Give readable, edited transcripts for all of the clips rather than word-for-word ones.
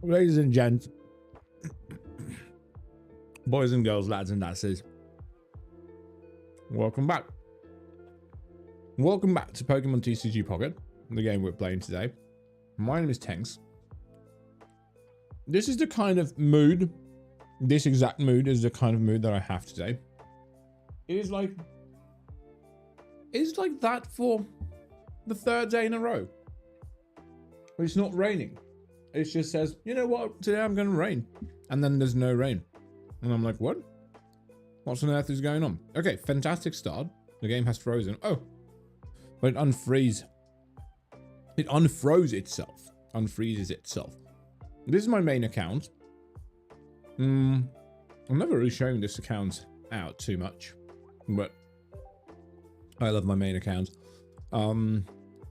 Ladies and gents, boys and girls, lads and lasses, welcome back. Welcome back to Pokemon TCG Pocket, the game we're playing today. My name is Tanks. This is the kind of mood, this exact mood is the kind of mood that I have today. It's like that for the third day in a row. It's not raining. It just says, you know what, today I'm going to rain. And then there's no rain. And I'm like, what? What on earth is going on? Okay, fantastic start. The game has frozen. Oh, but it unfreezes. It unfroze itself. Unfreezes itself. This is my main account. I'm never really showing this account out too much. But I love my main account.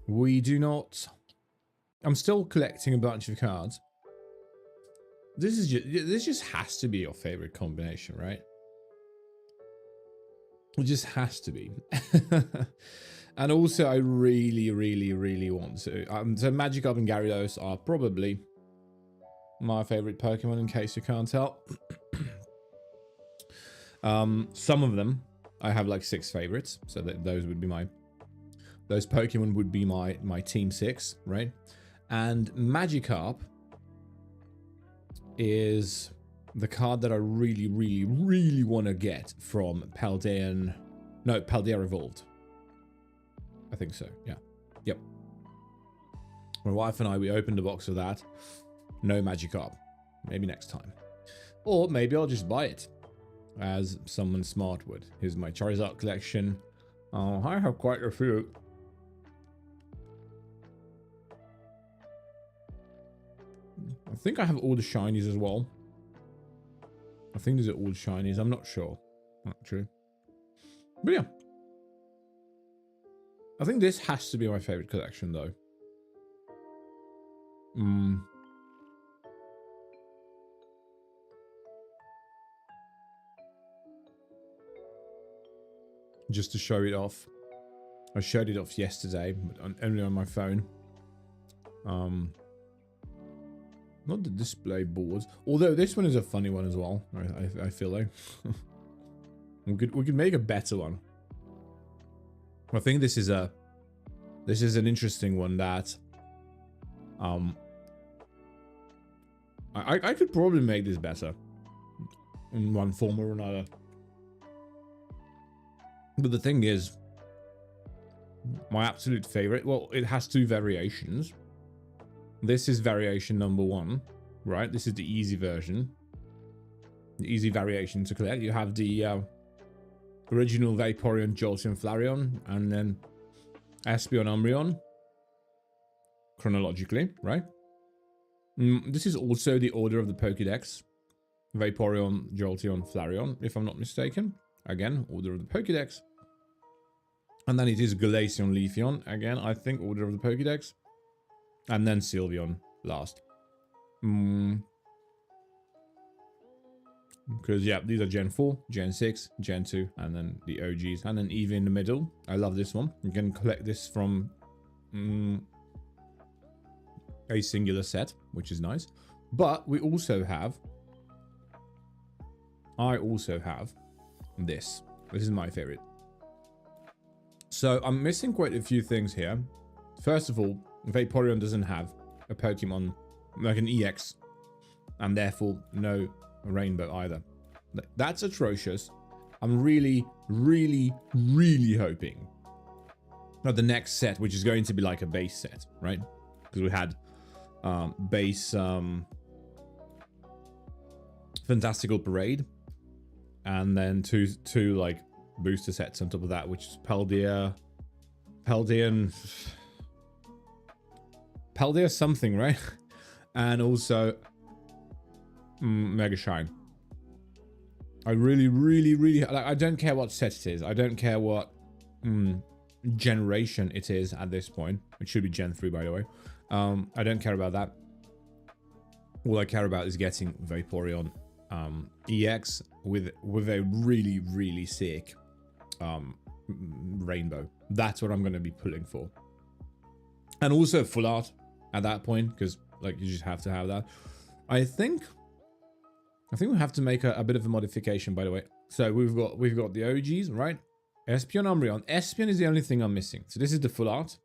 We do not... I'm still collecting a bunch of cards. This just has to be your favorite combination, right? It just has to be. And also, I really want to. So Magikarp and Gyarados are probably my favorite Pokemon, in case you can't tell. Some of them, I have like 6 favorites, so those would be those Pokemon would be my team 6, right? And Magikarp is the card that I really want to get from Paldea Evolved. I think so, yeah. Yep. My wife and I, we opened a box of that. No Magikarp. Maybe next time. Or maybe I'll just buy it, as someone smart would. Here's my Charizard collection. I have quite a few. I think I have all the shinies as well. I think these are all the shinies. I'm not sure, actually. But yeah. I think this has to be my favorite collection, though. Just to show it off. I showed it off yesterday, but only on my phone. Not the display boards. Although this one is a funny one as well. I feel like we could make a better one. I think this is an interesting one that I could probably make this better in one form or another. But the thing is, my absolute favorite, well, it has 2 variations. This is variation number 1, right? This is the easy version. The easy variation to collect. You have the original Vaporeon, Jolteon, Flareon, and then Espeon, Umbreon. Chronologically, right? This is also the order of the Pokédex. Vaporeon, Jolteon, Flareon, if I'm not mistaken. Again, order of the Pokédex. And then it is Glaceon, Leafeon. Again, I think order of the Pokédex. And then Sylveon last. Because, yeah, these are Gen 4, Gen 6, Gen 2, and then the OGs. And then Eevee in the middle. I love this one. You can collect this from a singular set, which is nice. But we also have... I also have this. This is my favorite. So, I'm missing quite a few things here. First of all, Vaporeon doesn't have a Pokemon like an EX, and therefore no Rainbow either. That's atrocious. I'm really hoping that the next set, which is going to be like a base set, right? Because we had base Fantastical Parade, and then two like booster sets on top of that, which is Paldea something, right? And also Mega Shine. I really I don't care what set it is. I don't care what generation it is at this point. It should be Gen 3, by the way. I don't care about that. All I care about is getting Vaporeon EX with a really sick rainbow. That's what I'm going to be pulling for. And also full art at that point, because like you just have to have that. I think we have to make a bit of a modification, by the way. So we've got the OGs, right? Espeon, Umbreon. Espeon is the only thing I'm missing. So this is the full art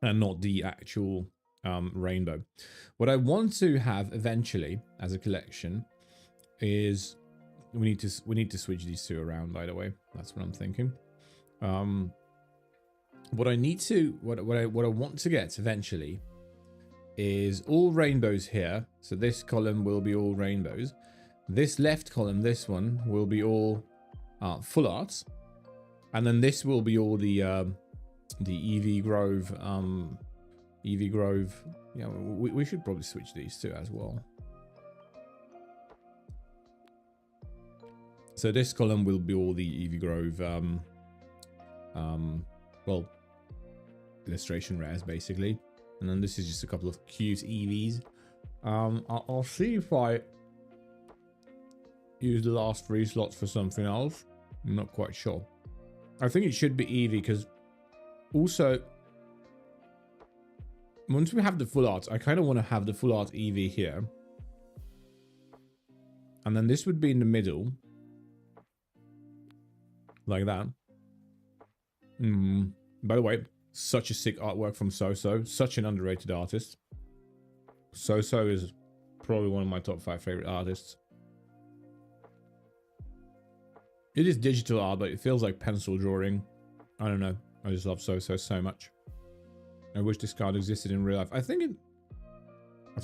and not the actual rainbow. What I want to have eventually as a collection is we need to switch these two around, by the way. That's what I'm thinking. What I want to get eventually is all rainbows here. So this column will be all rainbows. This left column, this one, will be all full arts. And then this will be all the EV Grove. EV Grove. Yeah, we should probably switch these two as well. So this column will be all the EV Grove, well, illustration rares basically. And then this is just a couple of cute EVs. I'll see if I use the last 3 slots for something else. I'm not quite sure. I think it should be EV because also once we have the full art, I kind of want to have the full art EV here. And then this would be in the middle. Like that. By the way, such a sick artwork from Soso. Such an underrated artist. Soso is probably one of my top 5 favorite artists. It is digital art, but it feels like pencil drawing. I don't know. I just love Soso so much. I wish this card existed in real life. I think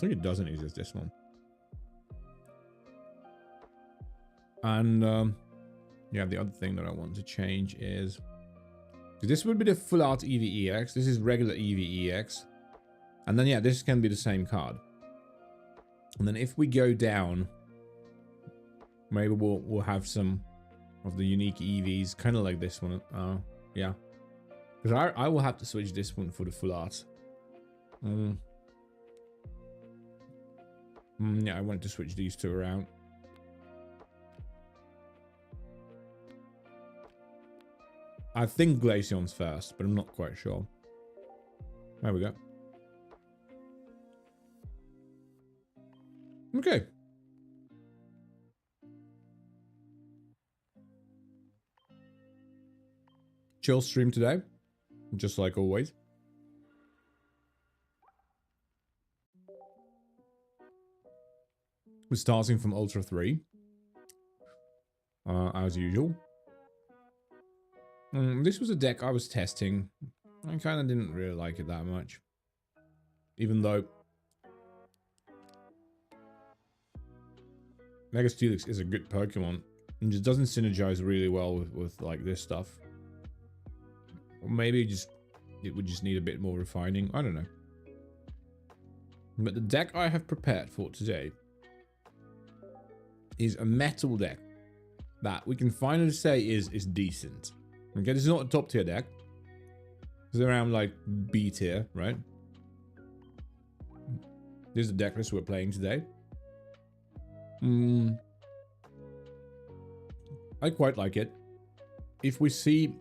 it doesn't exist, this one. And yeah, the other thing that I want to change is this would be the full art EVEX. This is regular EVEX. And then yeah, this can be the same card. And then if we go down, maybe we'll have some of the unique EVs, kind of like this one. Yeah, because I will have to switch this one for the full art. Yeah, I want to switch these two around. I think Glaceon's first, but I'm not quite sure. There we go. Okay. Chill stream today, just like always. We're starting from Ultra 3, as usual. This was a deck I was testing. I kind of didn't really like it that much. Even though Mega Steelix is a good Pokemon. It just doesn't synergize really well with like this stuff. Or maybe it would just need a bit more refining. I don't know. But the deck I have prepared for today is a metal deck that we can finally say is decent. Okay, this is not a top tier deck. It's around like B tier, right? This is the deck list we're playing today. I quite like it. If we see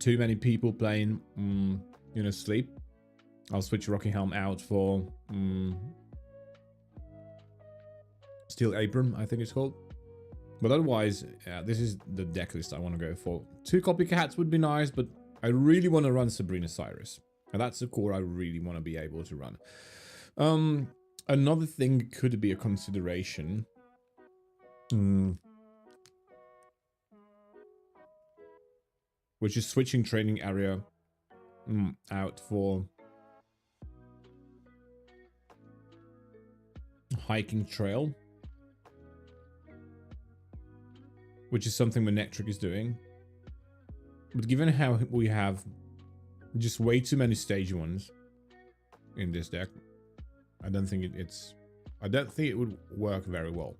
too many people playing, you know, Sleep, I'll switch Rocky Helm out for Steel Apron, I think it's called. But otherwise, yeah, this is the deck list I want to go for. 2 copycats would be nice, but I really want to run Sabrina Cyrus. And that's the core I really want to be able to run. Another thing could be a consideration. Which is switching training area out for hiking trail. Which is something Manectric is doing. But given how we have just way too many stage 1s in this deck, I don't think I don't think it would work very well.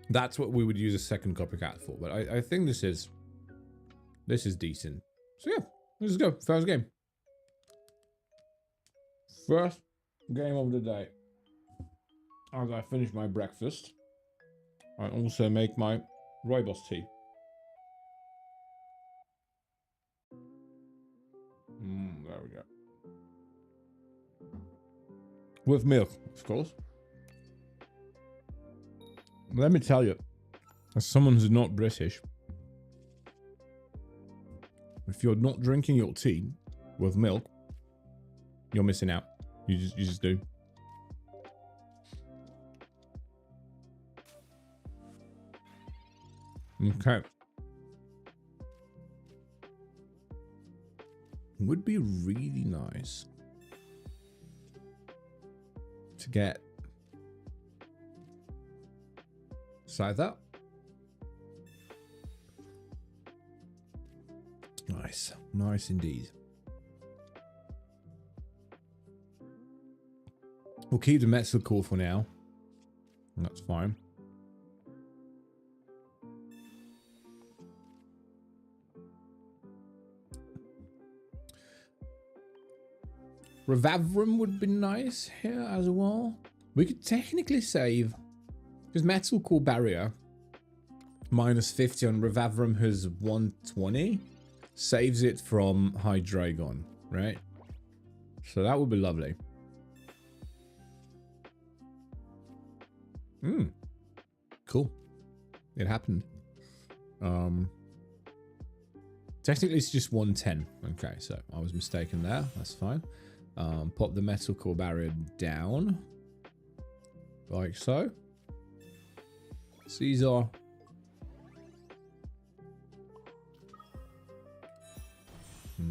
That's what we would use a second copycat for, but I think this is decent. So yeah, let's go. First game. First game of the day. As I finish my breakfast, I also make my rooibos tea. There we go. With milk, of course. Let me tell you, as someone who's not British, if you're not drinking your tea with milk, you're missing out. You just do. Okay. Would be really nice to get Scizor. Nice. Nice indeed. We'll keep the Metal Core for now. That's fine. Revavrum would be nice here as well. We could technically save, because Metal Core Barrier minus 50 on Revavrum, who's 120, saves it from Hydreigon, right? So that would be lovely. Cool. It happened. Technically it's just 110. Okay, so I was mistaken there. That's fine. Pop the Metal Core Barrier down. Like so. Scizor.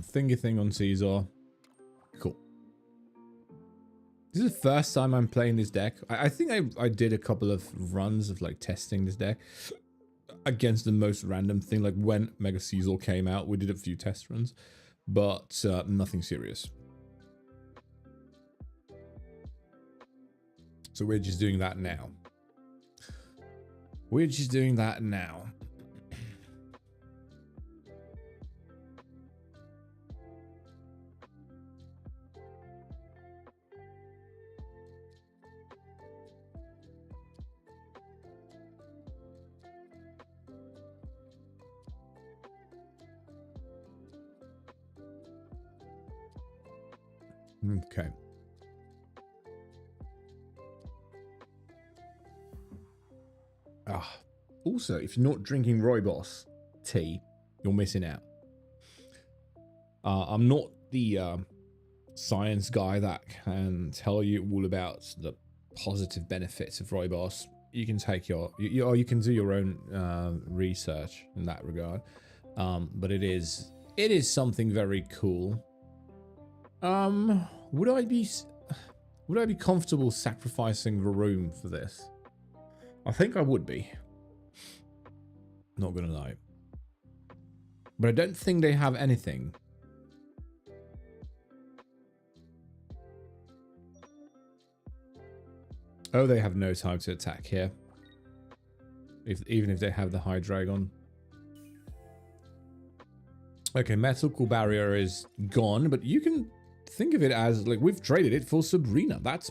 Finger thing on Scizor. Cool. This is the first time I'm playing this deck. I think I did a couple of runs of like testing this deck against the most random thing. Like when Mega Scizor came out, we did a few test runs, but nothing serious. So we're just doing that now. We're just doing that now. Okay. Also, if you're not drinking Rooibos tea, you're missing out. I'm not the science guy that can tell you all about the positive benefits of Rooibos. You can take or you can do your own research in that regard. But it is something very cool. Would I be comfortable sacrificing the room for this? I think I would be. Not gonna lie. But I don't think they have anything. Oh, they have no time to attack here. Even if they have the Hydreigon. Okay, Metal Core Barrier is gone, but you can think of it as, like, we've traded it for Sabrina. That's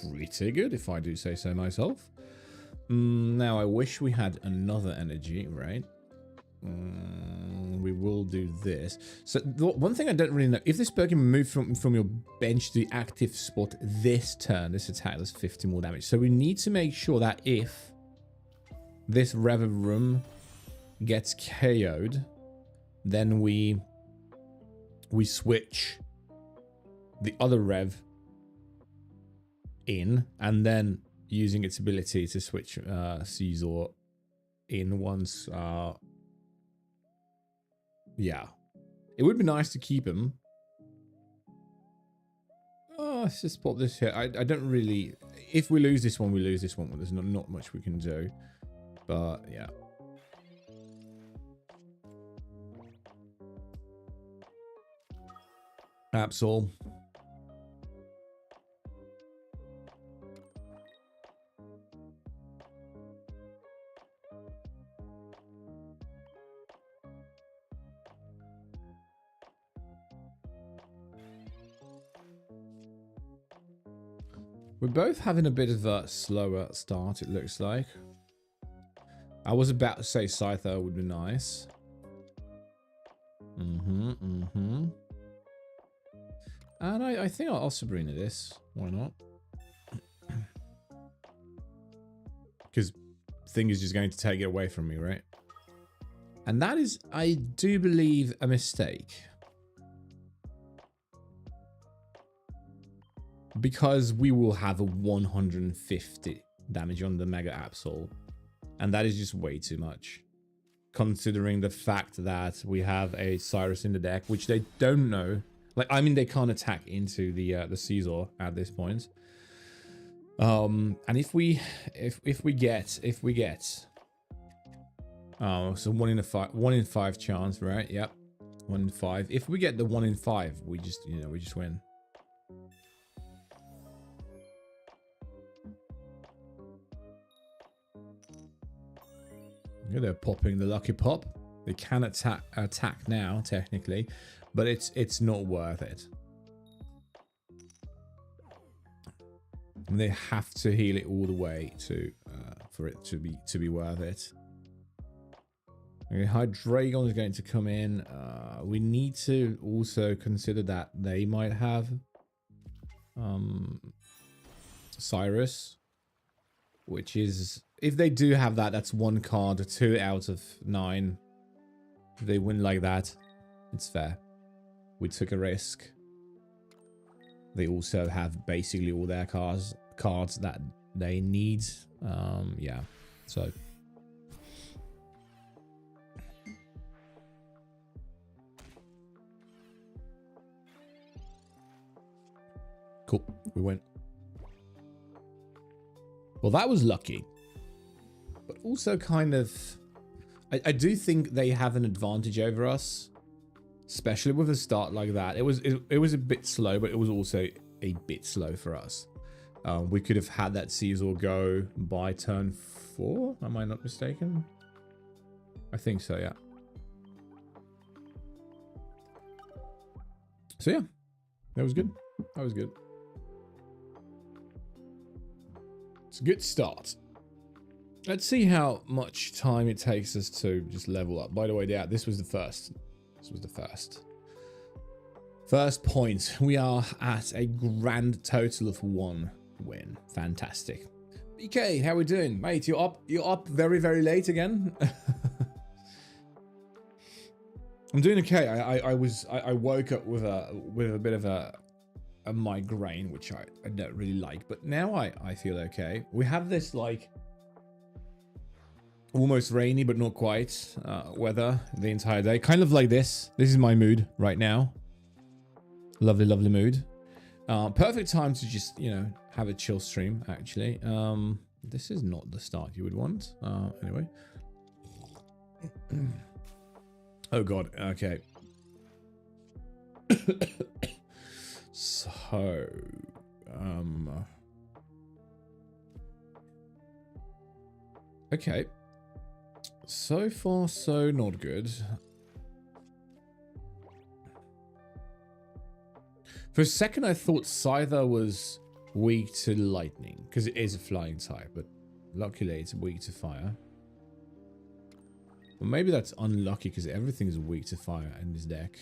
pretty good, if I do say so myself. Now, I wish we had another energy, right? We will do this. So, one thing I don't really know, if this Pokemon moves from your bench to the active spot this turn, this attack does 50 more damage. So, we need to make sure that if this Revavrum gets KO'd, then we switch the other Rev in, and then using its ability to switch Scizor in once. Yeah, it would be nice to keep him. Let's just pop this here. I don't really. If we lose this one, we lose this one. There's not much we can do. But yeah. Absol. We're both having a bit of a slower start, it looks like. I was about to say Scizor would be nice. And I think I'll Sabrina this. Why not? thing is just going to take it away from me, right? And that is, I do believe, a mistake. Because we will have a 150 damage on the Mega Absol. And that is just way too much. Considering the fact that we have a Cyrus in the deck, which they don't know. Like, I mean, they can't attack into the Scizor at this point. And if we get so 1 in 5 chance, right? Yep, 1 in 5. If we get the 1 in 5, we just win. Yeah, they're popping the lucky pop. They can attack now technically, but it's not worth it. And they have to heal it all the way to for it to be worth it. Okay, Hydreigon is going to come in. We need to also consider that they might have Cyrus, which is, if they do have that, that's 1 card, 2 out of 9. If they win like that, it's fair. We took a risk. They also have basically all their cards that they need. Yeah, so. Cool, we win. Well, that was lucky. But also kind of, I do think they have an advantage over us, especially with a start like that. It was a bit slow, but it was also a bit slow for us. We could have had that Scizor go by turn 4. Am I not mistaken? I think so, yeah. So yeah, that was good. That was good. It's a good start. Let's see how much time it takes us to just level up. By the way, yeah, this was the first. This was the first. First point. We are at a grand total of 1 win. Fantastic. BK, how we doing? Mate, you're up very, very late again. I'm doing okay. I woke up with a bit of a migraine, which I don't really like, but now I feel okay. We have this like almost rainy but not quite weather the entire day, kind of like this. This is my mood right now. Lovely, lovely mood. Perfect time to just, you know, have a chill stream, actually. This is not the start you would want. Anyway. Oh god, okay. So, okay. So far, so not good. For a second, I thought Scizor was weak to lightning, because it is a flying type, but luckily it's weak to fire. Well, maybe that's unlucky, because everything is weak to fire in this deck.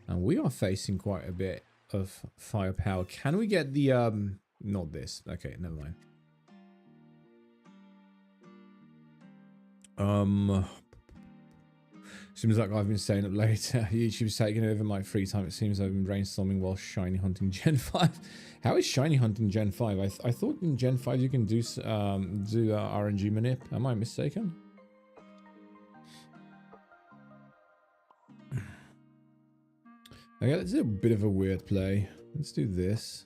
And we are facing quite a bit of firepower. Can we get the, not this. Okay, never mind. Seems like I've been staying up late. YouTube's taking over my free time. It seems I've been brainstorming while shiny hunting Gen 5. How is shiny hunting Gen 5? I thought in Gen 5 you can do RNG manip. Am I mistaken? Okay, let's do a bit of a weird play. Let's do this.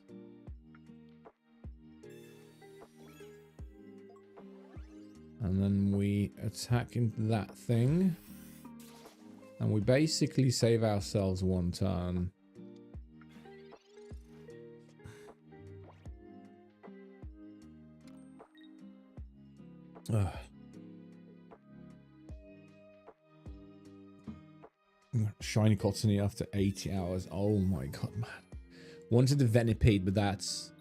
And then we attack into that thing. And we basically save ourselves 1 turn. Ugh. Shiny Cottony after 80 hours. Oh my god, man. Wanted the Venipede, but that's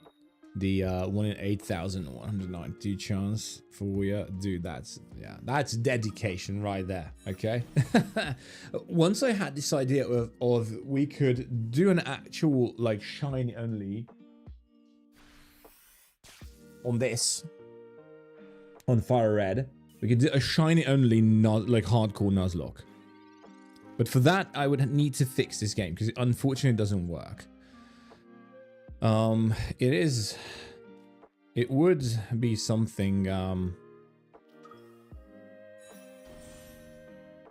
the 1 in 8,192 chance for we dude, that's, yeah, that's dedication right there. Okay. Once I had this idea of we could do an actual like shiny only on this, on Fire Red. We could do a shiny only, like hardcore Nuzlocke. But for that, I would need to fix this game because it unfortunately doesn't work. It would be something.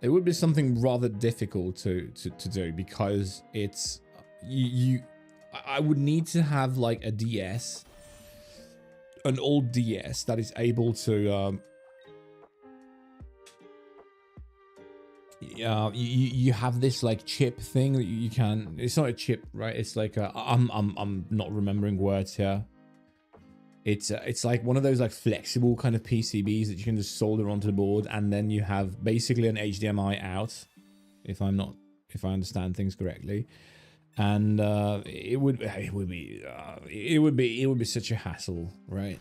It would be something rather difficult to do because it's I would need to have like a DS, an old DS that is able to you have this like chip thing that you can, it's not a chip, right? It's like a, I'm not remembering words here. It's like one of those like flexible kind of PCBs that you can just solder onto the board, and then you have basically an HDMI out, if I understand things correctly. And it would be such a hassle, right?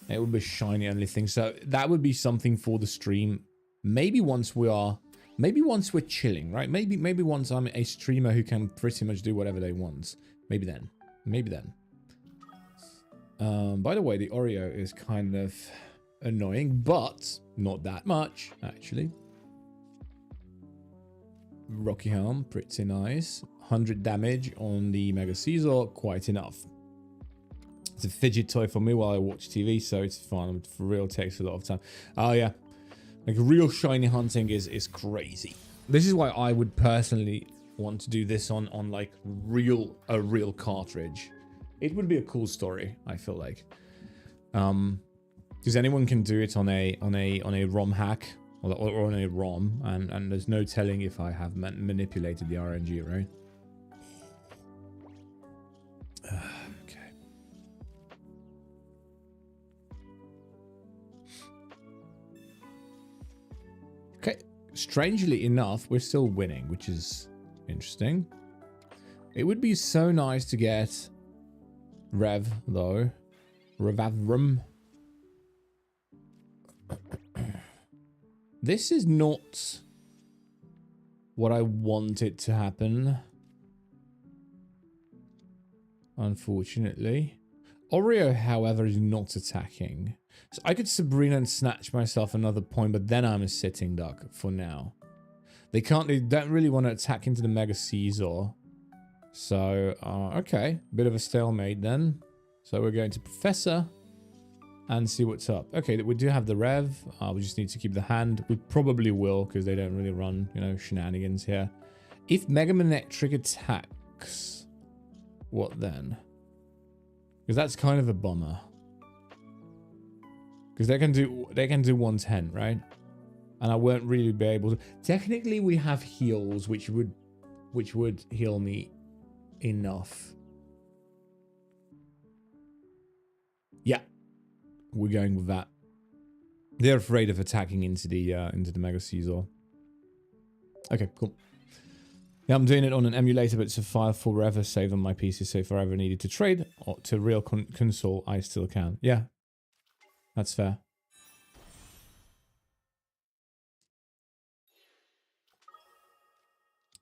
It would be a shiny only thing. So that would be something for the stream. Maybe once we're chilling, right? Maybe once I'm a streamer who can pretty much do whatever they want. Maybe then. By the way, the Oreo is kind of annoying, but not that much, actually. Rocky Helm, pretty nice. 100 damage on the Mega Scizor, quite enough. It's a fidget toy for me while I watch TV, so it's fun. For real, it takes a lot of time. Oh, yeah. Like, real shiny hunting is crazy. This is why I would personally want to do this on like a real cartridge. It would be a cool story, I feel like. Because anyone can do it on a ROM hack or on a ROM, and there's no telling if I have manipulated the RNG, right? Okay. Okay. Strangely enough, we're still winning, which is interesting. It would be so nice to get Rev, though. Revavrum. This is not what I wanted to happen, unfortunately. Oreo, however, is not attacking. So I could Sabrina and snatch myself another point, but then I'm a sitting duck for now. They don't really want to attack into the Mega Scizor. So, okay. Bit of a stalemate then. So we're going to Professor and see what's up. Okay, we do have the Rev. We just need to keep the hand. We probably will, because they don't really run, you know, shenanigans here. If Mega Manectric attacks, what then? Because that's kind of a bummer. Because they can do 110, right? And I won't really be able to. Technically, we have heals, which would heal me enough. Yeah, we're going with that. They're afraid of attacking into the Mega Scizor. Okay, cool. Yeah, I'm doing it on an emulator, but it's a file forever saved on my PC. So if I ever needed to trade or to real console, I still can. Yeah, that's fair.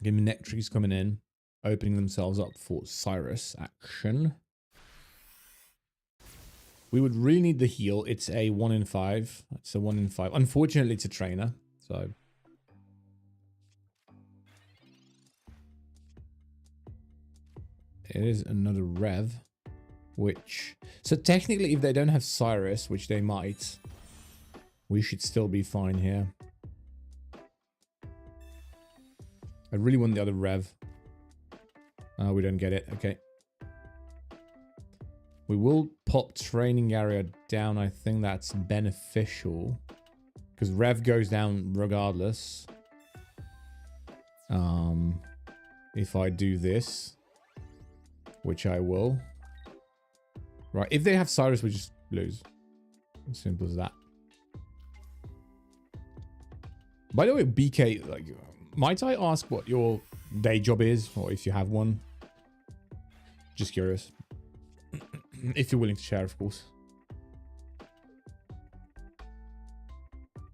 Again, Manectric's coming in, opening themselves up for Cyrus action. We would really need the heal. It's a 1 in 5. It's a 1 in 5. Unfortunately, it's a trainer, so. It is another Rev, which... So technically, if they don't have Cyrus, which they might, we should still be fine here. I really want the other Rev. We don't get it. Okay. We will pop training area down. I think that's beneficial. Because Rev goes down regardless. If I do this. Which I will. Right. If they have Cyrus, we just lose. As simple as that. By the way, BK, like... Might I ask what your day job is, or if you have one? Just curious. If you're willing to share, of course.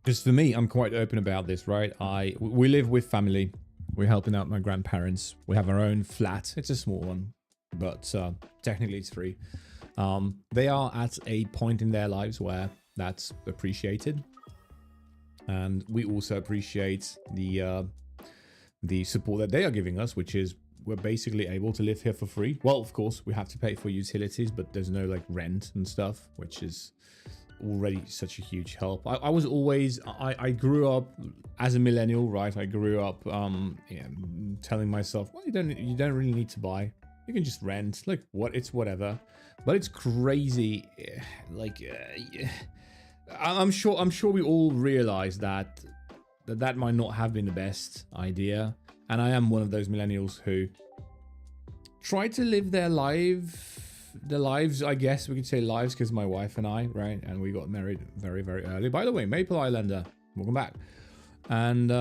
Because for me, I'm quite open about this, right? We live with family. We're helping out my grandparents. We have our own flat. It's a small one, but technically it's free. They are at a point in their lives where That's appreciated. And we also appreciate the support that they are giving us, which is we're basically able to live here for free. Well, of course, we have to pay for utilities, but there's no like rent and stuff, which is already such a huge help. I was always, I grew up as a millennial, right? I grew up telling myself, well, you don't really need to buy. You can just rent, like it's whatever. But it's crazy, like I'm sure we all realize that might not have been the best idea. And I am one of those millennials who try to live their lives, I guess we could say lives, because my wife and I, right? And we got married very, very early. By the way, Maple Islander, welcome back. And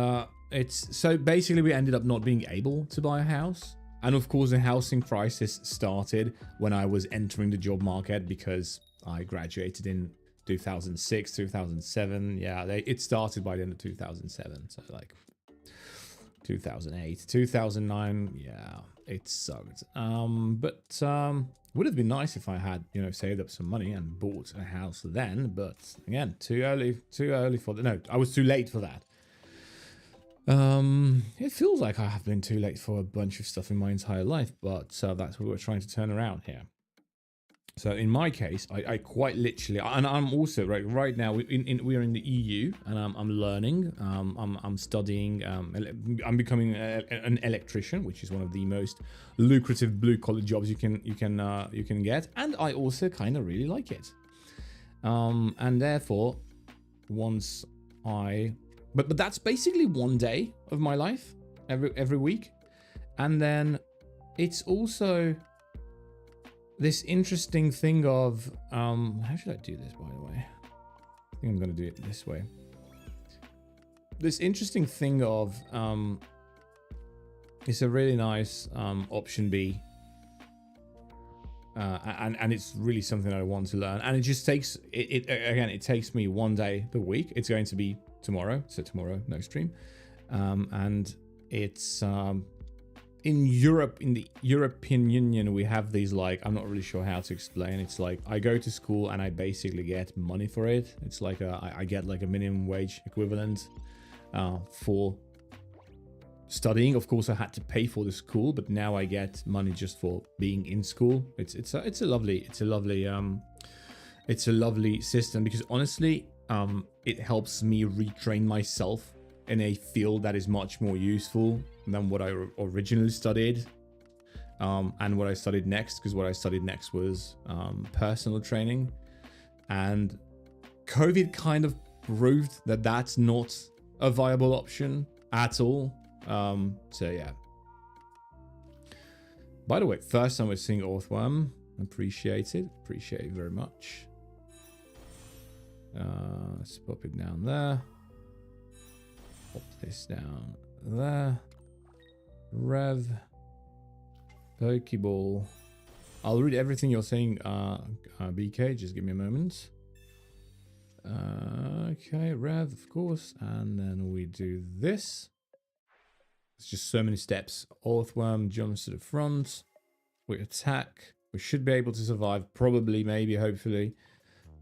so basically we ended up not being able to buy a house. And of course, the housing crisis started when I was entering the job market, because I graduated in 2006, 2007. Yeah, it started by the end of 2007. So like 2008, 2009. Yeah, it sucked. But would have been nice if I had, saved up some money and bought a house then. But again, too early for that. No, I was too late for that. It feels like I have been too late for a bunch of stuff in my entire life, but that's what we're trying to turn around here. So in my case, I quite literally, and I'm also right now we're in the EU, and I'm learning. I'm studying. I'm becoming an electrician, which is one of the most lucrative blue collar jobs you can get, and I also kind of really like it. And therefore, once but that's basically one day of my life every week, and then it's also this interesting thing of how should I do this, by the way? I think I'm gonna do it this way. This interesting thing of it's a really nice option B, and it's really something that I want to learn, and it just takes it takes me one day per week. It's going to be tomorrow, so tomorrow no stream, and it's in Europe, in the European Union, we have these, like, I'm not really sure how to explain. It's like I go to school and I basically get money for it. It's like I get like a minimum wage equivalent for studying. Of course, I had to pay for the school, but now I get money just for being in school. It's a lovely system, because honestly, it helps me retrain myself in a field that is much more useful than what I originally studied, and what I studied next, because what I studied next was personal training, and COVID kind of proved that that's not a viable option at all. So yeah. By the way, first time we're seeing Earthworm. Appreciate it very much. Let's pop it down there. Pop this down there. Rev. Pokeball. I'll read everything you're saying, BK. Just give me a moment. Okay, Rev, of course. And then we do this. It's just so many steps. Earthworm jumps to the front. We attack. We should be able to survive. Probably, maybe, hopefully.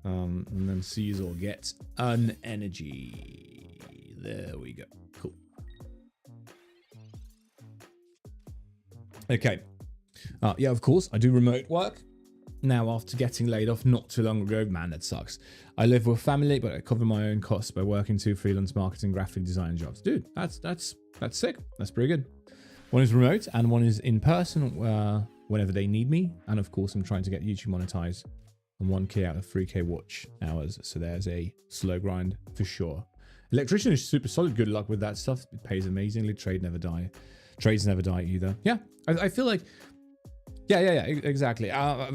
And then Scizor gets an energy. There we go. Cool. Okay. Yeah, of course, I do remote work. Now, after getting laid off not too long ago, man, that sucks. I live with family, but I cover my own costs by working 2 freelance marketing graphic design jobs. Dude, that's sick. That's pretty good. One is remote and one is in person whenever they need me. And of course, I'm trying to get YouTube monetized on 1K out of 3K watch hours. So there's a slow grind for sure. Electrician is super solid. Good luck with that stuff. It pays amazingly. Trades never die either. Yeah, I feel like, yeah, exactly.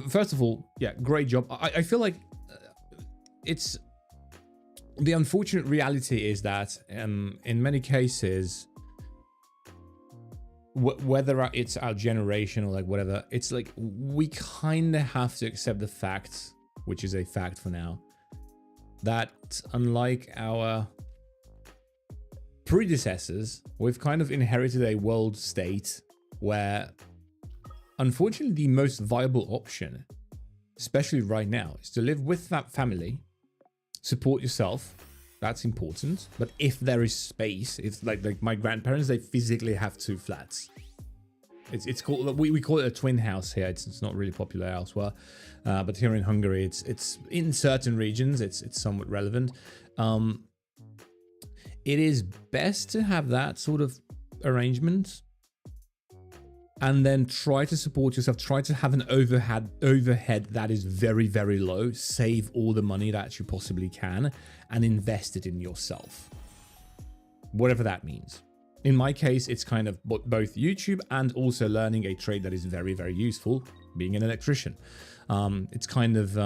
First of all, yeah, great job. I feel like it's the unfortunate reality is that in many cases, whether it's our generation or like whatever, it's like we kind of have to accept the fact, which is a fact for now, that unlike our predecessors, we've kind of inherited a world state where, unfortunately, the most viable option, especially right now, is to live with that family, support yourself. That's important. But if there is space, it's like my grandparents, they physically have 2 flats. It's called, we call it a twin house here. It's not really popular elsewhere, but here in Hungary, it's in certain regions, it's somewhat relevant. It is best to have that sort of arrangement, and then try to support yourself. Try to have an overhead that is very, very low. Save all the money that you possibly can and invest it in yourself, whatever that means. In my case, it's kind of both YouTube and also learning a trade that is very, very useful, being an electrician. It's kind of,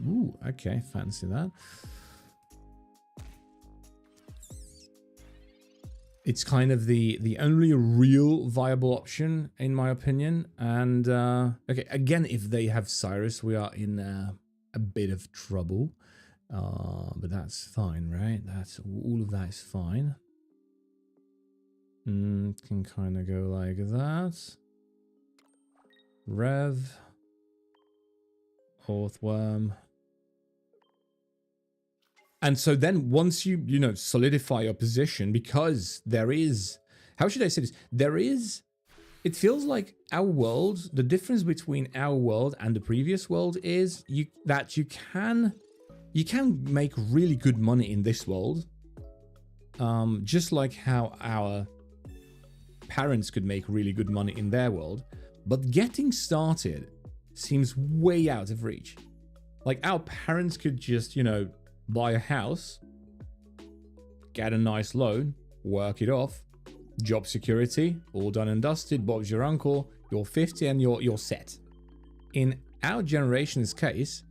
ooh, okay, fancy that. It's kind of the only real viable option, in my opinion. And, okay, again, if they have Cyrus, we are in a bit of trouble. But that's fine, right? That's all of that is fine. Can kind of go like that. Rev. Earthworm. And so then once you know, solidify your position, because there is, how should I say this? There is, it feels like our world, the difference between our world and the previous world is that you can make really good money in this world, just like how our parents could make really good money in their world. But getting started seems way out of reach. Like our parents could just, you know, buy a house, get a nice loan, work it off, job security, all done and dusted. Bob's your uncle. You're 50 and you're set. In our generation's case,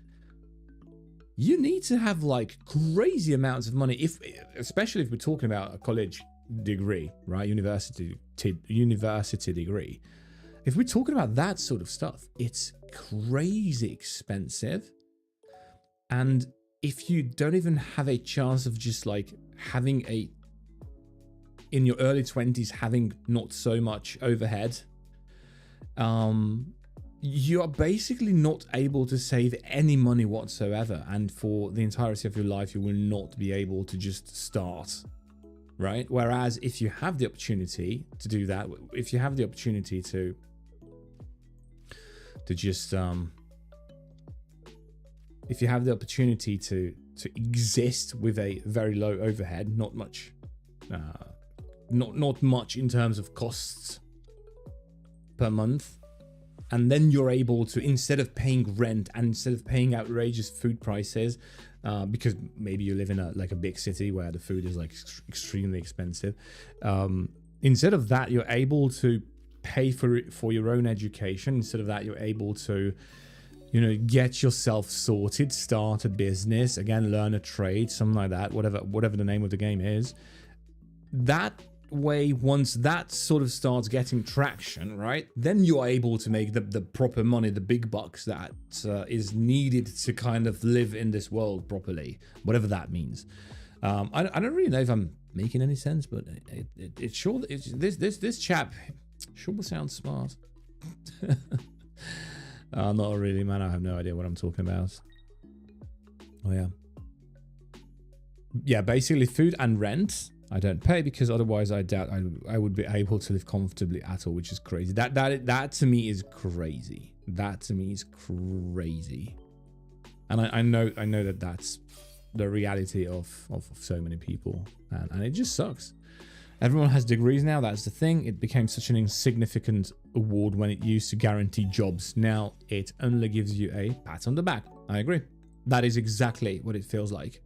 you need to have like crazy amounts of money, especially if we're talking about a college degree, right? University degree. If we're talking about that sort of stuff, it's crazy expensive. And if you don't even have a chance of just like having in your early 20s, having not so much overhead, you are basically not able to save any money whatsoever. And for the entirety of your life, you will not be able to just start, right? Whereas if you have the opportunity to do that, if you have the opportunity to just, if you have the opportunity to exist with a very low overhead, not much in terms of costs per month, and then you're able to, instead of paying rent and instead of paying outrageous food prices, because maybe you live in a big city where the food is like extremely expensive, instead of that, you're able to pay for your own education. Instead of that, you're able to, you know, get yourself sorted, start a business, again, learn a trade, something like that, whatever the name of the game is. That way, once that sort of starts getting traction, right, then you're able to make the proper money, the big bucks that is needed to kind of live in this world properly, whatever that means. I don't really know if I'm making any sense, but it sure, this chap sure sounds smart. Not really, man. I have no idea what I'm talking about. Oh, yeah. Yeah, basically food and rent I don't pay, because otherwise I doubt I would be able to live comfortably at all, which is crazy. That to me is crazy. That to me is crazy. And I know that that's the reality of so many people, and it just sucks. Everyone has degrees now, that's the thing. It became such an insignificant award when it used to guarantee jobs. Now it only gives you a pat on the back. I agree. That is exactly what it feels like.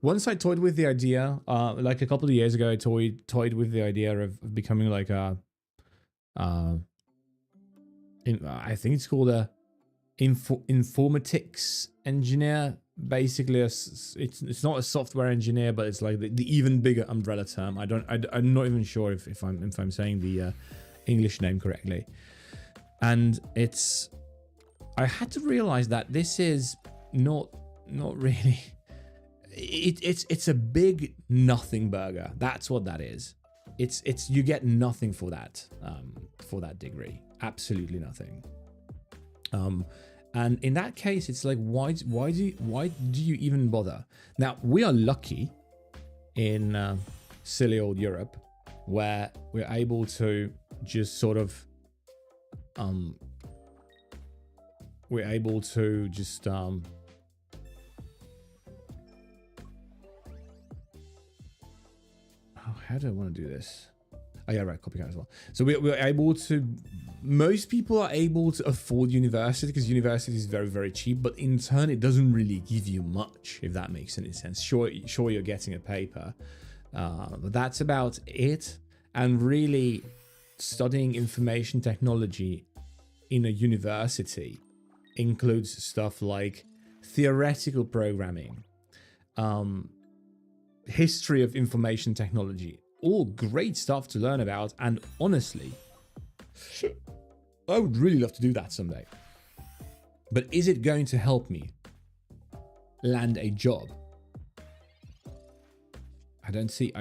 Once I toyed with the idea, like a couple of years ago, I toyed with the idea of becoming like a, I think it's called a informatics engineer. Basically, it's not a software engineer, but it's like the even bigger umbrella term. I'm not even sure if I'm saying the English name correctly. And I had to realize that this is not really. It's a big nothing burger. That's what that is. It's you get nothing for that degree. Absolutely nothing. And in that case, it's like, why do you even bother? Now, we are lucky in silly old Europe, where we're able to just sort of how do I want to do this? Oh yeah, right, copycat as well. So we're able to, most people are able to afford university because university is very, very cheap, but in turn it doesn't really give you much, if that makes any sense. Sure you're getting a paper, but that's about it. And really studying information technology in a university includes stuff like theoretical programming, history of information technology, all great stuff to learn about. And honestly, I would really love to do that someday. But is it going to help me land a job? I don't see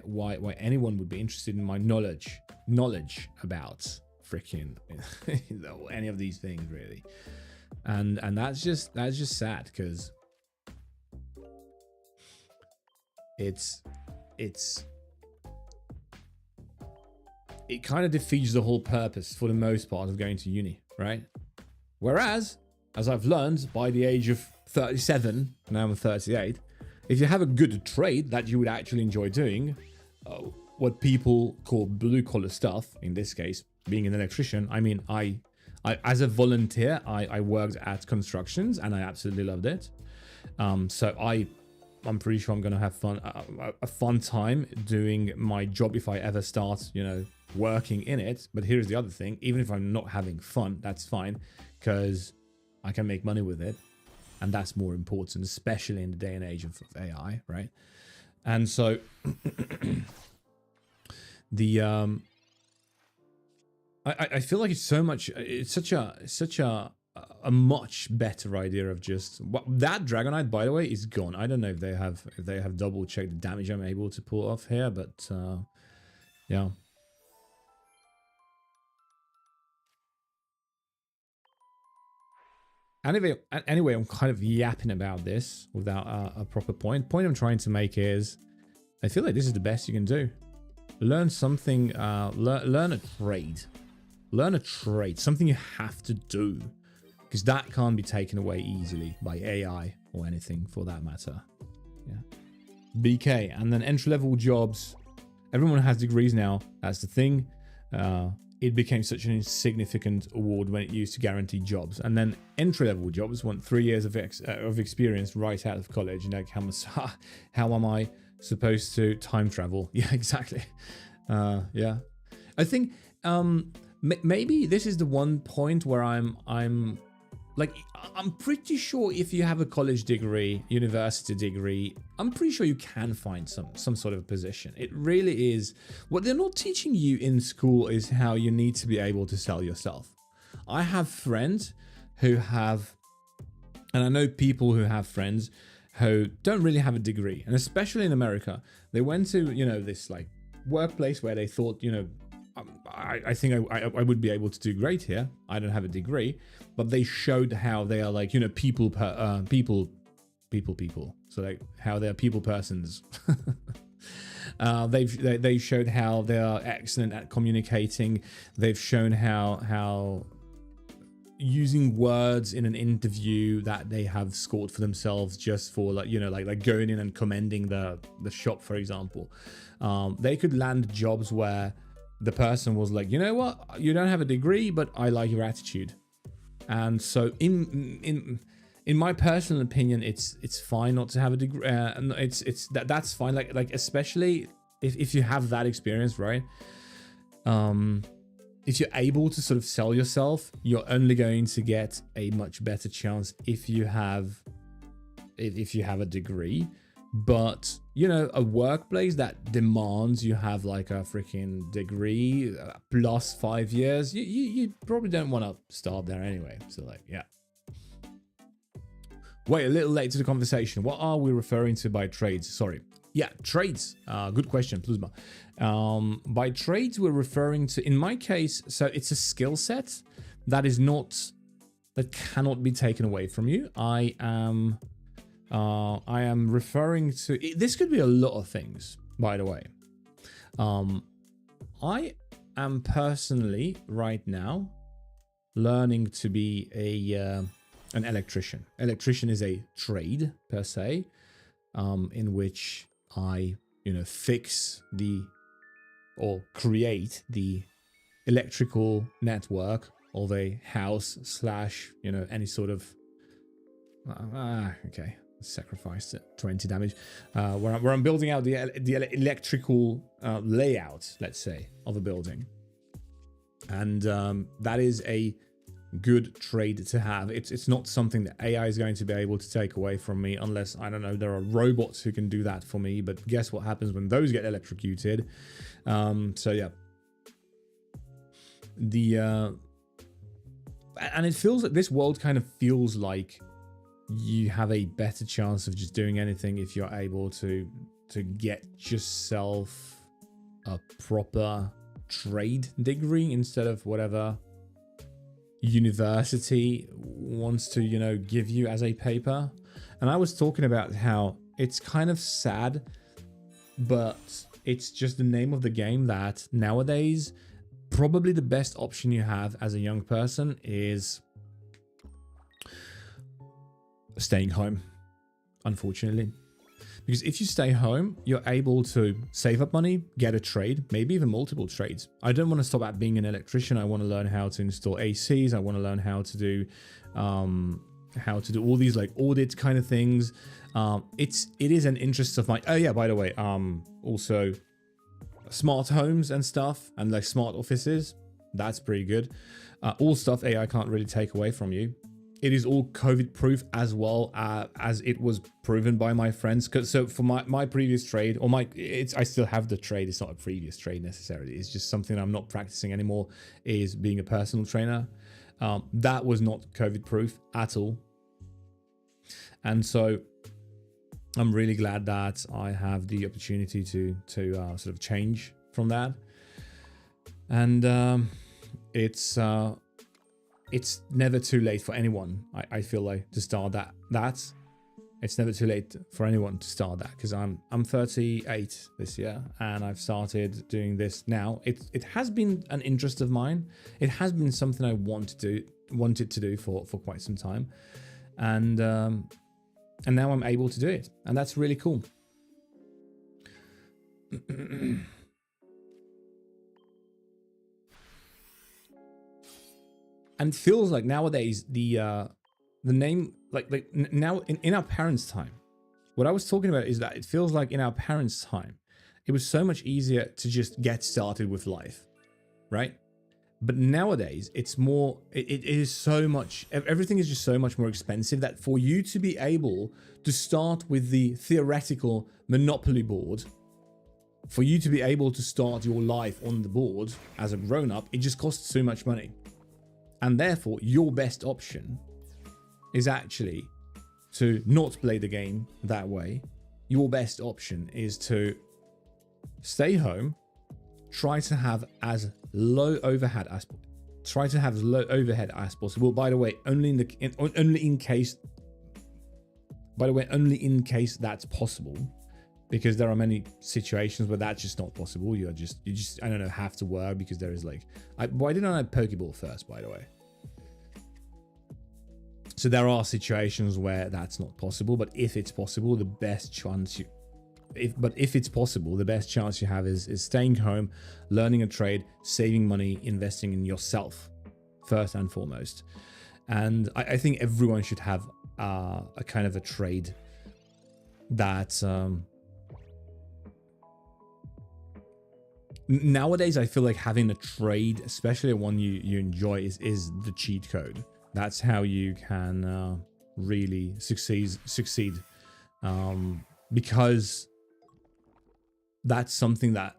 why anyone would be interested in my knowledge about freaking any of these things, really. And that's just sad, because it kind of defeats the whole purpose for the most part of going to uni, right? Whereas, as I've learned by the age of 37, now I'm 38, if you have a good trade that you would actually enjoy doing, what people call blue collar stuff, in this case, being an electrician, I mean, I as a volunteer, I worked at constructions and I absolutely loved it. So I'm pretty sure I'm going to have a fun time doing my job if I ever start, working in it. But here's the other thing: even if I'm not having fun, that's fine, because I can make money with it, and that's more important, especially in the day and age of AI, right? And so I feel like it's such a much better idea of just that Dragonite, by the way, is gone. I don't know if they have double checked the damage I'm able to pull off here, but yeah. Anyway, I'm kind of yapping about this without a proper point. Point I'm trying to make is, I feel like this is the best you can do. Learn something. Learn a trade. Learn a trade. Something you have to do, because that can't be taken away easily by AI or anything for that matter. Yeah. BK, and then entry-level jobs. Everyone has degrees now. That's the thing. It became such an insignificant award when it used to guarantee jobs. And then entry-level jobs want 3 years of experience right out of college. Like, how am I supposed to time travel? Yeah, exactly. Yeah. I think maybe this is the one point where I'm pretty sure if you have a college degree, university degree, I'm pretty sure you can find some sort of position. It really is. What they're not teaching you in school is how you need to be able to sell yourself. I have friends who have, and I know people who have friends who don't really have a degree, and especially in America, they went to, this like workplace where they thought, I think I would be able to do great here. I don't have a degree, but they showed how they are like, people. So like how they are people persons. They showed how they are excellent at communicating. They've shown how using words in an interview that they have scored for themselves just for like going in and commending the shop, for example. They could land jobs where the person was like, you know what, you don't have a degree, but I like your attitude. And so in my personal opinion, it's fine not to have a degree. That's fine. Like especially if you have that experience, right? If you're able to sort of sell yourself, you're only going to get a much better chance if you have a degree. But a workplace that demands you have like a freaking degree plus 5 years, you probably don't want to start there anyway. So like, yeah. Wait, a little late to the conversation. What are we referring to by trades? Sorry. Yeah, trades. Good question, Plusma. By trades, we're referring to, in my case, so it's a skill set that is not that cannot be taken away from you. I am referring to, this could be a lot of things, by the way. I am personally right now learning to be an electrician. Electrician is a trade per se, in which I, fix or create the electrical network of a house slash, any sort of, okay, sacrificed 20 damage, where I'm building out the electrical layout, let's say, of a building. And that is a good trade to have. It's not something that AI is going to be able to take away from me, unless, I don't know, there are robots who can do that for me. But guess what happens when those get electrocuted? So yeah, and it feels like this world kind of feels like you have a better chance of just doing anything if you're able to get yourself a proper trade degree instead of whatever university wants to, give you as a paper. And I was talking about how it's kind of sad, but it's just the name of the game that nowadays probably the best option you have as a young person is staying home, unfortunately. Because if you stay home, you're able to save up money, get a trade, maybe even multiple trades. I don't want to stop at being an electrician. I want to learn how to install ACs. I want to learn how to do all these like audit kind of things. It is an interest of mine. Oh yeah, by the way, also smart homes and stuff, and like smart offices. That's pretty good. All stuff AI can't really take away from you. It is all COVID proof as well, as it was proven by my friends. So for my previous trade, or I still have the trade. It's not a previous trade necessarily. It's just something I'm not practicing anymore, is being a personal trainer. That was not COVID proof at all. And so I'm really glad that I have the opportunity to sort of change from that. And it's never too late for anyone. I feel like to start that. It's never too late for anyone to start that, because I'm 38 this year and I've started doing this now. It has been an interest of mine. It has been something I wanted to do for quite some time, and now I'm able to do it, and that's really cool. And it feels like nowadays the name, like now in our parents' time, what I was talking about is that it feels like in our parents' time, it was so much easier to just get started with life, right? But nowadays it's more, it is so much, everything is just so much more expensive that for you to be able to start with the theoretical Monopoly board, for you to be able to start your life on the board as a grown-up, it just costs so much money. And therefore, your best option is actually to not play the game that way. Your best option is to stay home, try to have as low overhead as possible. By the way, only in case that's possible, because there are many situations where that's just not possible. You just I don't know, have to work, because there is like, why didn't I have Pokeball first, by the way? So there are situations where that's not possible, but if it's possible, the best chance you have is staying home, learning a trade, saving money, investing in yourself first and foremost. And I think everyone should have a kind of a trade that nowadays I feel like having a trade, especially one you enjoy, is the cheat code. That's how you can really succeed, because that's something that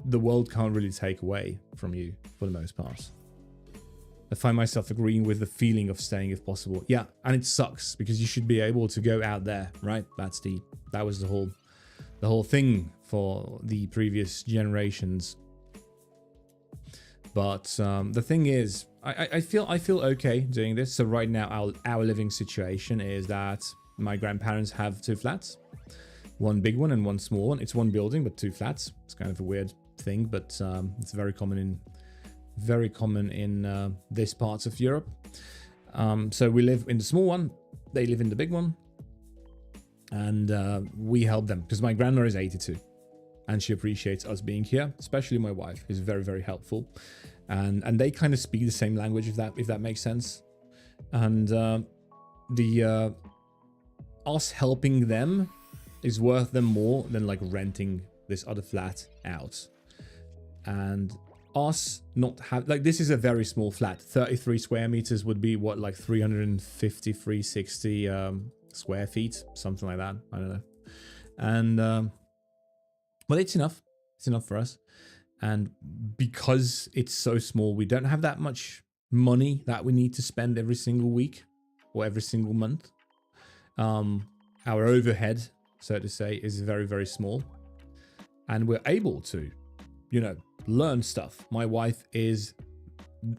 the world can't really take away from you for the most part. I find myself agreeing with the feeling of staying if possible. Yeah, and it sucks because you should be able to go out there, right? That was the whole thing for the previous generations. But the thing is, I feel okay doing this. So right now, our living situation is that my grandparents have 2 flats, one big one and one small one. It's one building but 2 flats. It's kind of a weird thing, but it's very common in this parts of Europe. So we live in the small one, they live in the big one, and we help them because my grandma is 82 and she appreciates us being here, especially my wife is very, very helpful, and they kind of speak the same language, if that makes sense. And us helping them is worth them more than like renting this other flat out. And us not have, like, this is a very small flat. 33 square meters would be what, like 350, 360 square feet, something like that. I don't know. And but it's enough. It's enough for us. And because it's so small, we don't have that much money that we need to spend every single week or every single month. Our overhead, so to say, is very, very small, and we're able to, you know, learn stuff. My wife is,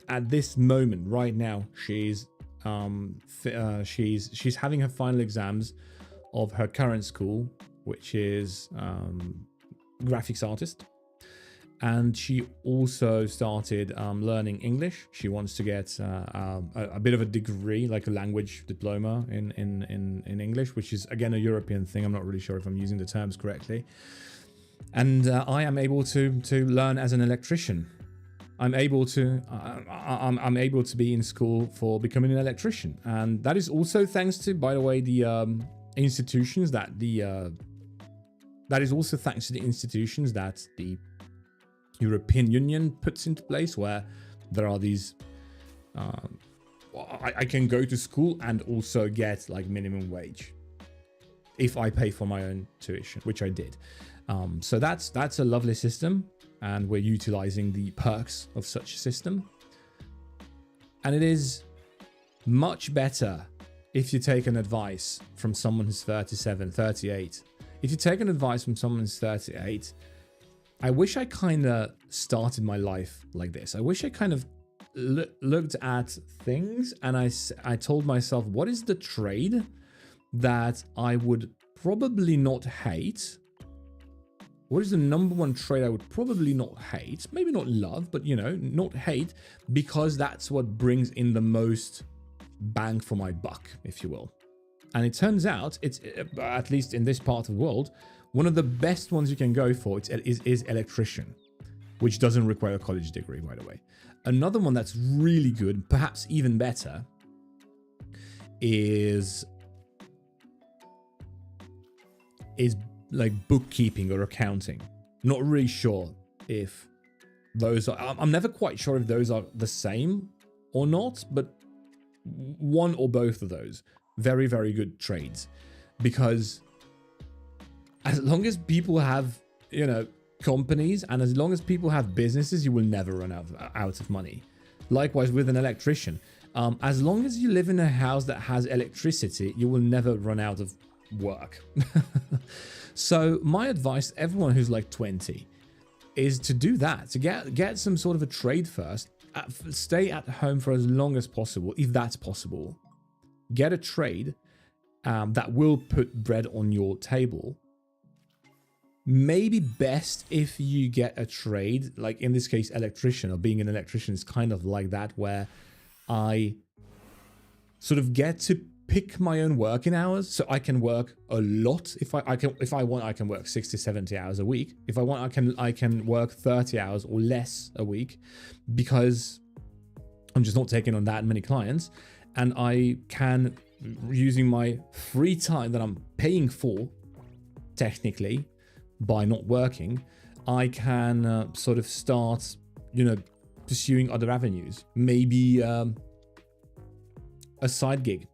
at this moment right now, she's having her final exams of her current school, which is graphics artist, and she also started learning English. She wants to get a bit of a degree, like a language diploma in English, which is again a European thing. I'm not really sure if I'm using the terms correctly. And I am able to learn as an electrician. I'm able to be in school for becoming an electrician, and that is also thanks to, by the way, the institutions that the European Union puts into place, where there are these. I can go to school and also get like minimum wage if I pay for my own tuition, which I did. So that's a lovely system, and we're utilizing the perks of such a system. And it is much better if you take an advice from someone who's 37, 38. If you take an advice from someone who's 38, I wish I kind of started my life like this. I wish I kind of looked at things and I told myself, what is the trade that I would probably not hate? What is the number one trade I would probably not hate? Maybe not love, but, you know, not hate, because that's what brings in the most bang for my buck, if you will. And it turns out, it's, at least in this part of the world, one of the best ones you can go for is electrician, which doesn't require a college degree, by the way. Another one that's really good, perhaps even better, is like bookkeeping or accounting. Not really sure if those are, I'm never quite sure if those are the same or not, but one or both of those, very, very good trades, because as long as people have, you know, companies, and as long as people have businesses, you will never run out of money. Likewise with an electrician. As long as you live in a house that has electricity, you will never run out of work. So my advice to everyone who's like 20 is to do that, to get some sort of a trade first. Stay at home for as long as possible, if that's possible. Get a trade that will put bread on your table. Maybe best if you get a trade, like in this case, electrician, or being an electrician is kind of like that, where I sort of get to pick my own working hours, so I can work a lot. If I want, I can work 60, 70 hours a week. If I want, I can work 30 hours or less a week, because I'm just not taking on that many clients, and I can, using my free time that I'm paying for, technically, by not working, I can sort of start, you know, pursuing other avenues. Maybe a side gig.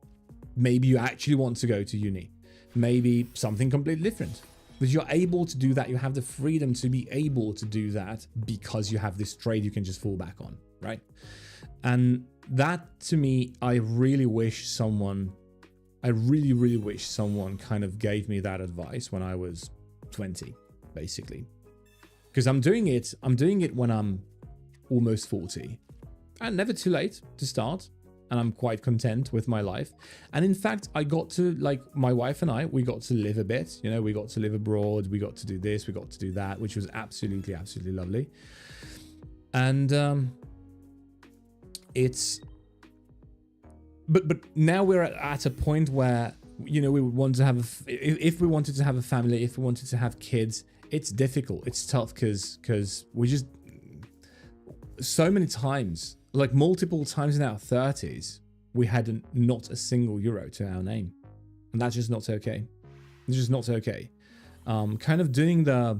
Maybe you actually want to go to uni. Maybe something completely different. But you're able to do that. You have the freedom to be able to do that because you have this trade you can just fall back on, right? And that, to me, I really wish someone kind of gave me that advice when I was 20, basically. Because I'm doing it when I'm almost 40. and never too late to start. And I'm quite content with my life. And in fact, I got to, like, my wife and I, we got to live a bit. You know, we got to live abroad. We got to do this. We got to do that, which was absolutely, absolutely lovely. And but now we're at a point where, you know, we would want to have, if we wanted to have a family, if we wanted to have kids, it's difficult. It's tough because we just, so many times, like multiple times in our 30s, we had not a single euro to our name. And that's just not okay. It's just not okay. Kind of doing the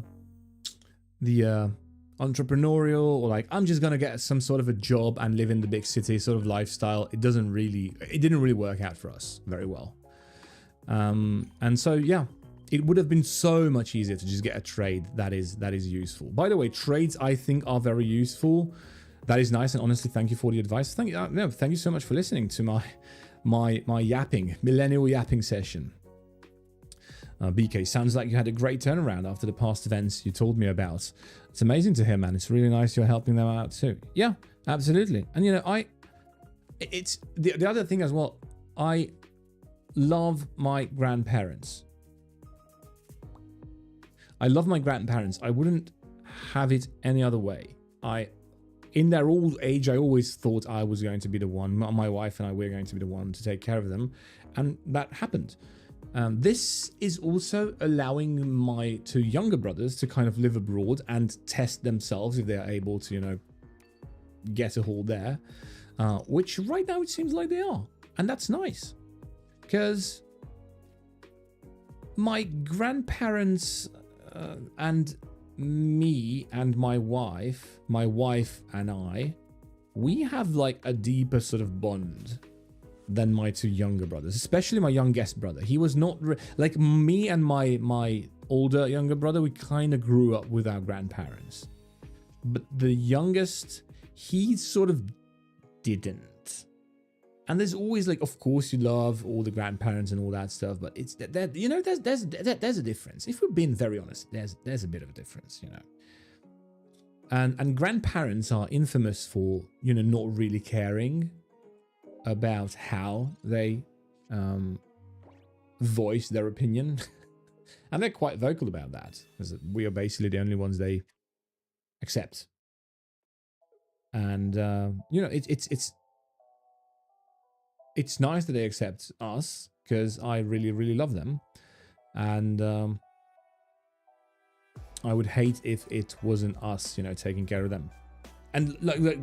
entrepreneurial, or like, I'm just going to get some sort of a job and live in the big city sort of lifestyle. It didn't really work out for us very well. And so, yeah, it would have been so much easier to just get a trade that is useful. By the way, trades I think are very useful. That is nice, and honestly, thank you for the advice. Thank you so much for listening to my yapping, millennial yapping session. BK, sounds like you had a great turnaround after the past events you told me about. It's amazing to hear, man. It's really nice you're helping them out too. Yeah, absolutely. And you know, it's the other thing as well. I love my grandparents. I love my grandparents. I wouldn't have it any other way. In their old age, I always thought I was going to be the one. My wife and I were going to be the one to take care of them, and that happened. This is also allowing my two younger brothers to kind of live abroad and test themselves if they are able to, you know, get a hold there, which right now it seems like they are. And that's nice, because my grandparents and me and my wife and I, we have like a deeper sort of bond than my two younger brothers, especially my youngest brother. He was not like me, and my older younger brother, we kind of grew up with our grandparents, but the youngest, he sort of didn't. And there's always, like, of course you love all the grandparents and all that stuff, but it's that, you know, there's a difference. If we're being very honest, there's a bit of a difference, you know. And grandparents are infamous for, you know, not really caring about how they voice their opinion. And they're quite vocal about that, because we are basically the only ones they accept. And you know, it's nice that they accept us, because I really, really love them. And I would hate if it wasn't us, you know, taking care of them. And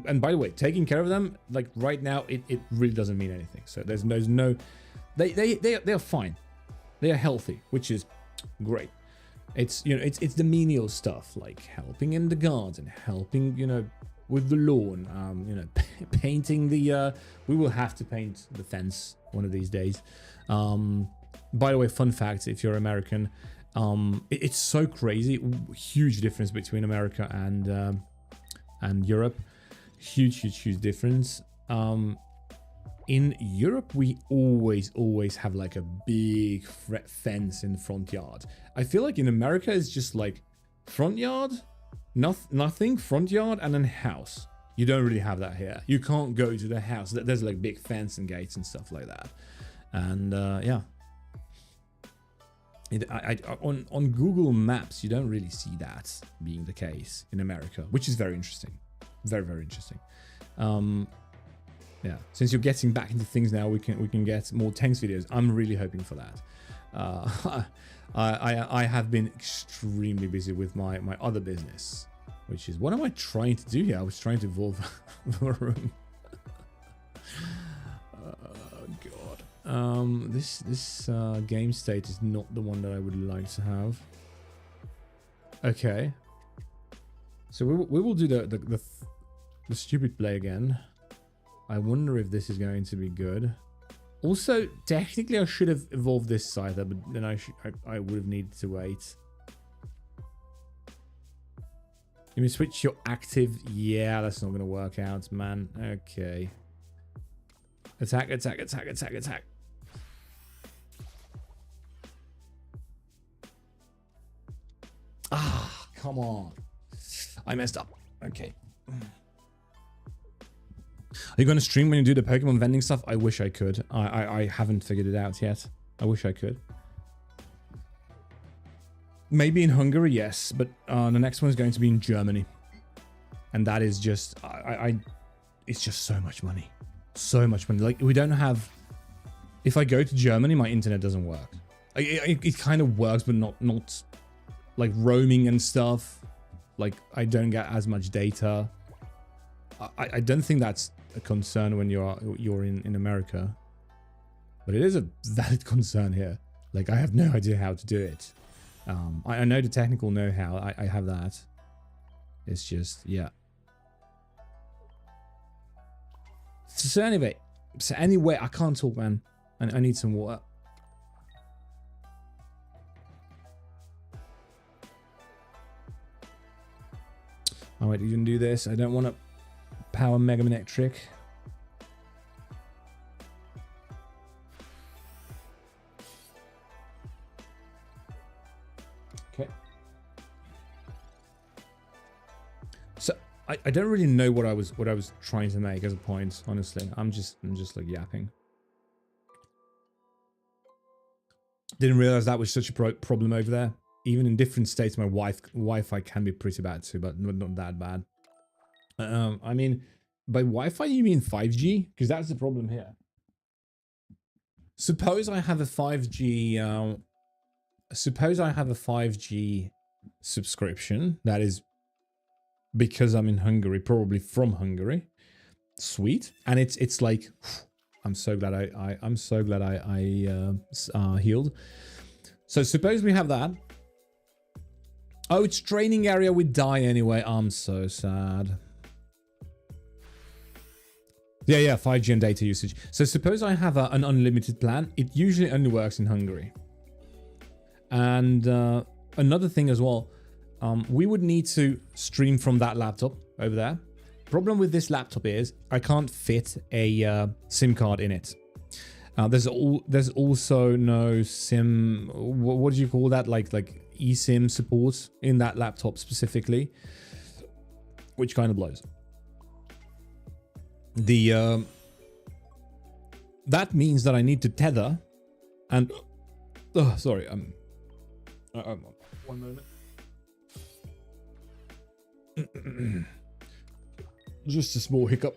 and by the way, taking care of them, like right now, it really doesn't mean anything. So there's no, they're fine. They are healthy, which is great. It's, you know, it's the menial stuff, like helping in the garden, helping, you know, with the lawn, you know, painting the, we will have to paint the fence one of these days. By the way, fun fact, if you're American, it's so crazy, huge difference between America and Europe. Huge difference. In Europe, we always have like a big fence in the front yard. I feel like in America, it's just like front yard, nothing, front yard, and then house. You don't really have that here. You can't go to the house. There's like big fence and gates and stuff like that. And yeah. On Google Maps, you don't really see that being the case in America, which is very interesting. Very interesting. Yeah, since you're getting back into things now, we can get more tanks videos. I'm really hoping for that. I have been extremely busy with my other business, which is, what am I trying to do here? I was trying to evolve the room. God. This game state is not the one that I would like to have. Okay. So we will do the stupid play again. I wonder if this is going to be good. Also, technically, I should have evolved this Scizor, but then I would have needed to wait. You mean switch your active? Yeah, that's not going to work out, man. Okay. Attack. Ah, come on. I messed up. Okay. you going to stream when you do the Pokemon vending stuff? I wish I could. I haven't figured it out yet. I wish I could. Maybe in Hungary, yes, but the next one is going to be in Germany. And that is just, it's just so much money. So much money. Like, we don't have, if I go to Germany, my internet doesn't work. It kind of works, but not like roaming and stuff. Like, I don't get as much data. I don't think that's a concern when you're in America. But it is a valid concern here. Like, I have no idea how to do it. I know the technical know-how. I have that. It's just, yeah. So anyway, I can't talk, man. I need some water. Oh wait, you can do this. I don't want to power Mega Man trick. Okay. So I don't really know what I was trying to make as a point, honestly. I'm just like yapping. Didn't realize that was such a problem over there. Even in different states, my Wi-Fi can be pretty bad too, but not that bad. I mean, by Wi-Fi you mean 5G? Because that's the problem here. Suppose I have a 5G. Suppose I have a 5G subscription. That is because I'm in Hungary, probably from Hungary. Sweet, and it's like, I'm so glad I healed. So suppose we have that. Oh, it's training area. We die anyway. I'm so sad. Yeah, 5G and data usage. So suppose I have an unlimited plan. It usually only works in Hungary. And another thing as well, we would need to stream from that laptop over there. Problem with this laptop is I can't fit a SIM card in it. There's also no SIM. What do you call that? Like eSIM support in that laptop specifically, which kind of blows. That means that I need to tether, and sorry, one moment. Just a small hiccup.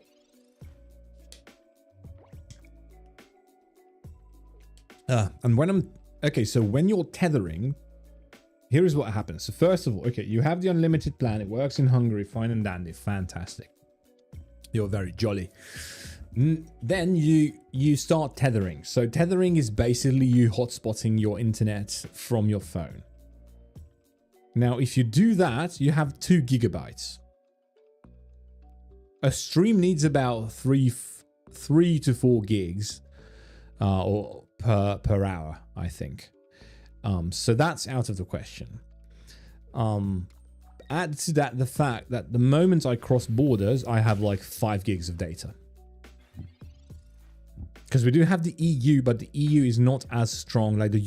And when I'm okay, so when you're tethering, here is what happens. So first of all, okay, you have the unlimited plan. It works in Hungary, fine and dandy, fantastic. You're very jolly. Then you start tethering. So tethering is basically you hotspotting your internet from your phone. Now, if you do that, you have 2 gigabytes. A stream needs about 3 to 4 gigs, or per hour, I think. So that's out of the question. Add to that the fact that the moment I cross borders, I have like 5 gigs of data. Because we do have the EU, but the EU is not as strong. Like the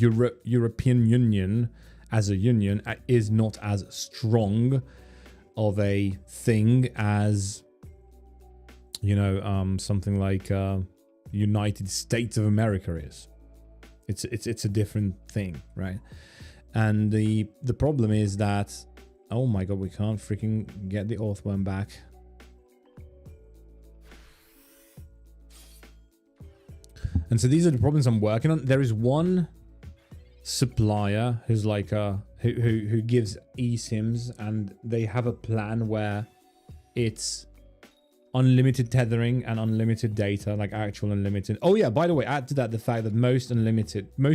European Union as a union is not as strong of a thing as, you know, something like United States of America is. It's a different thing, right? And the problem is that, oh my god, we can't freaking get the Earthworm back. And so these are the problems I'm working on. There is one supplier who's like who gives eSIMs, and they have a plan where it's unlimited tethering and unlimited data, like actual unlimited. Oh yeah, by the way, add to that the fact that most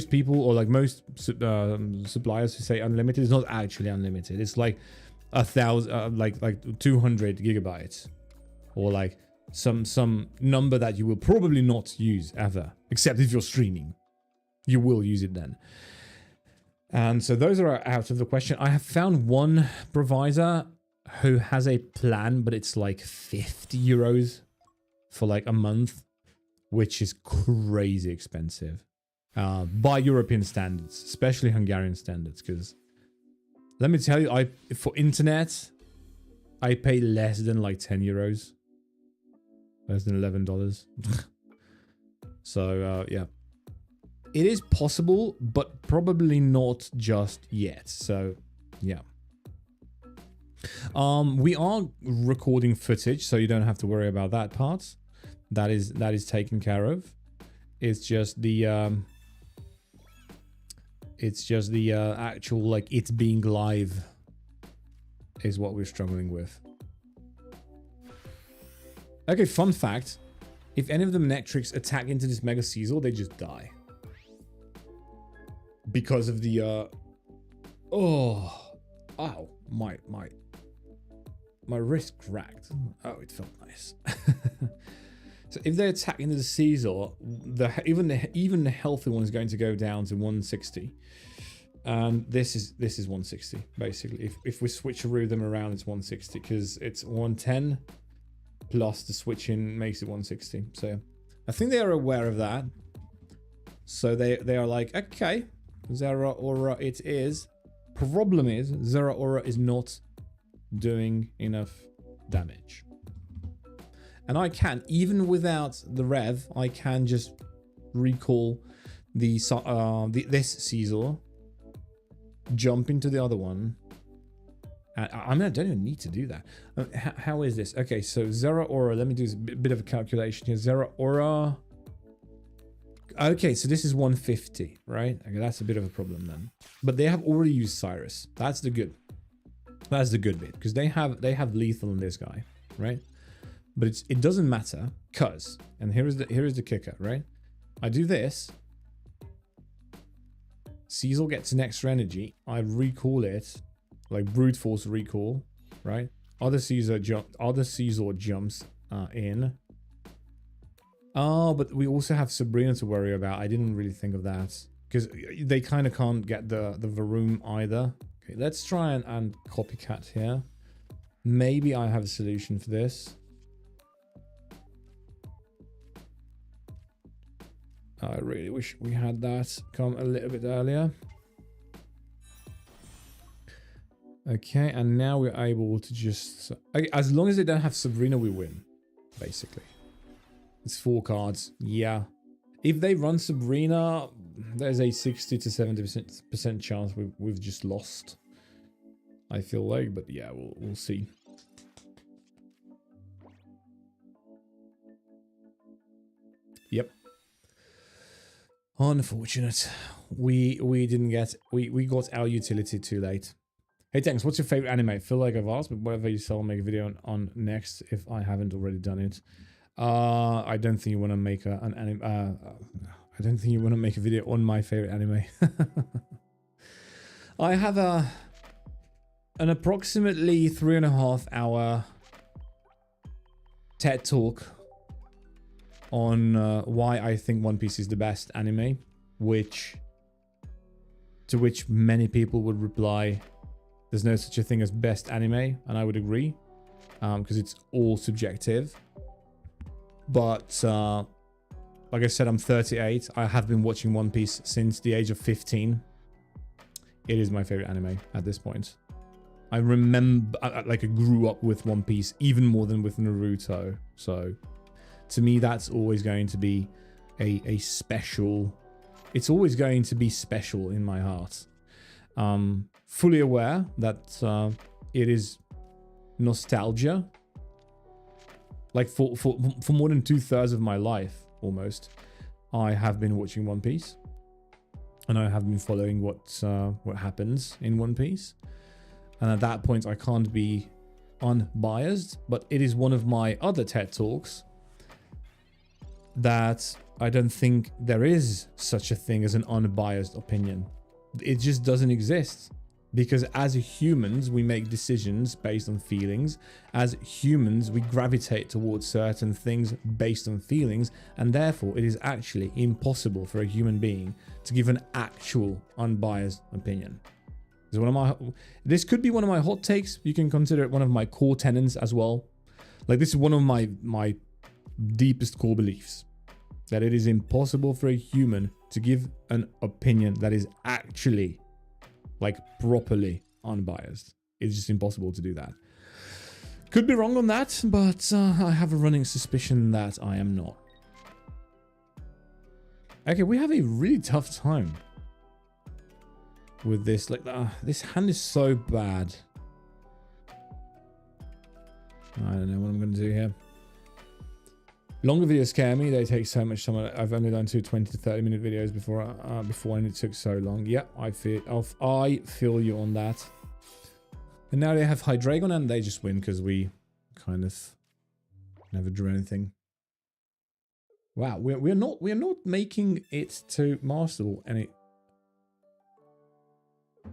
people, or like most suppliers who say unlimited, is not actually unlimited. It's like 1,000, like 200 gigabytes, or like some number that you will probably not use ever, except if you're streaming. You will use it then. And so those are out of the question. I have found one provider who has a plan, but it's like 50 euros for like a month, which is crazy expensive by European standards, especially Hungarian standards. Because let me tell you, for internet, I pay less than like 10 euros less than $11. So yeah, it is possible, but probably not just yet. So yeah. We are recording footage, so you don't have to worry about that part. That is taken care of. It's just the actual, like, it's being live is what we're struggling with. Okay, fun fact. If any of the Nectrix attack into this Mega Scizor, they just die. Because of the oh, ow, my wrist cracked. Oh, it felt nice. So if they attack into the Scizor, even the healthy one is going to go down to 160. This is 160 basically. If we switcheroo them around, it's 160 because it's 110 plus the switching makes it 160. So I think they are aware of that. So they are like, okay, Zeraora it is. Problem is Zeraora is not doing enough damage. And I can, even without the rev, I can just recall this Scizor, jump into the other one. I mean, I don't even need to do that. How is this? Okay, so Zeraora, let me do a bit of a calculation here. Zeraora. Okay, so this is 150, right? Okay, that's a bit of a problem then. But they have already used Cyrus. That's the good bit, because they have lethal on this guy, right? But it doesn't matter, cause, and here is the kicker, right? I do this. Scizor gets an extra energy. I recall it, like brute force recall, right? Other Scizor jumps in. Oh, but we also have Sabrina to worry about. I didn't really think of that because they kind of can't get the Varoom either. Okay, let's try and copycat here. Maybe I have a solution for this. I really wish we had that come a little bit earlier. Okay, and now we're able to just... as long as they don't have Sabrina, we win, basically. It's 4 cards, yeah. If they run Sabrina, there's a 60 to 70% chance we've just lost. I feel like, but yeah, we'll see. Yep. Unfortunate. We didn't get... We got our utility too late. Hey Tanks, what's your favorite anime? I feel like I've asked, but whatever you sell, I'll make a video on next if I haven't already done it. I don't think you want to make an anime. I don't think you want to make a video on my favorite anime. I have an approximately 3.5 hour TED talk on why I think One Piece is the best anime, to which many people would reply, there's no such a thing as best anime, and I would agree, because it's all subjective. But like I said, I'm 38. I have been watching One Piece since the age of 15. It is my favorite anime at this point. I remember, like, I grew up with One Piece even more than with Naruto. So to me, that's always going to be a special... It's always going to be special in my heart. Fully aware that it is nostalgia. Like for more than 2/3 of my life, almost, I have been watching One Piece, and I have been following what happens in One Piece. And at that point, I can't be unbiased. But it is one of my other TED talks that I don't think there is such a thing as an unbiased opinion. It just doesn't exist. Because as humans, we make decisions based on feelings. As humans, we gravitate towards certain things based on feelings. And therefore, it is actually impossible for a human being to give an actual unbiased opinion. This could be one of my hot takes. You can consider it one of my core tenets as well. Like, this is one of my deepest core beliefs. That it is impossible for a human to give an opinion that is actually... like properly unbiased. It's just impossible to do that. Could be wrong on that, but I have a running suspicion that I am not. Okay, we have a really tough time with this. Like, this hand is so bad. I don't know what I'm going to do here. Longer videos scare me. They take so much time. I've only done 20 to 30 minute videos before, and it took so long. Yeah, I feel you on that. And now they have Hydreigon and they just win because we kind of never drew anything. Wow, we're not making it to Masterball any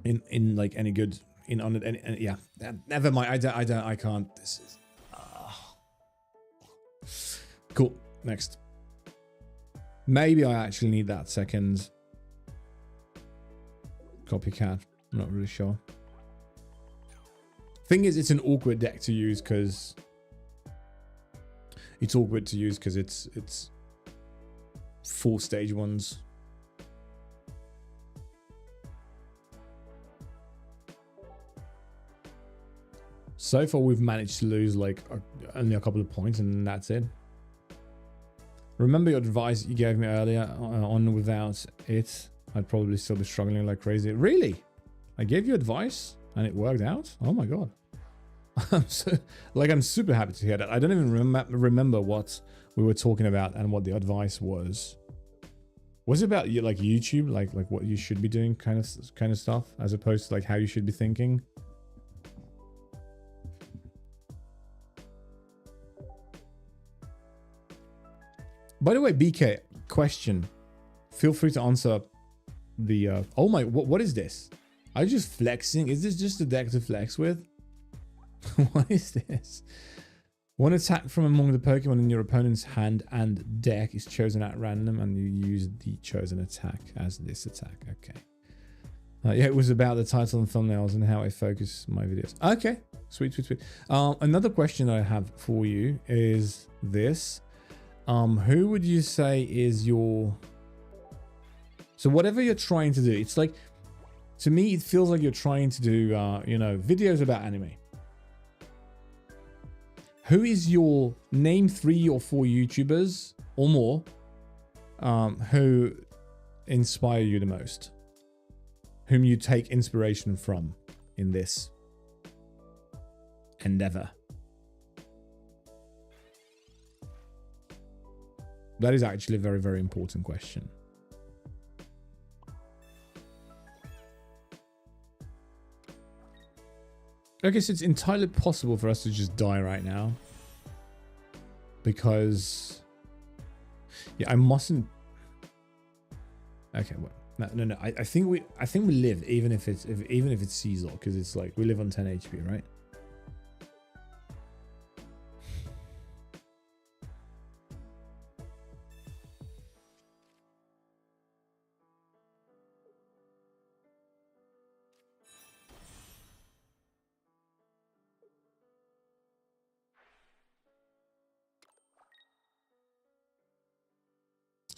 in like any good in on any, yeah. Never mind. I can't. This is cool. Next. Maybe I actually need that second copycat. I'm not really sure. Thing is, it's an awkward deck to use because it's 4 stage ones. So far, we've managed to lose like only a couple of points, and that's it. Remember your advice you gave me earlier on? Without it, I'd probably still be struggling like crazy. Really? I gave you advice and it worked out? Oh my god. I'm super happy to hear that. I don't even remember what we were talking about and what the advice was. Was it about like YouTube, like what you should be doing kind of stuff, as opposed to like how you should be thinking? By the way, BK, question. Feel free to answer the oh my, what is this? Are you just flexing? Is this just a deck to flex with? What is this? One attack from among the Pokemon in your opponent's hand and deck is chosen at random, and you use the chosen attack as this attack. Okay. Yeah, it was about the title and thumbnails and how I focus my videos. Okay, sweet. Another question I have for you is this. Who would you say is your... So whatever you're trying to do, it's like, to me, it feels like you're trying to do, you know, videos about anime. Who is your name 3 or 4 YouTubers or more who inspire you the most? Whom you take inspiration from in this endeavor? That is actually a very, very important question. Okay, so it's entirely possible for us to just die right now. Because... yeah, I mustn't... Okay, well, no. I think we live even if it's Scizor, because it's like we live on 10 HP, right?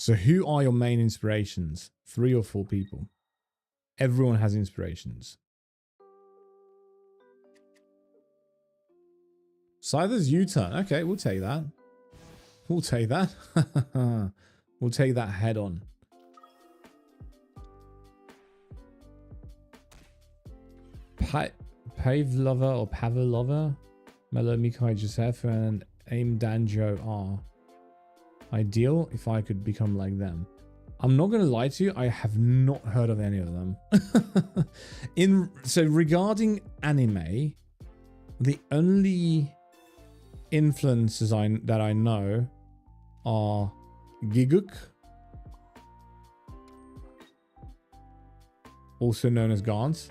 So who are your main inspirations? 3 or 4 people. Everyone has inspirations. Scizor's U-turn. Okay, we'll take that. We'll take that. We'll take that head on. Pavlova or Pavlova, Melo Mikai Joseph, and Aim Danjo are ideal if I could become like them. I'm not going to lie to you, I have not heard of any of them. So regarding anime, the only influences that I know are Giguk, also known as Gaunt.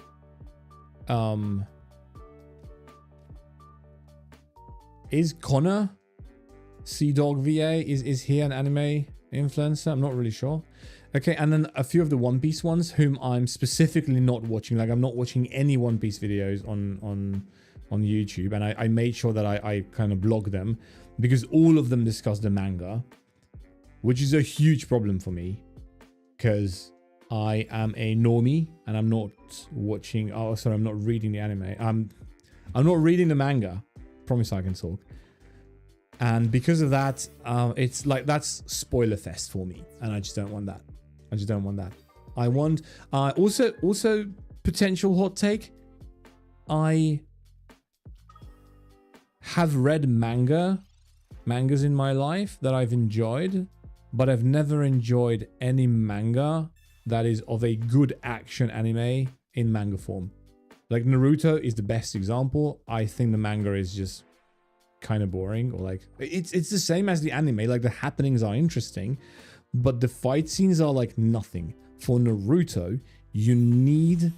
Is Connor Sea-Dog VA, is he an anime influencer? I'm not really sure. Okay, and then a few of the One Piece ones whom I'm specifically not watching. Like, I'm not watching any One Piece videos on YouTube, and I made sure that I kind of blog them because all of them discuss the manga, which is a huge problem for me because I am a normie and I'm not watching. Oh, sorry, I'm not reading the anime. I'm not reading the manga. promise I can talk. And because of that, it's like that's spoiler fest for me, and I just don't want that. I just don't want that. I want also potential hot take. I have read mangas in my life that I've enjoyed, but I've never enjoyed any manga that is of a good action anime in manga form. Like Naruto is the best example. I think the manga is just kind of boring, or like it's the same as the anime. Like the happenings are interesting, but the fight scenes are like nothing. For Naruto, you needed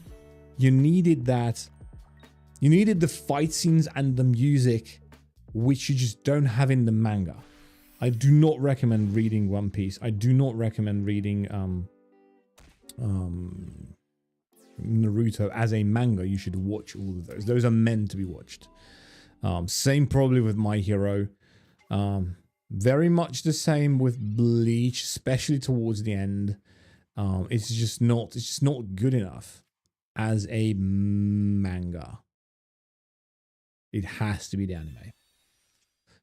the fight scenes and the music, which you just don't have in the manga. I do not recommend reading One Piece. I do not recommend reading Naruto as a manga. You should watch all of those. Those are meant to be watched. Same probably with My Hero. Very much the same with Bleach, especially towards the end. It's just not good enough as a manga. It has to be the anime.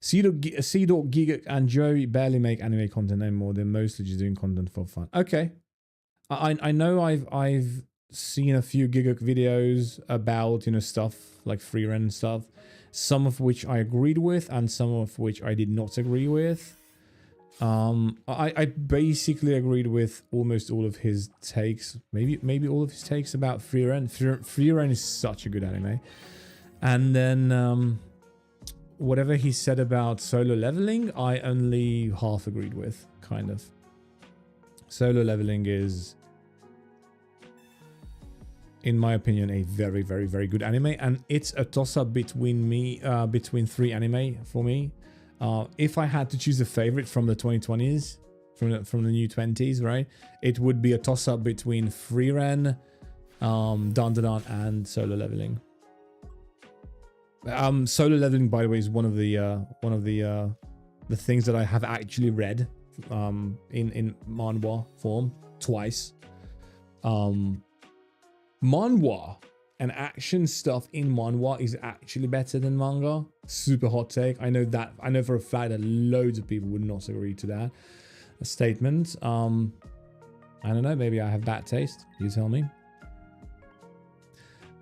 Scizor, Giga, and Joey barely make anime content anymore. They're mostly just doing content for fun. Okay, I know I've seen a few Giga videos about, you know, stuff like free run stuff, some of which I agreed with and some of which I did not agree with. I basically agreed with almost all of his takes, maybe all of his takes about free run. Free run is such a good anime. And then whatever he said about solo leveling, I only half agreed with, kind of. Solo leveling is, in my opinion, a very, very, very good anime, and it's a toss-up between three anime for me. If I had to choose a favorite from the 2020s, from the new 20s, right, it would be a toss-up between Free Ren, Dandadan, and Solo Leveling. Solo Leveling, by the way, is one of the things that I have actually read in manhwa form twice. Manhwa and action stuff in manhwa is actually better than manga. Super hot take. I know for a fact that loads of people would not agree to that statement. I don't know, maybe I have bad taste. You tell me.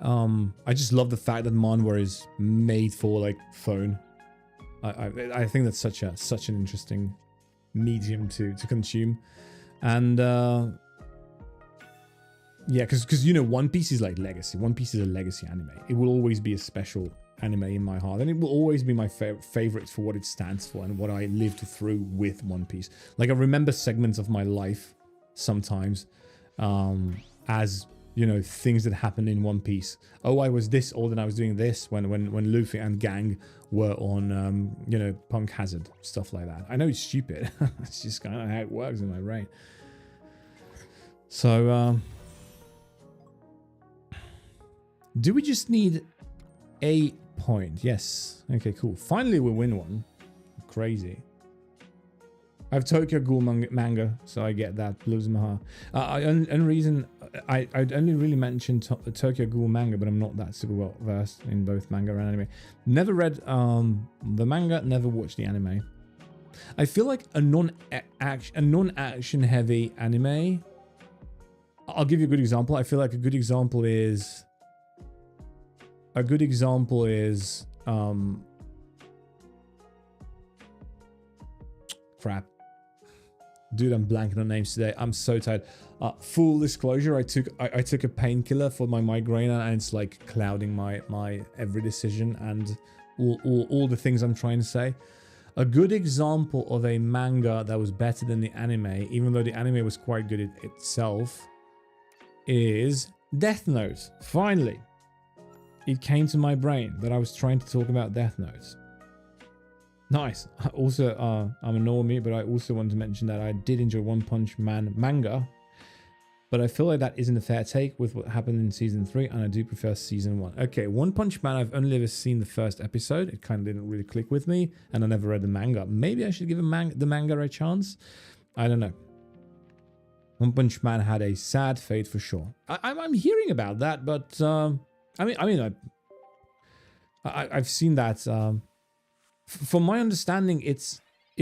I just love the fact that manhwa is made for like phone. I think that's such an interesting medium to consume. And yeah, because you know, One Piece is like legacy. One Piece is a legacy anime. It will always be a special anime in my heart, and it will always be my favorite for what it stands for and what I lived through with One Piece. Like, I remember segments of my life sometimes as, you know, things that happened in One Piece. Oh, I was this old and I was doing this when Luffy and gang were on you know, Punk Hazard, stuff like that. I know it's stupid. It's just kind of how it works in my brain. So do we just need a point? Yes. Okay, cool. Finally, we win one. Crazy. I have Tokyo Ghoul manga, so I get that. Blows my heart. Only reason I'd only really mentioned Tokyo Ghoul manga, but I'm not that super well versed in both manga and anime. Never read the manga, never watched the anime. I feel like a non-action heavy anime. I'll give you a good example. I feel like a good example is crap. Dude, I'm blanking on names today. I'm so tired. Full disclosure, I took a painkiller for my migraine, and it's like clouding my every decision and all the things I'm trying to say. A good example of a manga that was better than the anime, even though the anime was quite good itself, is Death Note. Finally, it came to my brain that I was trying to talk about Death Note. Nice. Also, I'm a normie, but I also want to mention that I did enjoy One Punch Man manga, but I feel like that isn't a fair take with what happened in season 3, and I do prefer season 1. Okay, One Punch Man, I've only ever seen the first episode. It kind of didn't really click with me, and I never read the manga. Maybe I should give the manga a chance. I don't know. One Punch Man had a sad fate for sure. I'm hearing about that, but I mean, I've seen that from my understanding, it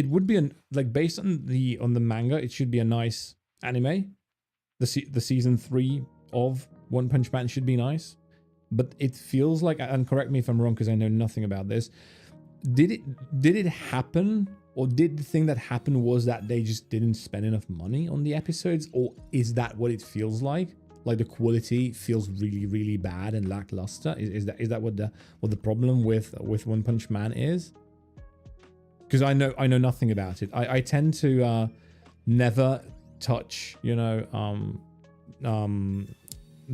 would be like based on the manga, it should be a nice anime. The season 3 of One Punch Man should be nice, but it feels like, and correct me if I'm wrong because I know nothing about this. Did it happen, or did the thing that happened was that they just didn't spend enough money on the episodes, or is that what it feels like? Like the quality feels really, really bad and lackluster. Is that what the problem with One Punch Man is? Because I know nothing about it. I tend to never touch,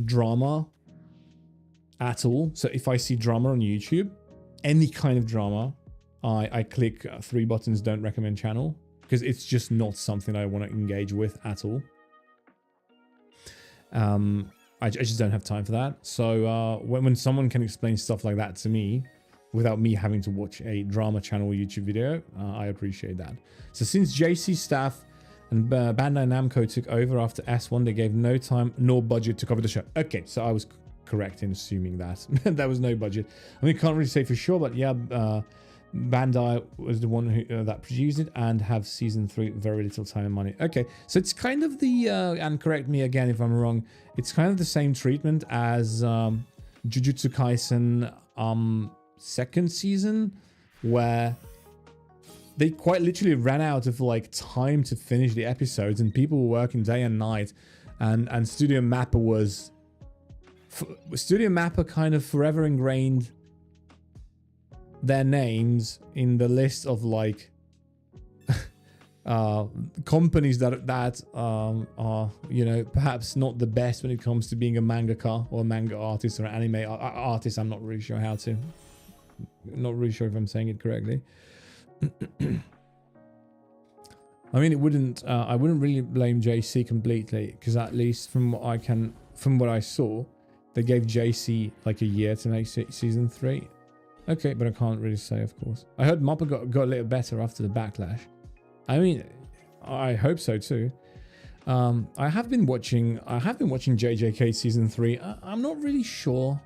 drama at all. So if I see drama on YouTube, any kind of drama, I click 3 buttons, don't recommend channel, because it's just not something I want to engage with at all. I just don't have time for that. So when someone can explain stuff like that to me without me having to watch a drama channel YouTube video, I appreciate that. So since JC staff and Bandai Namco took over after S1, they gave no time nor budget to cover the show. Okay, so I was correct in assuming that there was no budget. I mean, can't really say for sure, but yeah, Bandai was the one who that produced it, and have season 3 very little time and money. Okay, so it's kind of the and correct me again if I'm wrong, it's kind of the same treatment as Jujutsu Kaisen 2nd season, where they quite literally ran out of like time to finish the episodes, and people were working day and night, and Studio Mappa kind of forever ingrained their names in the list of like companies that are, perhaps not the best when it comes to being a mangaka or a manga artist or an anime artist. I'm not really sure not really sure if I'm saying it correctly. I mean, I wouldn't really blame JC completely, because at least from what I saw, they gave JC like a year to make season 3. Okay, but I can't really say, of course. I heard Mappa got a little better after the backlash. I mean, I hope so too. I have been watching JJK season 3. I'm not really sure.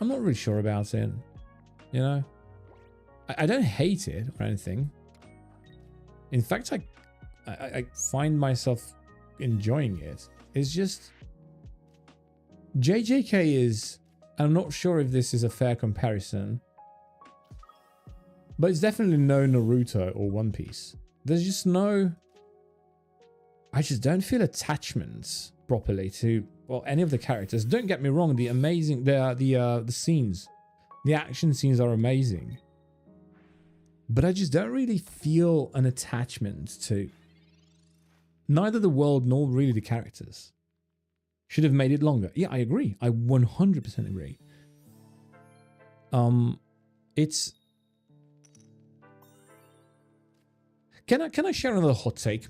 I'm not really sure about it. I don't hate it or anything. In fact, I find myself enjoying it. It's just JJK is. I'm not sure if this is a fair comparison, but it's definitely no Naruto or One Piece. There's just no. I just don't feel attachments properly to any of the characters. Don't get me wrong, the scenes, the action scenes are amazing, but I just don't really feel an attachment to neither the world nor really the characters. Should have made it longer. Yeah, I agree. I 100% agree. It's. Can I share another hot take?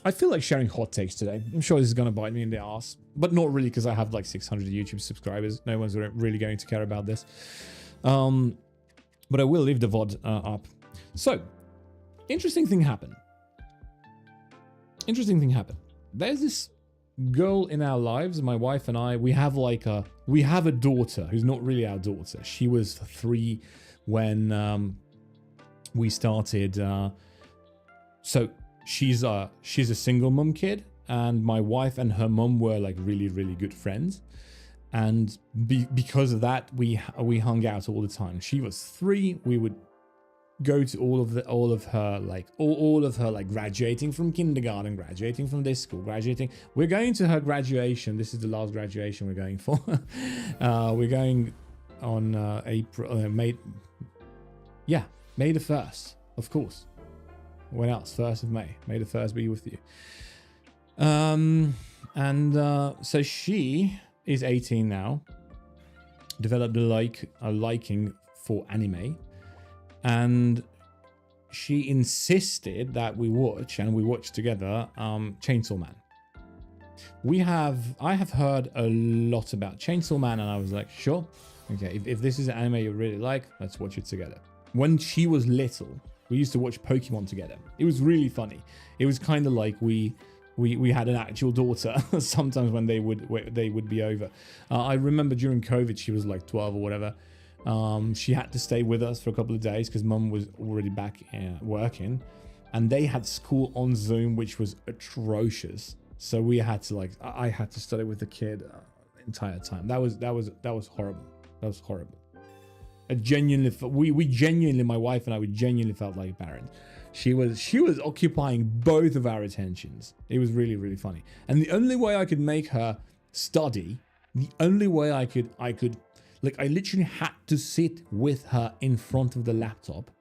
I feel like sharing hot takes today. I'm sure this is gonna bite me in the ass, but not really, because I have like 600 YouTube subscribers. No one's really going to care about this. But I will leave the VOD up. So, interesting thing happened. There's this girl in our lives, my wife and I. We have a daughter who's not really our daughter. She was 3 when we started. So she's a single mum kid, and my wife and her mum were like really, really good friends, and because of that, we hung out all the time. She was 3. We would go to all of her graduating from kindergarten, graduating from this school, graduating. We're going to her graduation. This is the last graduation we're going for. We're going on May the 1st, of course. When else? 1st of May. May the 1st be with you. So she is 18 now. Developed a liking for anime. And she insisted that we watch, and we watched together, Chainsaw Man. I have heard a lot about Chainsaw Man, and I was like, sure, okay, if this is an anime you really like, let's watch it together. When she was little, we used to watch Pokemon together. It was really funny. It was kind of like we had an actual daughter sometimes when they would be over. I remember during COVID, she was like 12 or whatever. She had to stay with us for a couple of days because mum was already back working, and they had school on Zoom, which was atrocious. So we had to like, I had to study with the kid the entire time. That was horrible. That was horrible. I genuinely, we genuinely, my wife and I, we genuinely felt like parents. She was occupying both of our attentions. It was really, really funny. And the only way I could make her study, the only way I could, like, I literally had to sit with her in front of the laptop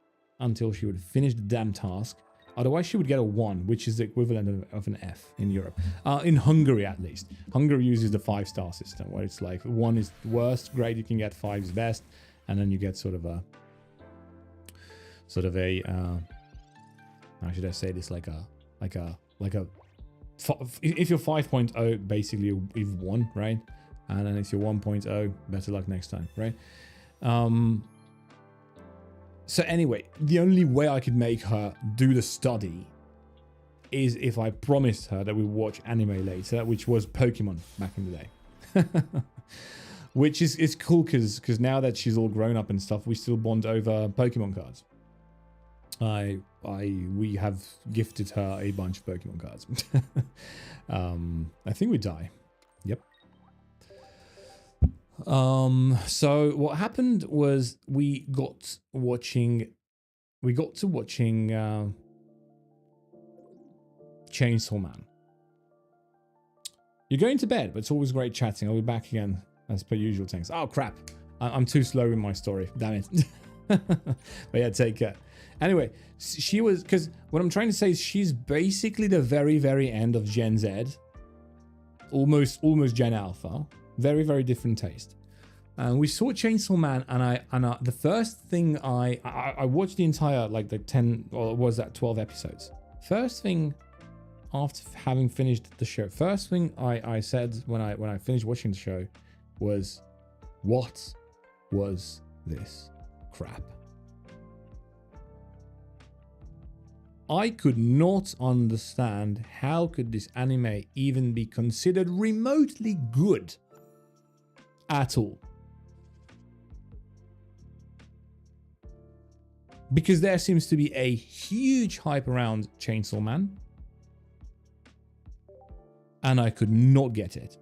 until she would finish the damn task. Otherwise, she would get a 1, which is the equivalent of an F in Europe. In Hungary, at least. Hungary uses the 5-star system, where it's like 1 is the worst grade you can get, 5 is best, and then you get sort of a how should I say this? Like a if you're 5.0, basically you've won, right? And then if you're 1.0, better luck next time, right? So anyway, the only way I could make her do the study is if I promised her that we watch anime later, which was Pokemon back in the day. Which is cool because now that she's all grown up and stuff, we still bond over Pokemon cards. We have gifted her a bunch of Pokemon cards. I think we die. Yep. So what happened was we got to watching Chainsaw Man. You're going to bed, but it's always great chatting. I'll be back again as per usual. Thanks. Oh crap, I'm too slow in my story. Damn it. But yeah, take care. Anyway, she was, because what I'm trying to say is she's basically the very, very end of Gen Z, almost Gen Alpha. Very, very different taste. And we saw Chainsaw Man, and the first thing I watched the entire, like the 10, or was that 12 episodes. First thing after having finished the show, first thing I said when I finished watching the show was, what was this crap? I could not understand how could this anime even be considered remotely good at all. Because there seems to be a huge hype around Chainsaw Man, and I could not get it.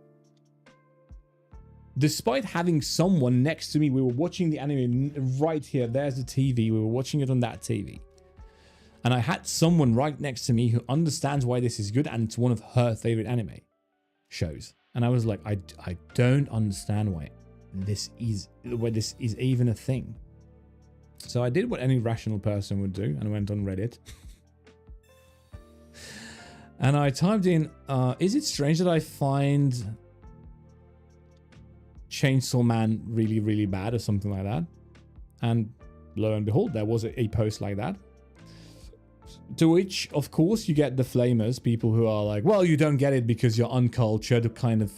Despite having someone next to me, we were watching the anime right here. There's the TV. We were watching it on that TV. And I had someone right next to me who understands why this is good, and it's one of her favorite anime shows. And I was like, I don't understand why this is even a thing. So I did what any rational person would do and went on Reddit. And I typed in, is it strange that I find Chainsaw Man really, really bad or something like that? And lo and behold, there was a post like that. To which, of course, you get the flamers, people who are like, well, you don't get it because you're uncultured kind of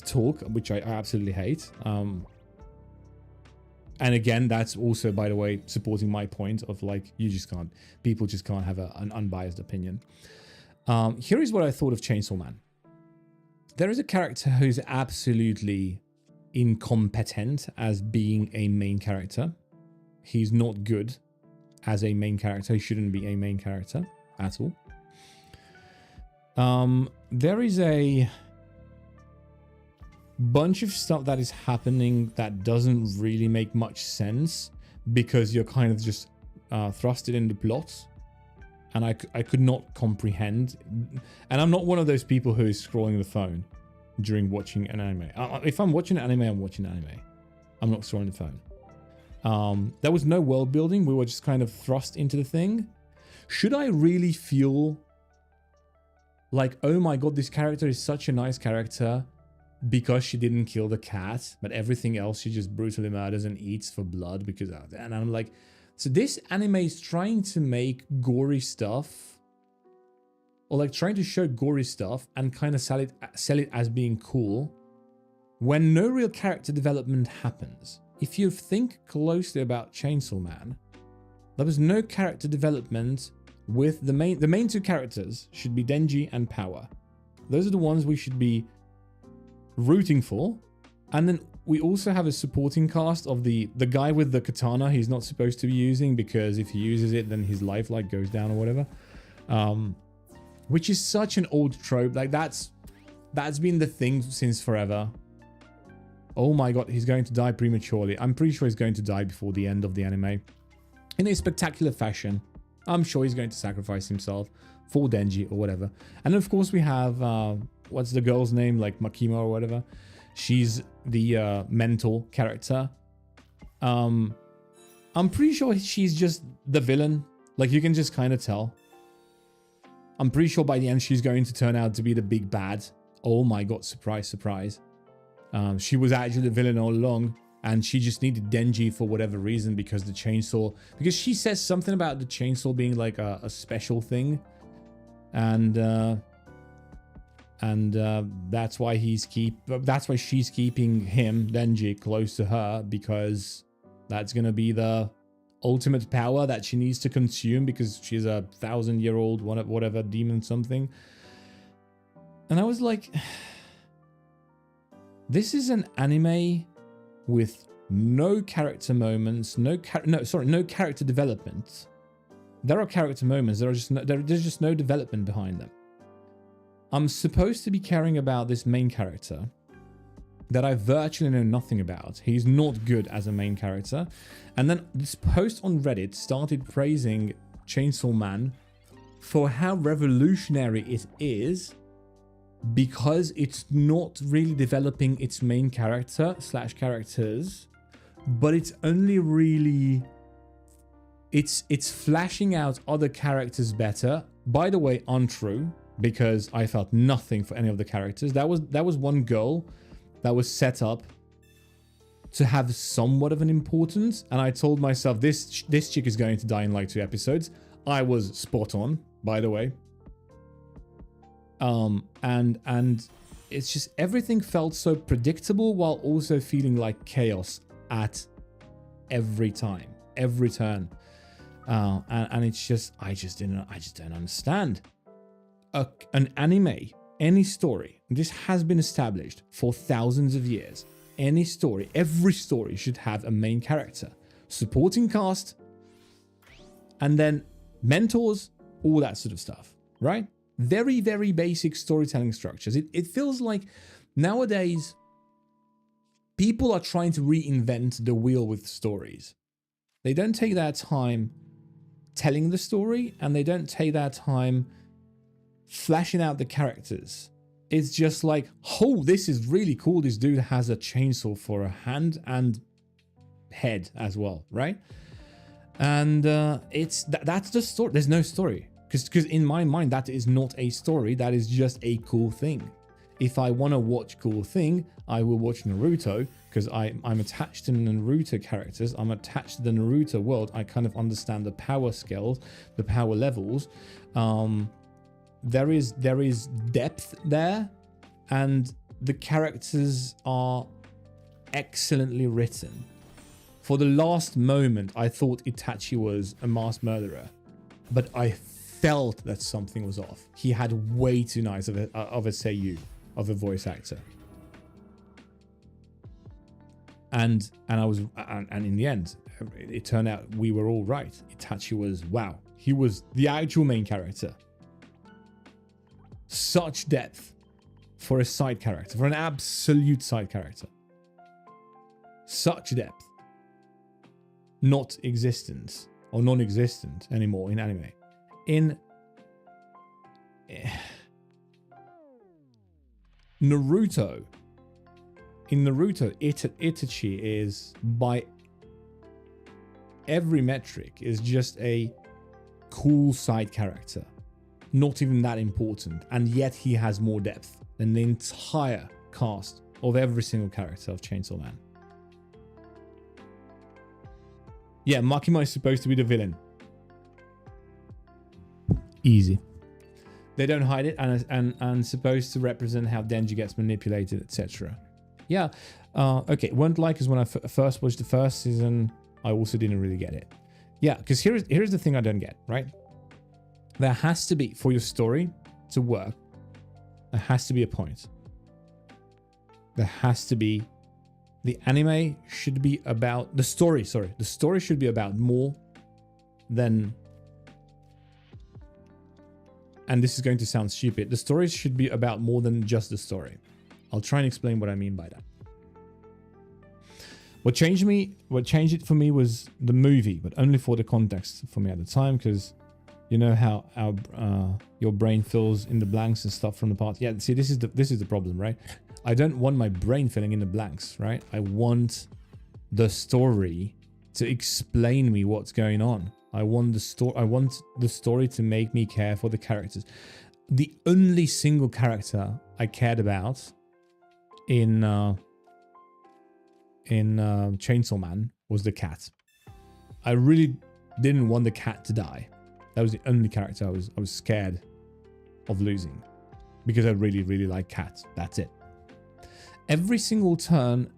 talk, which I absolutely hate. And again, that's also, by the way, supporting my point of like, people just can't have an unbiased opinion. Here is what I thought of Chainsaw Man. There is a character who's absolutely incompetent as being a main character. He's not good as a main character. He shouldn't be a main character at all. There is a bunch of stuff that is happening that doesn't really make much sense because you're kind of just thrusted in the plot, and I could not comprehend. And I'm not one of those people who is scrolling the phone during watching an anime. If I'm watching an anime, I'm watching an anime. I'm not scrolling the phone. There was no world building. We were just kind of thrust into the thing. Should I really feel like, oh my god, this character is such a nice character because she didn't kill the cat, but everything else she just brutally murders and eats for blood because of that? And I'm like, so this anime is trying to make gory stuff, or like trying to show gory stuff and kind of sell it as being cool when no real character development happens. If you think closely about Chainsaw Man, there was no character development with the main two characters should be Denji and Power. Those are the ones we should be rooting for. And then we also have a supporting cast of the guy with the katana he's not supposed to be using, because if he uses it, then his life like goes down or whatever. Which is such an old trope. Like that's been the thing since forever. Oh my god, he's going to die prematurely. I'm pretty sure he's going to die before the end of the anime. In a spectacular fashion. I'm sure he's going to sacrifice himself for Denji or whatever. And of course we have, what's the girl's name? Like Makima or whatever. She's the mental character. I'm pretty sure she's just the villain. Like you can just kind of tell. I'm pretty sure by the end she's going to turn out to be the big bad. Oh my god, surprise, surprise. She was actually the villain all along, and she just needed Denji for whatever reason, because the chainsaw, because she says something about the chainsaw being like a special thing, and that's why she's keeping him, Denji, close to her, because that's gonna be the ultimate power that she needs to consume, because she's a 1,000-year-old whatever demon something. And I was like, this is an anime with no character moments, no character development. There are character moments, there's just no development behind them. I'm supposed to be caring about this main character that I virtually know nothing about. He's not good as a main character. And then this post on Reddit started praising Chainsaw Man for how revolutionary it is, because it's not really developing its main character / characters, but it's only really it's flashing out other characters better. By the way, untrue, because I felt nothing for any of the characters. That was one goal that was set up to have somewhat of an importance, and I told myself this chick is going to die in like 2 episodes. I was spot on, by the way. And it's just everything felt so predictable while also feeling like chaos at every time, every turn. And it's just, I just don't understand. An anime, any story, this has been established for thousands of years. Any story, every story should have a main character, supporting cast, and then mentors, all that sort of stuff, right? Very, very basic storytelling structures. It feels like nowadays people are trying to reinvent the wheel with stories. They don't take their time telling the story, and they don't take their time flashing out the characters. It's just like, oh, this is really cool. This dude has a chainsaw for a hand and head as well, right? And that's the story. There's no story. Because in my mind, that is not a story. That is just a cool thing. If I want to watch cool thing, I will watch Naruto, because I'm attached to the Naruto characters. I'm attached to the Naruto world. I kind of understand the power scales, the power levels. There is depth there, and the characters are excellently written. For the last moment, I thought Itachi was a mass murderer, but I felt that something was off. He had way too nice of a seiyuu, of a voice actor. And in the end, it turned out we were all right. Itachi was, wow, he was the actual main character. Such depth for a side character, for an absolute side character. Such depth. Not existent or non-existent anymore in anime. In Naruto, Itachi is, by every metric, is just a cool side character. Not even that important, and yet he has more depth than the entire cast of every single character of Chainsaw Man. Yeah, Makima is supposed to be the villain. Easy. They don't hide it, and supposed to represent how Denji gets manipulated, etc. Yeah, okay. Won't like is when I first watched the first season, I also didn't really get it. Yeah, because here's the thing I don't get, right? There has to be, for your story to work, there has to be a point. There has to be the anime should be about the story. Sorry, the story should be about more than. And this is going to sound stupid. The story should be about more than just the story. I'll try and explain what I mean by that. What changed it for me was the movie, but only for the context for me at the time, because you know how your brain fills in the blanks and stuff from the past. Yeah, see, this is the problem, right? I don't want my brain filling in the blanks, right? I want the story to explain me what's going on. I want the story to make me care for the characters. The only single character I cared about in Chainsaw Man was the cat. I really didn't want the cat to die. That was the only character I was scared of losing, because I really like cats. That's it. Every single turn,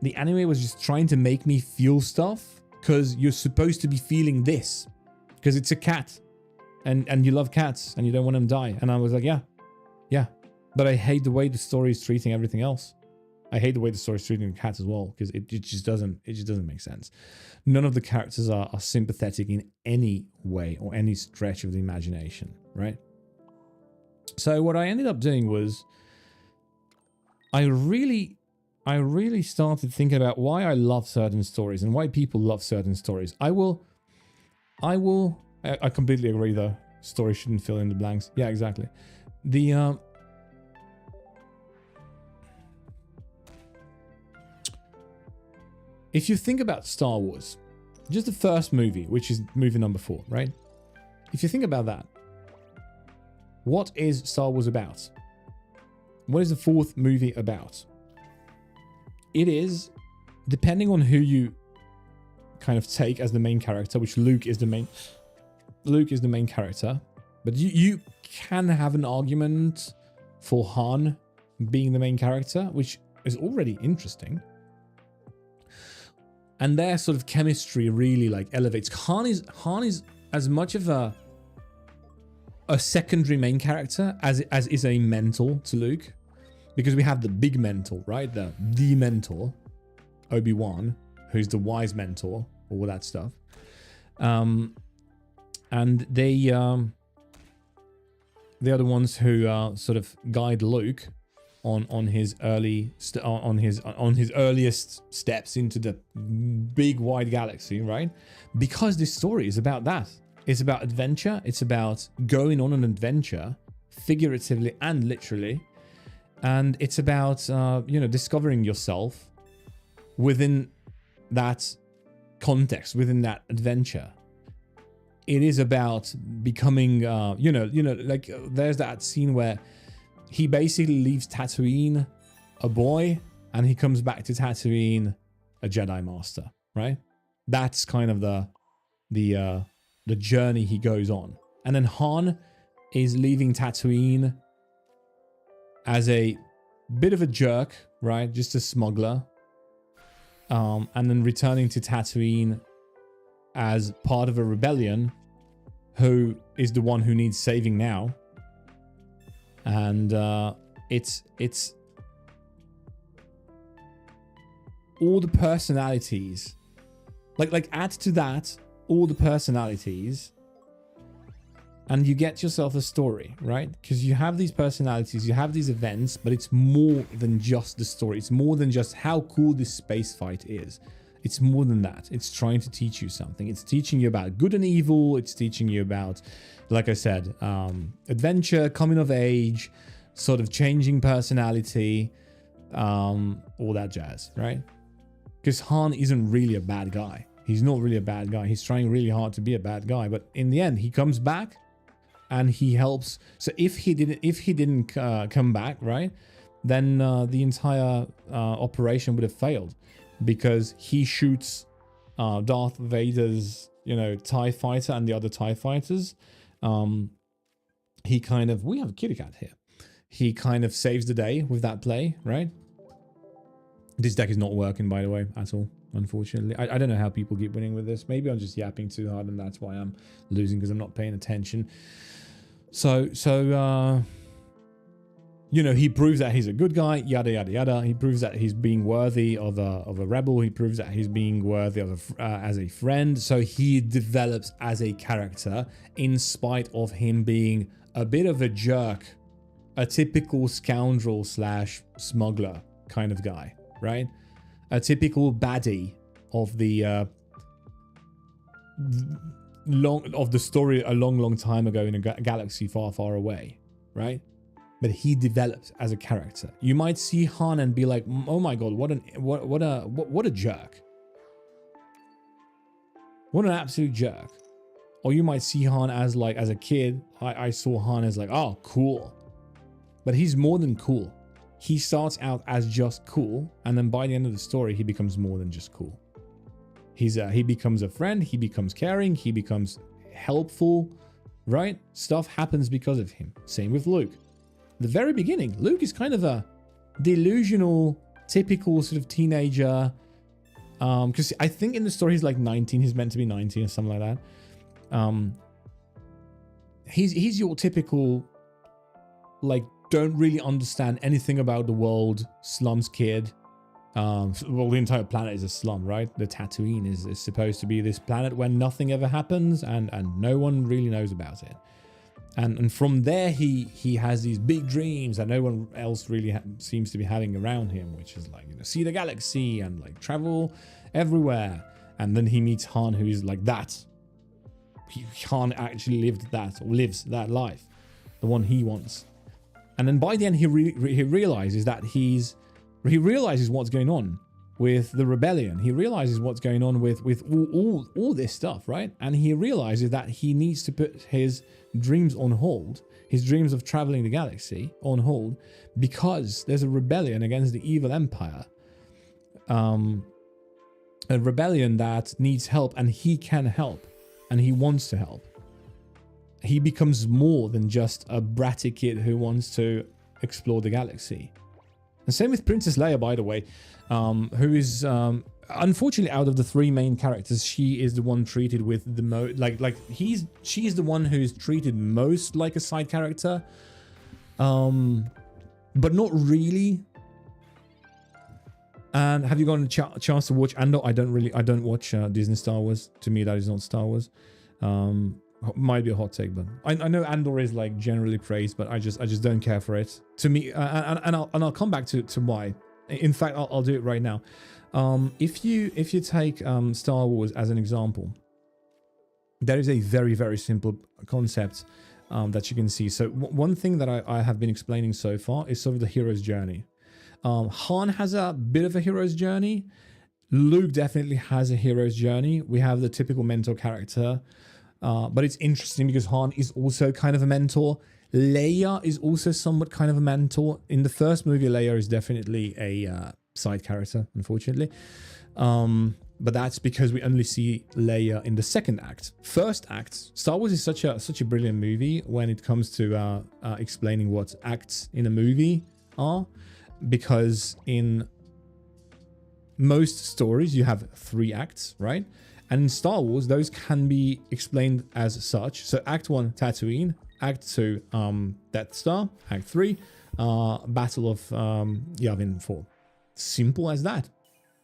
the anime was just trying to make me feel stuff, because you're supposed to be feeling this, because it's a cat, and you love cats and you don't want them to die. And I was like, yeah, but I hate the way the story is treating everything else. I hate the way the story is treating the cats as well, because it just doesn't make sense. None of the characters are sympathetic in any way or any stretch of the imagination, right? So what I ended up doing was I really started thinking about why I love certain stories and why people love certain stories. I completely agree though. Story shouldn't fill in the blanks. Yeah, exactly. If you think about Star Wars, just the first movie, which is movie number 4, right? If you think about that, what is Star Wars about? What is the 4th movie about? It is, depending on who you kind of take as the main character, which Luke is the main character, but you can have an argument for Han being the main character, which is already interesting. And their sort of chemistry really like elevates. Han is as much of a secondary main character as is a mentor to Luke, because we have the big mentor, right? The mentor, Obi-Wan, who's the wise mentor, all that stuff. And they are the ones who sort of guide Luke on his earliest steps into the big wide galaxy, right? Because this story is about that. It's about adventure. It's about going on an adventure, figuratively and literally. And it's about discovering yourself within that context, within that adventure. It is about becoming like there's that scene where he basically leaves Tatooine a boy and he comes back to Tatooine a Jedi Master, right? That's kind of the journey he goes on. And then Han is leaving Tatooine as a bit of a jerk, right? Just a smuggler. And then returning to Tatooine as part of a rebellion, who is the one who needs saving now. And it's all the personalities, like add to that all the personalities, and you get yourself a story, right? Because you have these personalities, you have these events, but it's more than just the story. It's more than just how cool this space fight is. It's more than that. It's trying to teach you something. It's teaching you about good and evil. It's teaching you about, like I said, adventure, coming of age, sort of changing personality, all that jazz, right? Because Han isn't really a bad guy. He's not really a bad guy. He's trying really hard to be a bad guy, but in the end, he comes back and he helps. So if he didn't come back, right, then the entire operation would have failed, because he shoots Darth Vader's, TIE fighter and the other TIE fighters. He kind of, we have a kitty cat here. He kind of saves the day with that play, right? This deck is not working, by the way, at all, unfortunately. I don't know how people keep winning with this. Maybe I'm just yapping too hard and that's why I'm losing, because I'm not paying attention. So you know, he proves that he's a good guy, yada yada yada. He proves that he's being worthy of a rebel. He proves that he's being worthy of as a friend. So he develops as a character in spite of him being a bit of a jerk, a typical scoundrel slash smuggler kind of guy, right? A typical baddie of the story a long time ago in a galaxy far, far away, right? But he develops as a character. You might see Han and be like, "Oh my god, what a jerk! What an absolute jerk!" Or you might see Han as like, as a kid, I saw Han as like, "Oh, cool," but he's more than cool. He starts out as just cool, and then by the end of the story, he becomes more than just cool. He becomes a friend. He becomes caring. He becomes helpful, right? Stuff happens because of him. Same with Luke. The very beginning, Luke is kind of a delusional, typical sort of teenager. Because I think in the story he's like 19. He's meant to be 19 or something like that. He's your typical, like, don't really understand anything about the world, slums kid. Well, the entire planet is a slum, right? The Tatooine is supposed to be this planet where nothing ever happens and no one really knows about it. And from there, he has these big dreams that no one else really seems to be having around him, which is like, you know, see the galaxy and like travel everywhere. And then he meets Han, who is like that. Han actually lives that life, the one he wants. And then by the end, he realizes that he realizes what's going on with the rebellion. He realizes what's going on with all this stuff, right? And he realizes that he needs to put his dreams on hold, his dreams of traveling the galaxy on hold, because there's a rebellion against the evil empire. A rebellion that needs help, and he can help, and he wants to help. He becomes more than just a bratty kid who wants to explore the galaxy. And same with Princess Leia, by the way, who is unfortunately, out of the three main characters, she is the one treated with the most she's the one who's treated most like a side character, but not really. And have you gotten a chance to watch Andor? I don't watch Disney Star Wars. To me, that is not Star Wars. Might be a hot take, but I know Andor is like generally praised, but I just don't care for it. To me, and I'll come back to why. In fact, I'll do it right now. If you take Star Wars as an example, there is a very simple concept that you can see. So one thing that I have been explaining so far is sort of the hero's journey. Han has a bit of a hero's journey. Luke definitely has a hero's journey. We have the typical mentor character. But it's interesting because Han is also kind of a mentor. Leia is also somewhat kind of a mentor. In the first movie, Leia is definitely a side character, unfortunately. But that's because we only see Leia in the second act. First act, Star Wars is such a brilliant movie when it comes to explaining what acts in a movie are. Because in most stories, you have 3 acts, right? And in Star Wars, those can be explained as such. So Act 1, Tatooine. Act 2, Death Star. Act 3, Battle of Yavin 4. Simple as that.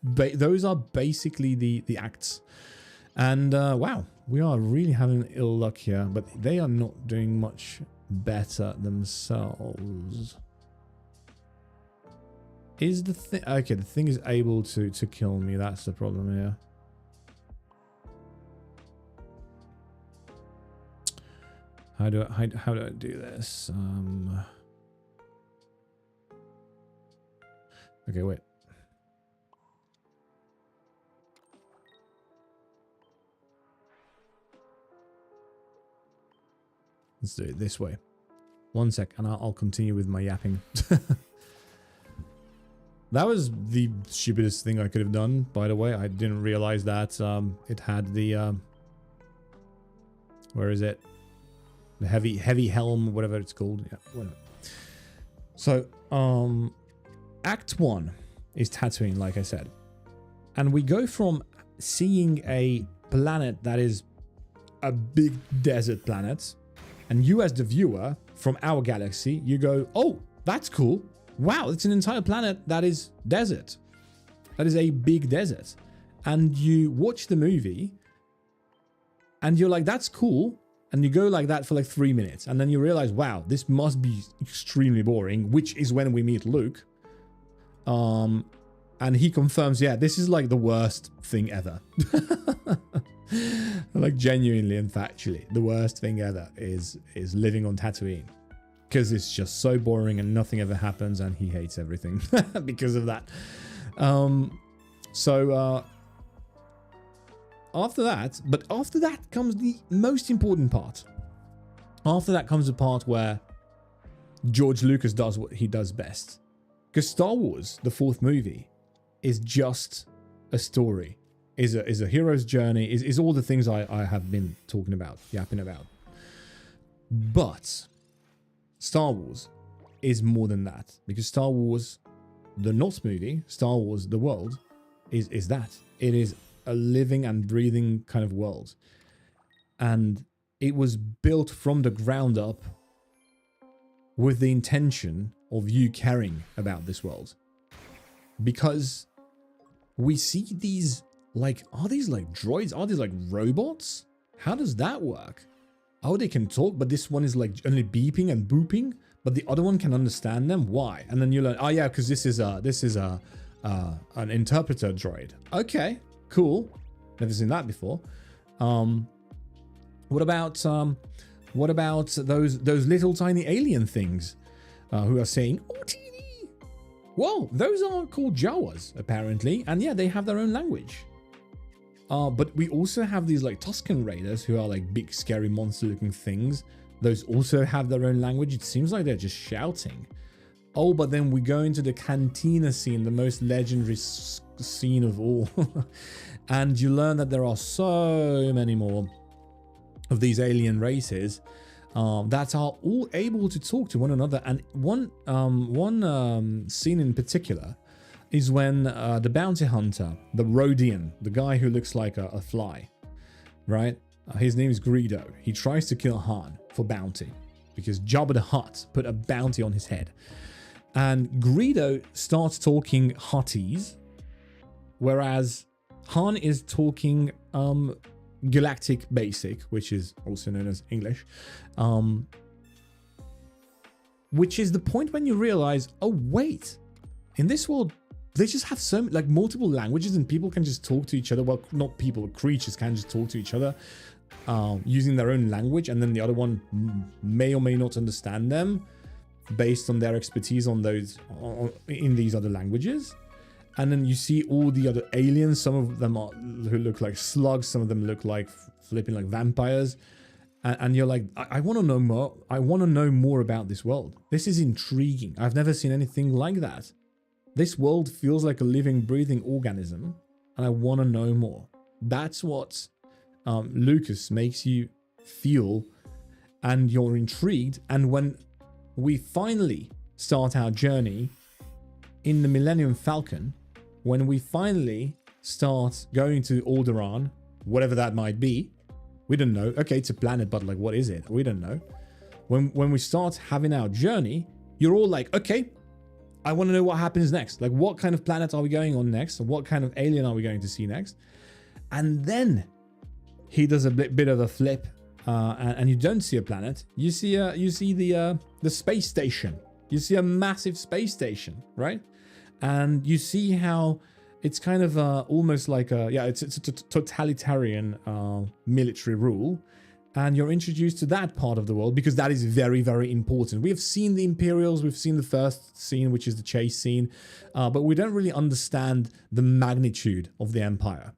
Those are basically the acts. And wow, we are really having ill luck here. But they are not doing much better themselves. Is the thing... Okay, the thing is able to kill me. That's the problem here. How do I do this? Okay, wait. Let's do it this way. One sec, and I'll continue with my yapping. That was the stupidest thing I could have done, by the way. I didn't realize that it had the... where is it? The heavy helm, whatever it's called. Yeah, whatever. So, Act 1 is Tatooine, like I said. And we go from seeing a planet that is a big desert planet, and you as the viewer from our galaxy, you go, oh, That's cool. Wow, it's an entire planet that is desert. That is a big desert. And you watch the movie and you're like, that's cool. And you go like that for like 3 minutes. And then you realize, wow, this must be extremely boring, which is when we meet Luke. And he confirms, yeah, this is like the worst thing ever. Like genuinely and factually, the worst thing ever is living on Tatooine. Because it's just so boring and nothing ever happens and he hates everything because of that. After that comes the most important part. After that comes the part where George Lucas does what he does best. Because Star Wars, the fourth movie, is just a story, is a hero's journey, is all the things I have been talking about, yapping about. But Star Wars is more than that, because Star Wars, the not movie, Star Wars, the world, is that. It is a living and breathing kind of world. And it was built from the ground up with the intention of you caring about this world. Because we see these, like, are these like droids? Are these like robots? How does that work? Oh, they can talk, but this one is like only beeping and booping, but the other one can understand them. Why? And then you learn, oh yeah, because this is an interpreter droid. Okay, cool. Never seen that before. What about those little tiny alien things who are saying, oh, teeny? Whoa, those are called Jawas, apparently. And yeah, they have their own language. But we also have these like Tusken Raiders who are like big, scary, monster-looking things. Those also have their own language. It seems like they're just shouting. Oh, but then we go into the cantina scene, the most legendary scene of all. And you learn that there are so many more of these alien races that are all able to talk to one another. And one scene in particular is when the bounty hunter, the Rhodian, the guy who looks like a fly, right? His name is Greedo. He tries to kill Han for bounty because Jabba the Hutt put a bounty on his head. And Greedo starts talking Huttese, whereas Han is talking Galactic Basic, which is also known as English. Which is the point when you realize, oh wait, in this world, they just have so like multiple languages and people can just talk to each other. Well, not people, creatures can just talk to each other using their own language, and then the other one may or may not understand them based on their expertise on those in these other languages. And then you see all the other aliens. Some of them are who look like slugs. Some of them look like flipping like vampires. And you're like, I want to know more. I want to know more about this world. This is intriguing. I've never seen anything like that. This world feels like a living, breathing organism, and I want to know more. That's what Lucas makes you feel, and you're intrigued. And when we finally start our journey in the Millennium Falcon, when we finally start going to Alderaan, whatever that might be, we don't know. Okay, it's a planet, but like, what is it? We don't know. When we start having our journey, you're all like, okay, I want to know what happens next. Like, what kind of planet are we going on next? And what kind of alien are we going to see next? And then he does a bit of a flip, and you don't see a planet. You see the space station. You see a massive space station, right? And you see how it's kind of almost like it's a totalitarian military rule. And you're introduced to that part of the world because that is very, very important. We have seen the Imperials, we've seen the first scene, which is the chase scene, but we don't really understand the magnitude of the Empire.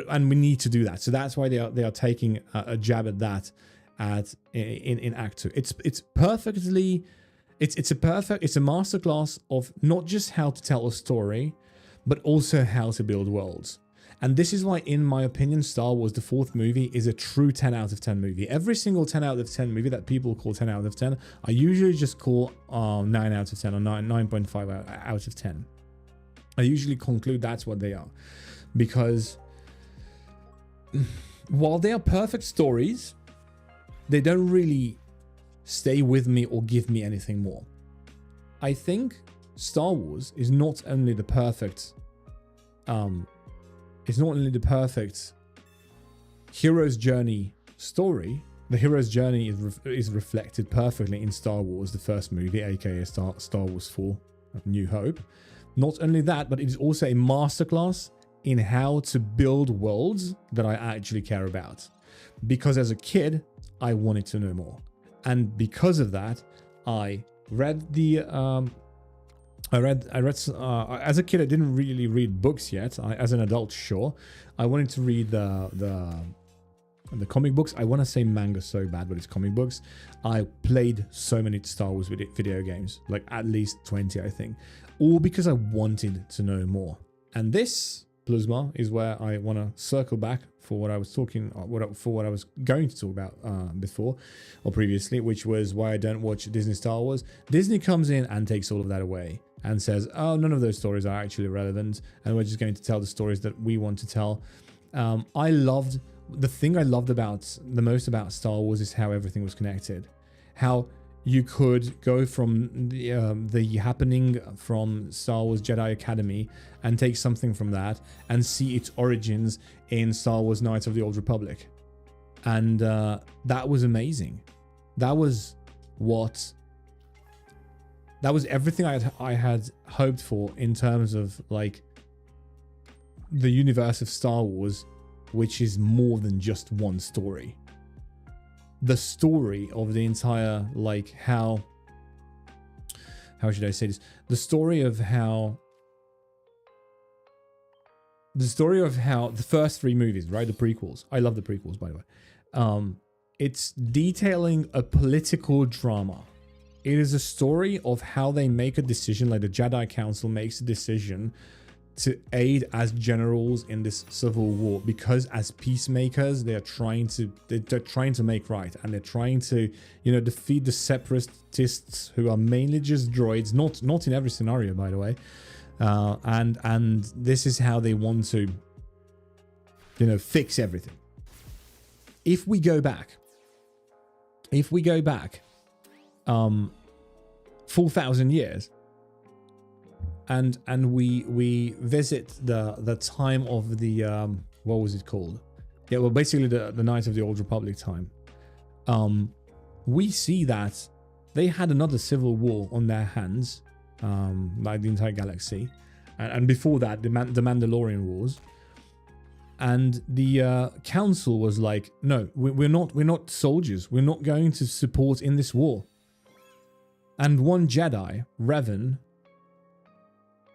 And we need to do that. So that's why they are taking a jab at that in Act 2. It's a masterclass of not just how to tell a story, but also how to build worlds. And this is why, in my opinion, Star Wars, the fourth movie, is a true 10 out of 10 movie. Every single 10 out of 10 movie that people call 10 out of 10, I usually just call 9 out of 10 or 9.5 out of 10. I usually conclude that's what they are. Because while they are perfect stories, they don't really stay with me or give me anything more. I think Star Wars is not only the perfect, hero's journey story. The hero's journey is reflected perfectly in Star Wars, the first movie, aka Star Wars 4, New Hope. Not only that, but it is also a masterclass in how to build worlds that I actually care about. Because as a kid, I wanted to know more. And because of that, I read the... as a kid, I didn't really read books yet. As an adult, sure. I wanted to read the comic books. I want to say manga so bad, but it's comic books. I played so many Star Wars video games, like at least 20, I think, all because I wanted to know more. And this Plasma is where I want to circle back for what I was talking, for what I was going to talk about before or previously, which was why I don't watch Disney Star Wars. Disney comes in and takes all of that away and says, oh, none of those stories are actually relevant, and we're just going to tell the stories that we want to tell. The thing I loved the most about Star Wars is how everything was connected. How you could go from the happening from Star Wars Jedi Academy and take something from that and see its origins in Star Wars Knights of the Old Republic. And that was amazing. That was everything I had hoped for in terms of like the universe of Star Wars, which is more than just one story. The story of the entire, like, how should I say this? The story of how the first 3 movies, right? The prequels. I love the prequels, by the way. It's detailing a political drama. It is a story of how they make a decision, like the Jedi Council makes a decision to aid as generals in this civil war, because as peacemakers they're trying to make right, and they're trying to, you know, defeat the separatists who are mainly just droids, not in every scenario, by the way, and this is how they want to, you know, fix everything. If we go back 4,000 years and we visit the time of the what was it called? Yeah, well, basically the Knights of the Old Republic time. We see that they had another civil war on their hands, like the entire galaxy, and before that the Mandalorian Wars. And the council was like, no, we're not soldiers. We're not going to support in this war. And one Jedi, Revan,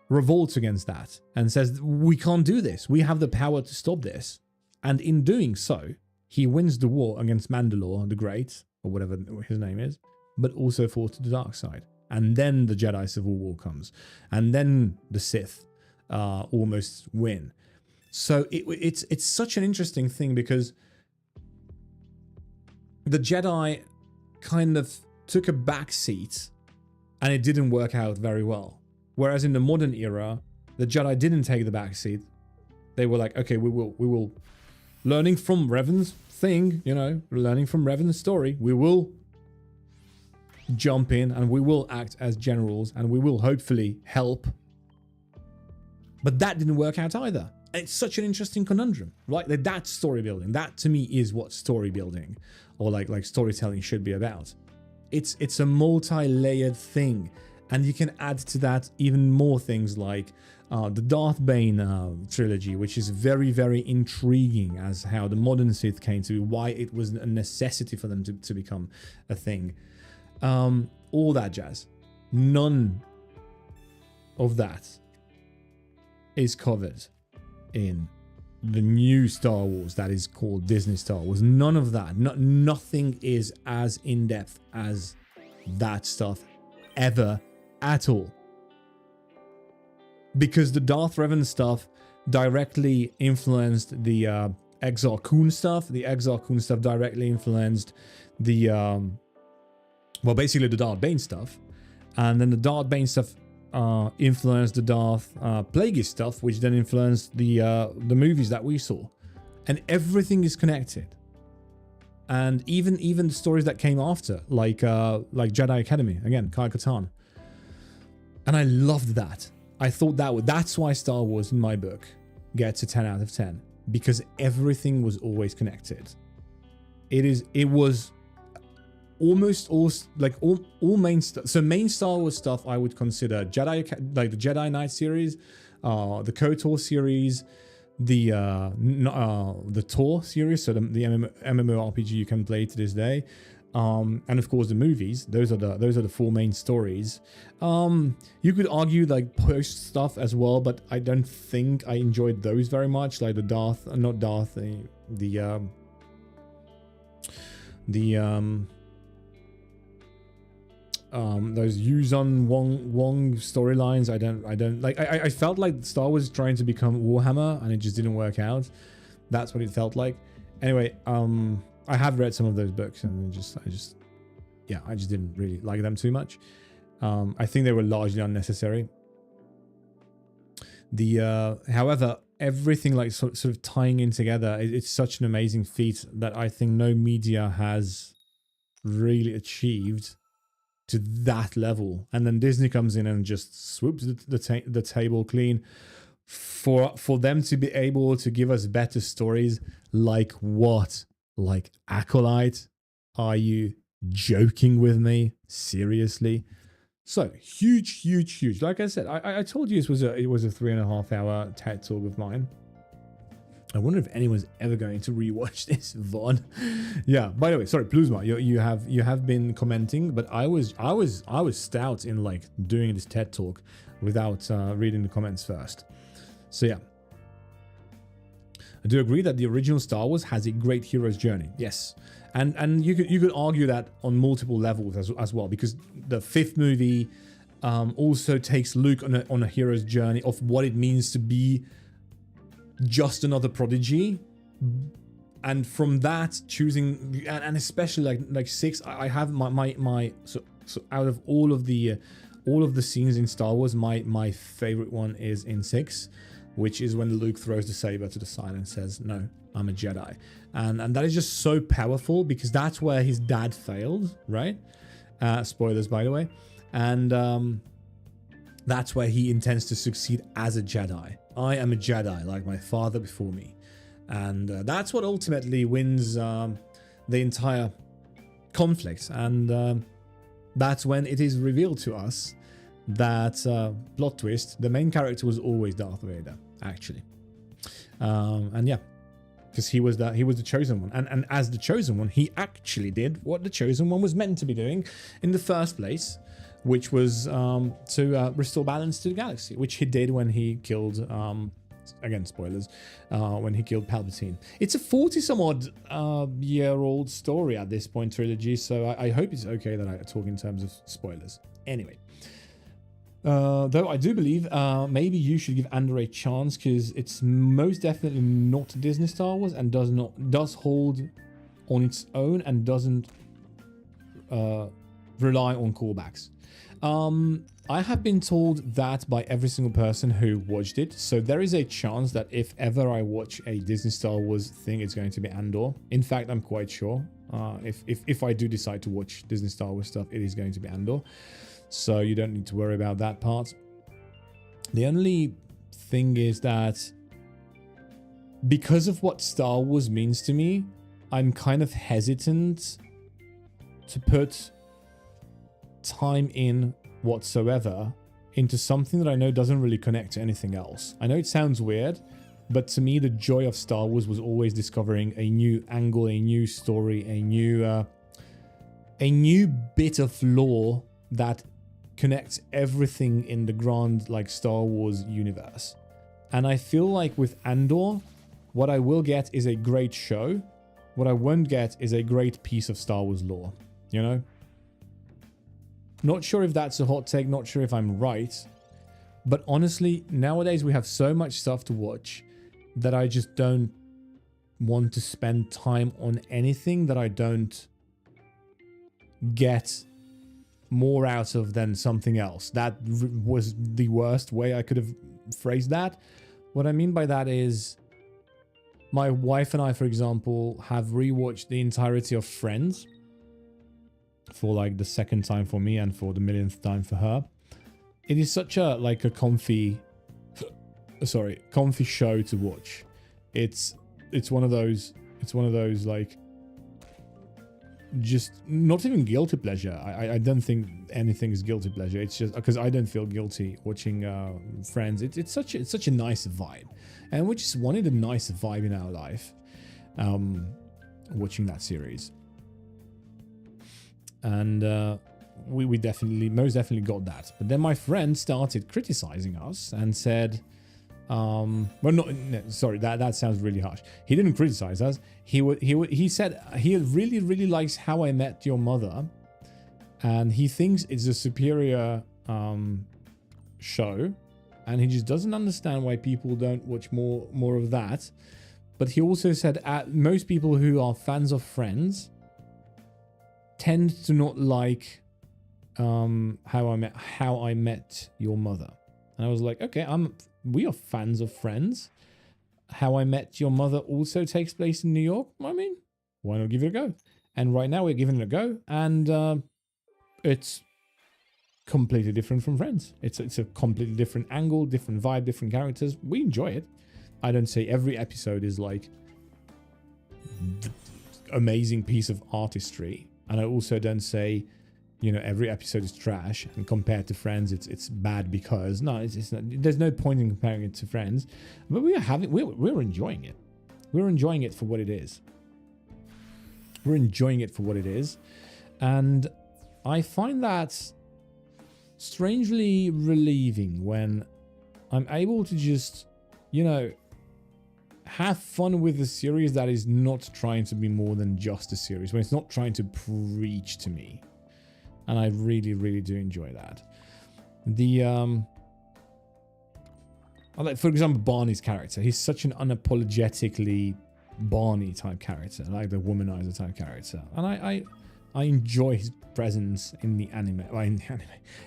revolts against that and says, we can't do this. We have the power to stop this. And in doing so, he wins the war against Mandalore the Great, or whatever his name is, but also fought to the dark side. And then the Jedi Civil War comes. And then the Sith almost win. So it's such an interesting thing, because the Jedi kind of took a back seat and it didn't work out very well. Whereas in the modern era, the Jedi didn't take the back seat. They were like, okay, we will, learning from Revan's thing, you know, learning from Revan's story, we will jump in and we will act as generals and we will hopefully help. But that didn't work out either. It's such an interesting conundrum, right? That's story building. That to me is what story building or like storytelling should be about. It's a multi-layered thing, and you can add to that even more things like the Darth Bane trilogy, which is very, very intriguing as how the modern Sith came to be, why it was a necessity for them to become a thing. All that jazz. None of that is covered in the new Star Wars that is called Disney Star Wars. None of that. Nothing is as in-depth as that stuff ever at all. Because the Darth Revan stuff directly influenced the Exar Kun stuff. The Exar Kun stuff directly influenced the, well, basically the Darth Bane stuff. And then the Darth Bane stuff influenced the Darth Plagueis stuff, which then influenced the movies that we saw, and everything is connected. And even the stories that came after, like Jedi Academy, again, Kai Katan, And I loved that. I thought that's why Star Wars in my book gets a 10 out of 10, because everything was always connected. It was almost all main stuff. So main Star Wars stuff I would consider Jedi, like the Jedi Knight series, the KOTOR series, the Tor series, so the MMORPG you can play to this day, and of course the movies. Those are the four main stories. You could argue like post stuff as well, but I don't think I enjoyed those very much, like the those Yuzon Wong storylines. I don't like. I felt like Star Wars trying to become Warhammer, and it just didn't work out. That's what it felt like. Anyway, I have read some of those books, and I just didn't really like them too much. I think they were largely unnecessary. However, everything like sort of tying in together, it's such an amazing feat that I think no media has really achieved to that level. And then Disney comes in and just swoops the table clean for them to be able to give us better stories. Like what? Like Acolyte? Are you joking with me? Seriously? So huge. Like I said, I told you it was a 3.5 hour TED talk of mine. I wonder if anyone's ever going to rewatch this VOD. Yeah. By the way, sorry, Plusma, you have been commenting, but I was stout in like doing this TED talk without reading the comments first. So yeah, I do agree that the original Star Wars has a great hero's journey. Yes, and you could argue that on multiple levels as well, because the fifth movie also takes Luke on a hero's journey of what it means to be just another prodigy, and from that choosing, and especially like 6, I have my so out of all of the scenes in Star Wars, my favorite one is in 6, which is when Luke throws the saber to the side and says, "No, I'm a Jedi," and that is just so powerful, because that's where his dad failed, right? Spoilers, by the way, and that's where he intends to succeed as a Jedi. I am a Jedi, like my father before me. And that's what ultimately wins the entire conflict. And that's when it is revealed to us that, plot twist, the main character was always Darth Vader, actually. And yeah, because he was the chosen one. And as the chosen one, he actually did what the chosen one was meant to be doing in the first place, which was to restore balance to the galaxy, which he did when he killed, again, spoilers, when he killed Palpatine. It's a 40-some-odd year-old story at this point, trilogy, so I hope it's okay that I talk in terms of spoilers. Anyway, though I do believe maybe you should give Andor a chance, because it's most definitely not Disney Star Wars, and does hold on its own, and doesn't rely on callbacks. I have been told that by every single person who watched it, so there is a chance that if ever I watch a Disney Star Wars thing, it's going to be Andor. In fact, I'm quite sure if I do decide to watch Disney Star Wars stuff, it is going to be Andor, so you don't need to worry about that part. The only thing is that because of what Star Wars means to me, I'm kind of hesitant to put time in whatsoever into something that I know doesn't really connect to anything else. I know it sounds weird, but to me the joy of Star Wars was always discovering a new angle, a new story, a new bit of lore that connects everything in the grand like Star Wars universe. And I feel like with Andor, what I will get is a great show. What I won't get is a great piece of Star Wars lore, you know? Not sure if that's a hot take, not sure if I'm right, but honestly, nowadays we have so much stuff to watch that I just don't want to spend time on anything that I don't get more out of than something else. That was the worst way I could have phrased that. What I mean by that is, my wife and I, for example, have rewatched the entirety of Friends, for like the second time for me and for the millionth time for her. it is such a like a comfy show to watch. It's one of those like, just not even guilty pleasure. I don't think anything is guilty pleasure. It's just because I don't feel guilty watching Friends. It's such a nice vibe, and we just wanted a nice vibe in our life watching that series. And we most definitely got that. But then my friend started criticizing us and said, sorry, that sounds really harsh. He didn't criticize us. He said he really likes How I Met Your Mother, and he thinks it's a superior show, and he just doesn't understand why people don't watch more of that. But he also said most people who are fans of Friends tend to not like How I Met Your Mother. And I was like, okay, we are fans of Friends. How I Met Your Mother also takes place in New York. I mean, why not give it a go? And right now we're giving it a go, and it's completely different from Friends. It's a completely different angle, different vibe, different characters. We enjoy it. I don't say every episode is like the amazing piece of artistry, and I also don't say, you know, every episode is trash, and compared to Friends it's bad, because no, it's not. There's no point in comparing it to Friends. But we're enjoying it. We're enjoying it for what it is. We're enjoying it for what it is, and I find that strangely relieving when I'm able to just, you know, have fun with a series that is not trying to be more than just a series, when it's not trying to preach to me. And I really do enjoy that. Like, for example, Barney's character. He's such an unapologetically Barney type character, like the womanizer type character. And I enjoy his presence in the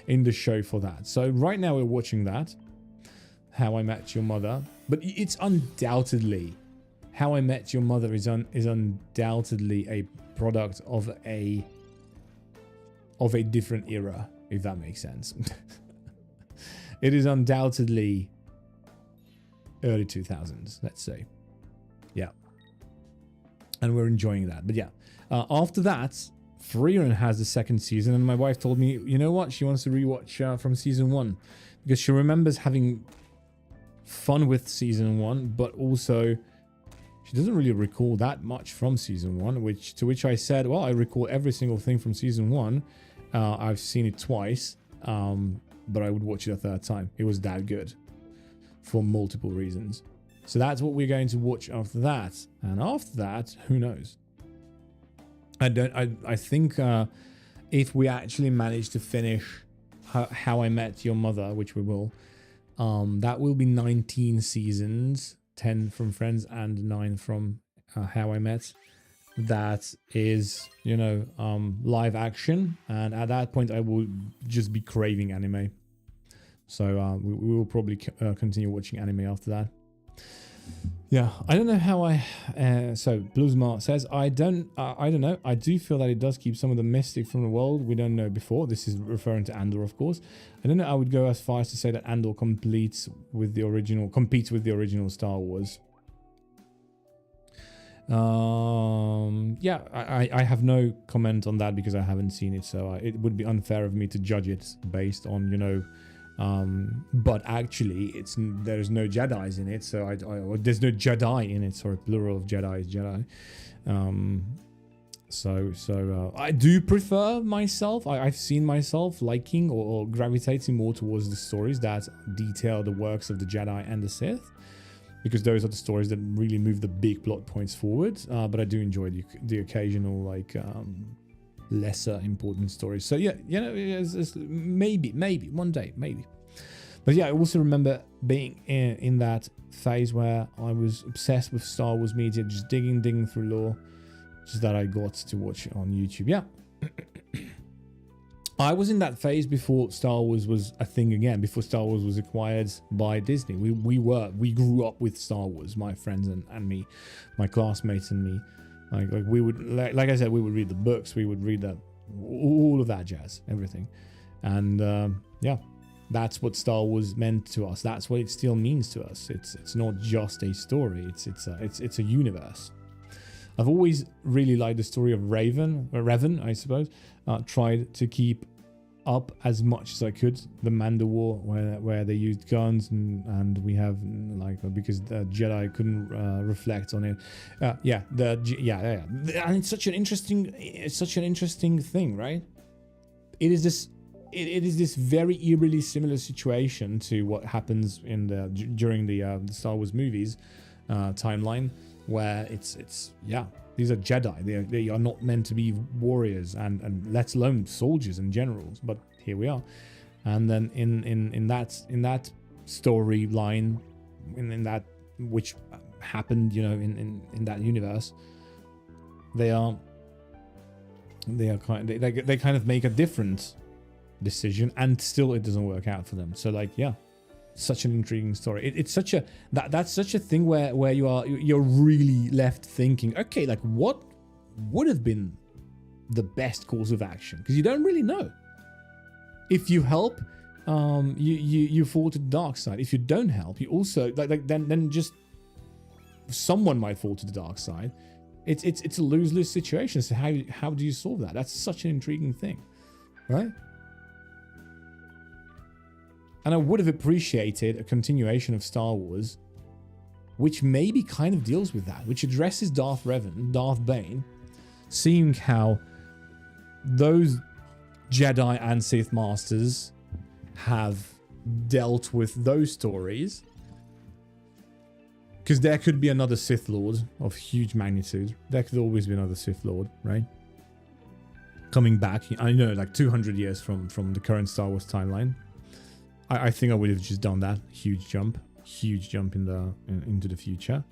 in the show for that. So right now we're watching that, How I Met Your Mother. But it's undoubtedly, How I Met Your Mother is undoubtedly a product of a different era, if that makes sense. It is undoubtedly early 2000s, let's say. Yeah. And we're enjoying that. But yeah, after that, Freerun has the second season, and my wife told me, you know what, she wants to rewatch from season 1, because she remembers having fun with season 1, but also she doesn't really recall that much from season 1, to which I said, well, I recall every single thing from season 1. I've seen it twice, but I would watch it a third time. It was that good for multiple reasons. So that's what we're going to watch after that. And after that, who knows? I think if we actually manage to finish How I Met Your Mother, which we will, that will be 19 seasons, 10 from Friends and 9 from How I Met. That is, you know, live action, and at that point I will just be craving anime. So we will probably continue watching anime after that. Yeah, I don't know how so Bluesmart says, I don't know. I do feel that it does keep some of the mystic from the world we don't know before. This is referring to Andor, of course. I don't know. I would go as far as to say that Andor competes with the original Star Wars. Yeah, I have no comment on that because I haven't seen it, so it would be unfair of me to judge it based on, you know, but actually there's no Jedis in it, so there's no Jedi in it, sorry, plural of Jedi is Jedi. So I do prefer myself, I've seen myself liking or gravitating more towards the stories that detail the works of the Jedi and the Sith, because those are the stories that really move the big plot points forward. But I do enjoy the occasional, like, lesser important stories. So yeah, you know, it's maybe one day, maybe. But yeah, I also remember being in that phase where I was obsessed with Star Wars media, just digging through lore, just that I got to watch on YouTube. Yeah. I was in that phase before Star Wars was a thing again, before Star Wars was acquired by Disney. We grew up with Star Wars, my friends and me, my classmates and me. Like we would, like I said, we would read the books, we would read all of that jazz, everything. And yeah, That's what Star Wars meant to us. That's what it still means to us. It's not just a story. It's a universe. I've always really liked the story of Revan, I suppose. Tried to keep up as much as I could the Mando War, where they used guns, and we have like, because the Jedi couldn't reflect on it. And it's such an interesting thing, right? It is this very eerily similar situation to what happens in during the Star Wars movies timeline, where it's these are Jedi. They are not meant to be warriors and let alone soldiers and generals, but here we are. And then in that storyline, in that which happened, in that universe, they kind of make a different decision, and still it doesn't work out for them. So like, yeah, such an intriguing story. It's such a that's such a thing where you're really left thinking, okay, like what would have been the best course of action? Because you don't really know. If you help, you fall to the dark side. If you don't help, you also then just someone might fall to the dark side. It's a lose-lose situation. So how do you solve that? That's such an intriguing thing, right? And I would have appreciated a continuation of Star Wars, which maybe kind of deals with that, which addresses Darth Bane, seeing how those Jedi and Sith Masters have dealt with those stories. Because there could be another Sith Lord of huge magnitude. There could always be another Sith Lord, right? Coming back, I know, like 200 years from the current Star Wars timeline. I think I would have just done that huge jump into the future.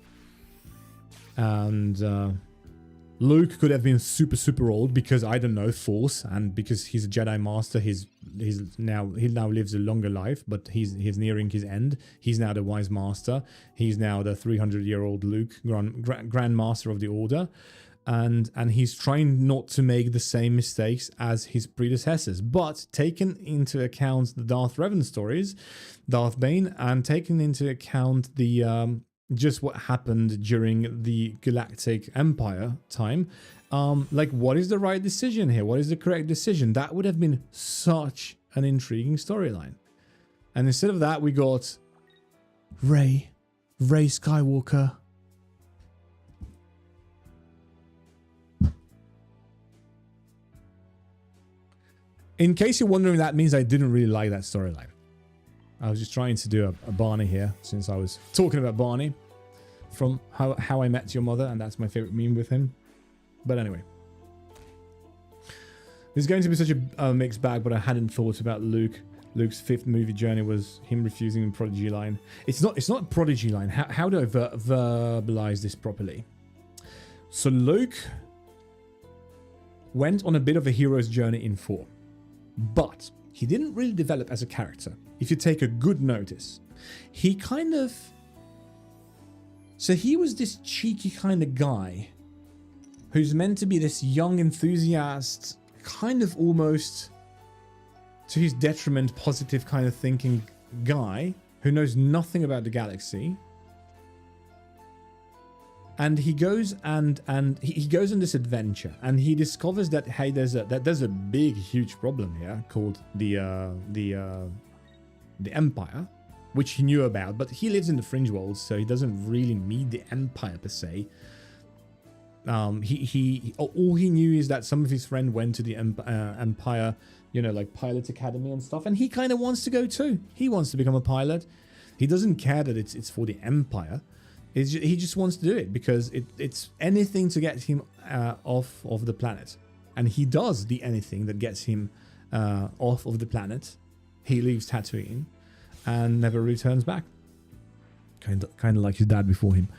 And Luke could have been super old because, I don't know, Force, and because he's a Jedi Master, he now lives a longer life, but he's nearing his end. He's now the Wise Master. He's now the 300-year-old Luke, Grand Master of the Order. And he's trying not to make the same mistakes as his predecessors. But taking into account the Darth Revan stories, Darth Bane, and taking into account the just what happened during the Galactic Empire time, like, what is the right decision here? What is the correct decision? That would have been such an intriguing storyline. And instead of that, we got Rey Skywalker. In case you're wondering, that means I didn't really like that storyline. I was just trying to do a Barney here, since I was talking about Barney from How I Met Your Mother, and that's my favorite meme with him. But anyway. This is going to be such a mixed bag, but I hadn't thought about Luke. Luke's 5th movie journey was him refusing the Prodigy line. It's not a Prodigy line. How do I verbalize this properly? So Luke went on a bit of a hero's journey in 4. But he didn't really develop as a character. If you take a good notice, he kind of... So he was this cheeky kind of guy who's meant to be this young enthusiast, kind of almost to his detriment, positive kind of thinking guy who knows nothing about the galaxy. And he goes and he goes on this adventure, and he discovers that, hey, there's a big, huge problem here called the Empire, which he knew about, but he lives in the fringe world, so he doesn't really meet the Empire per se. All he knew is that some of his friends went to the Empire, like pilot academy and stuff, and he kind of wants to go too. He wants to become a pilot. He doesn't care that it's for the Empire. He just wants to do it because it's anything to get him off of the planet. And he does the anything that gets him off of the planet. He leaves Tatooine and never returns back. Kind of like his dad before him.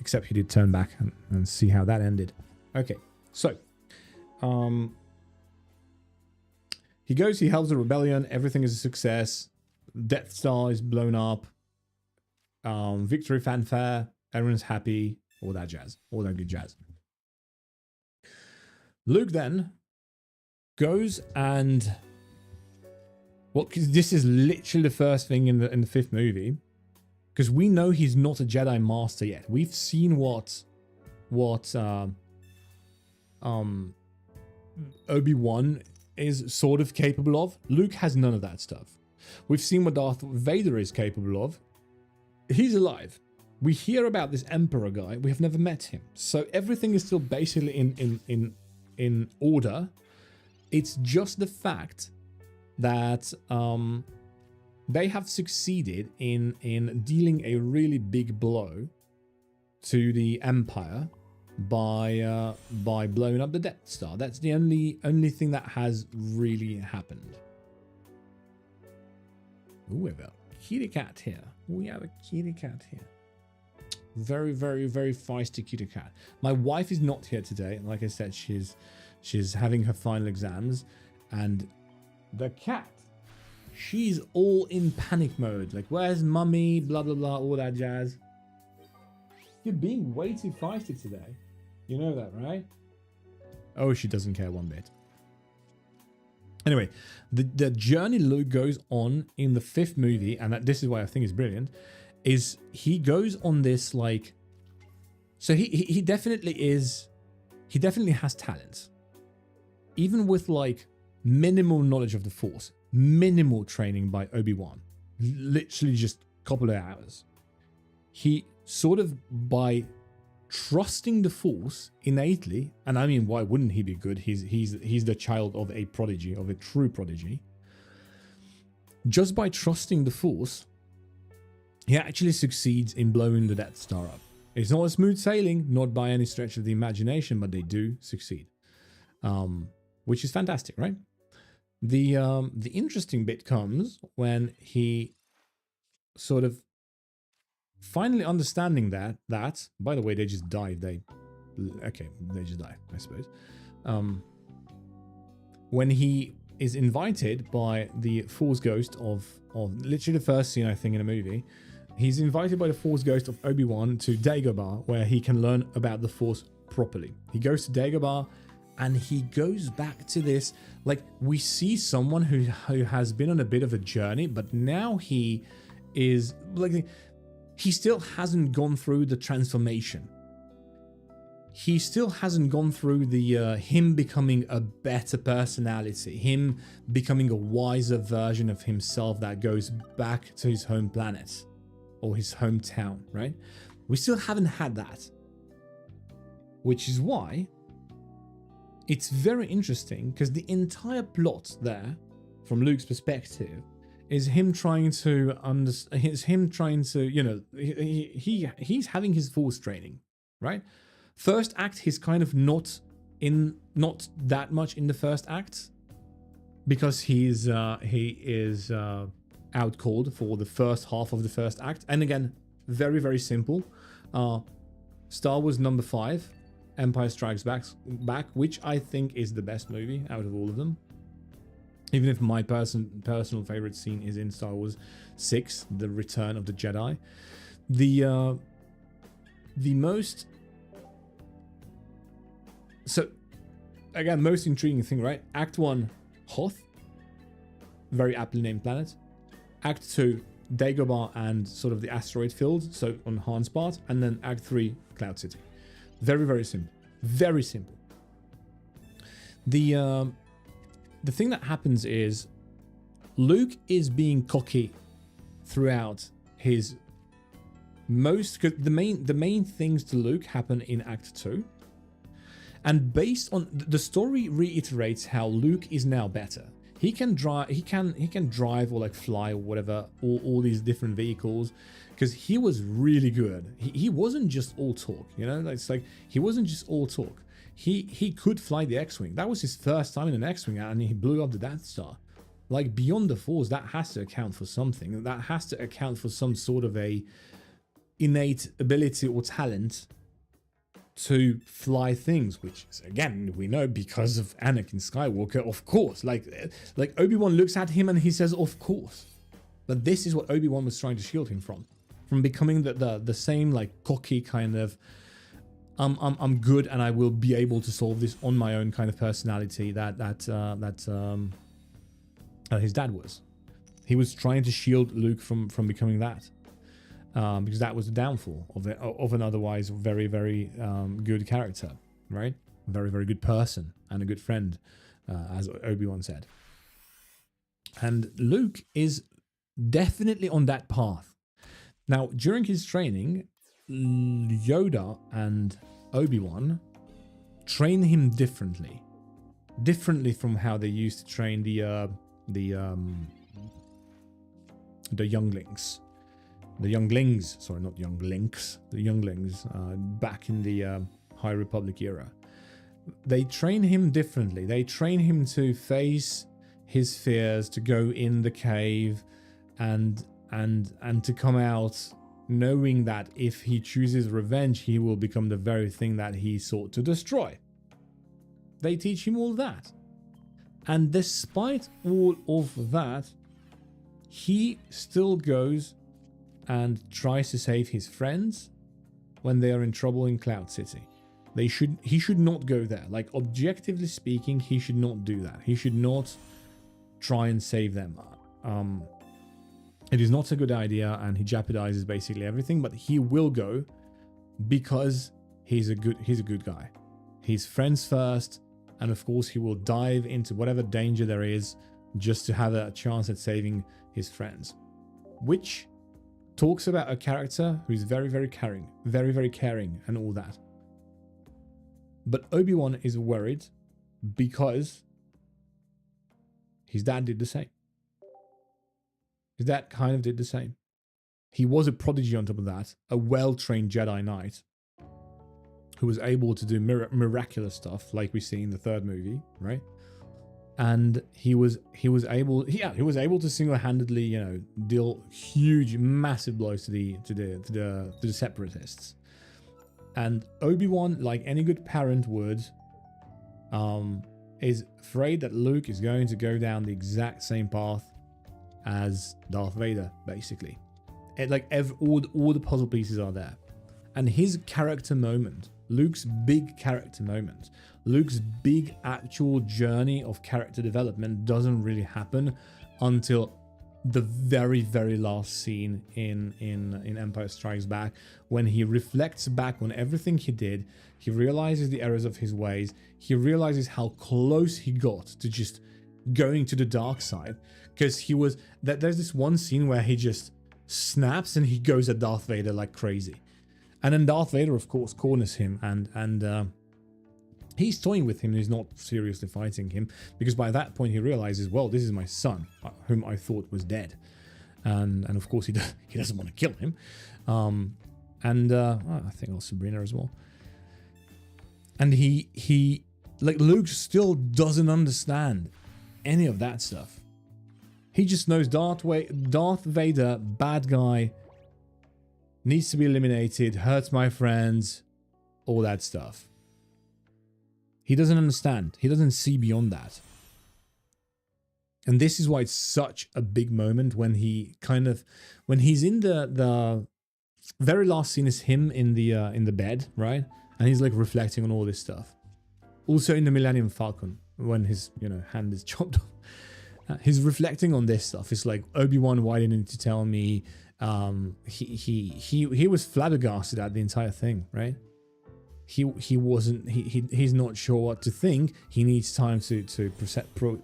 Except he did turn back and see how that ended. Okay, so he goes, he helps the rebellion, everything is a success. Death Star is blown up. Victory fanfare, everyone's happy, all that jazz, all that good jazz. Luke then goes and Well, because this is literally the first thing in the fifth movie. Because we know he's not a Jedi Master yet. We've seen what Obi-Wan is sort of capable of. Luke has none of that stuff. We've seen what Darth Vader is capable of. He's alive. We hear about this Emperor guy. We have never met him. So everything is still basically in order. It's just the fact that they have succeeded in dealing a really big blow to the Empire by blowing up the Death Star. That's the only thing that has really happened. Ooh, we have a kitty cat here. We have a kitty cat here. Very, very, very feisty kitty cat. My wife is not here today. Like I said, she's having her final exams, and the cat, she's all in panic mode. Like, where's mummy? Blah, blah, blah, all that jazz. You're being way too feisty today. You know that, right? Oh, she doesn't care one bit. Anyway, the journey Luke goes on in the fifth movie, and this is why I think it's brilliant, is he goes on this, like... So he definitely is... He definitely has talent. Even with, like, minimal knowledge of the Force. Minimal training by Obi-Wan. Literally just a couple of hours. He sort of, by trusting the Force innately, and I mean, why wouldn't he be good? He's the child of a prodigy, of a true prodigy. Just by trusting the Force, he actually succeeds in blowing the Death Star up. It's not a smooth sailing, not by any stretch of the imagination, but they do succeed, which is fantastic, right? The interesting bit comes when he sort of finally understanding that by the way, they just died. They just died, I suppose. When he is invited by the Force Ghost of literally the first scene, I think, in a movie, he's invited by the Force Ghost of Obi-Wan to Dagobah, where he can learn about the Force properly. He goes to Dagobah, and he goes back to this, like, we see someone who has been on a bit of a journey, but now he is, like, he still hasn't gone through the transformation. He still hasn't gone through the him becoming a better personality, him becoming a wiser version of himself that goes back to his home planet or his hometown, right? We still haven't had that, which is why it's very interesting, because the entire plot there, from Luke's perspective, is him trying to you know, he's having his Force training, right? First act, he's kind of not that much in the first act, because he is out cold for the first half of the first act. And again, very, very simple. Star Wars number 5, Empire Strikes Back, which I think is the best movie out of all of them. Even if my personal favorite scene is in Star Wars 6, The Return of the Jedi. The most... So, again, most intriguing thing, right? Act 1, Hoth. Very aptly named planet. Act 2, Dagobah and sort of the asteroid field, so on Han's part. And then Act 3, Cloud City. Very, very simple. Very simple. The thing that happens is Luke is being cocky throughout his most... Cause the main things to Luke happen in Act 2. And based on... The story reiterates how Luke is now better. He can drive, he can drive or like fly or whatever, all these different vehicles, because he was really good. He wasn't just all talk, you know? It's like, he wasn't just all talk. He could fly the X-Wing. That was his first time in an X-Wing, and he blew up the Death Star. Like, beyond the Force, that has to account for something. That has to account for some sort of a innate ability or talent to fly things, which is, again, we know because of Anakin Skywalker, of course. Like Obi-Wan looks at him and he says, of course. But this is what Obi-Wan was trying to shield him from becoming the same, like, cocky kind of I'm good and I will be able to solve this on my own kind of personality that his dad was. He was trying to shield Luke from becoming that, because that was the downfall of an otherwise very, very good character, right? Very, very good person and a good friend, as Obi-Wan said. And Luke is definitely on that path. Now, during his training, Yoda and Obi-Wan train him differently from how they used to train the younglings. The younglings, sorry, not younglings, the younglings back in the High Republic era. They train him differently. They train him to face his fears, to go in the cave, and to come out knowing that if he chooses revenge, he will become the very thing that he sought to destroy. They teach him all that. And despite all of that, he still goes and tries to save his friends when they are in trouble in Cloud City. He should not go there. Like, objectively speaking, he should not do that. He should not try and save them. It is not a good idea, and he jeopardizes basically everything, but he will go because he's a good guy. He's friends first, and of course he will dive into whatever danger there is just to have a chance at saving his friends. Which talks about a character who's very, very caring, very, very caring and all that. But Obi-Wan is worried because his dad did the same. His dad kind of did the same. He was a prodigy on top of that, a well-trained Jedi Knight who was able to do miraculous stuff like we see in the third movie, right? And he was able to single-handedly, you know, deal huge, massive blows to the Separatists. And Obi-Wan, like any good parent would, is afraid that Luke is going to go down the exact same path as Darth Vader, basically. All the puzzle pieces are there. And his character moment, Luke's big character moment, Luke's big actual journey of character development doesn't really happen until the very, very last scene in Empire Strikes Back, when he reflects back on everything he did. He realizes the errors of his ways. He realizes how close he got to just going to the dark side, because there's this one scene where he just snaps and he goes at Darth Vader like crazy, and then Darth Vader of course corners him and he's toying with him and he's not seriously fighting him, because by that point he realizes, well, this is my son whom I thought was dead, and of course he doesn't want to kill him, I think also Sabrina as well, and he like, Luke still doesn't understand any of that stuff. He just knows Darth Vader, bad guy, needs to be eliminated, hurts my friends, all that stuff. He doesn't understand. He doesn't see beyond that. And this is why it's such a big moment when he's in the very last scene is him in the bed, right? And he's like reflecting on all this stuff. Also in the Millennium Falcon, when his hand is chopped off. He's reflecting on this stuff. It's like, Obi-Wan, why didn't you tell me? He was flabbergasted at the entire thing, right? He's not sure what to think. He needs time to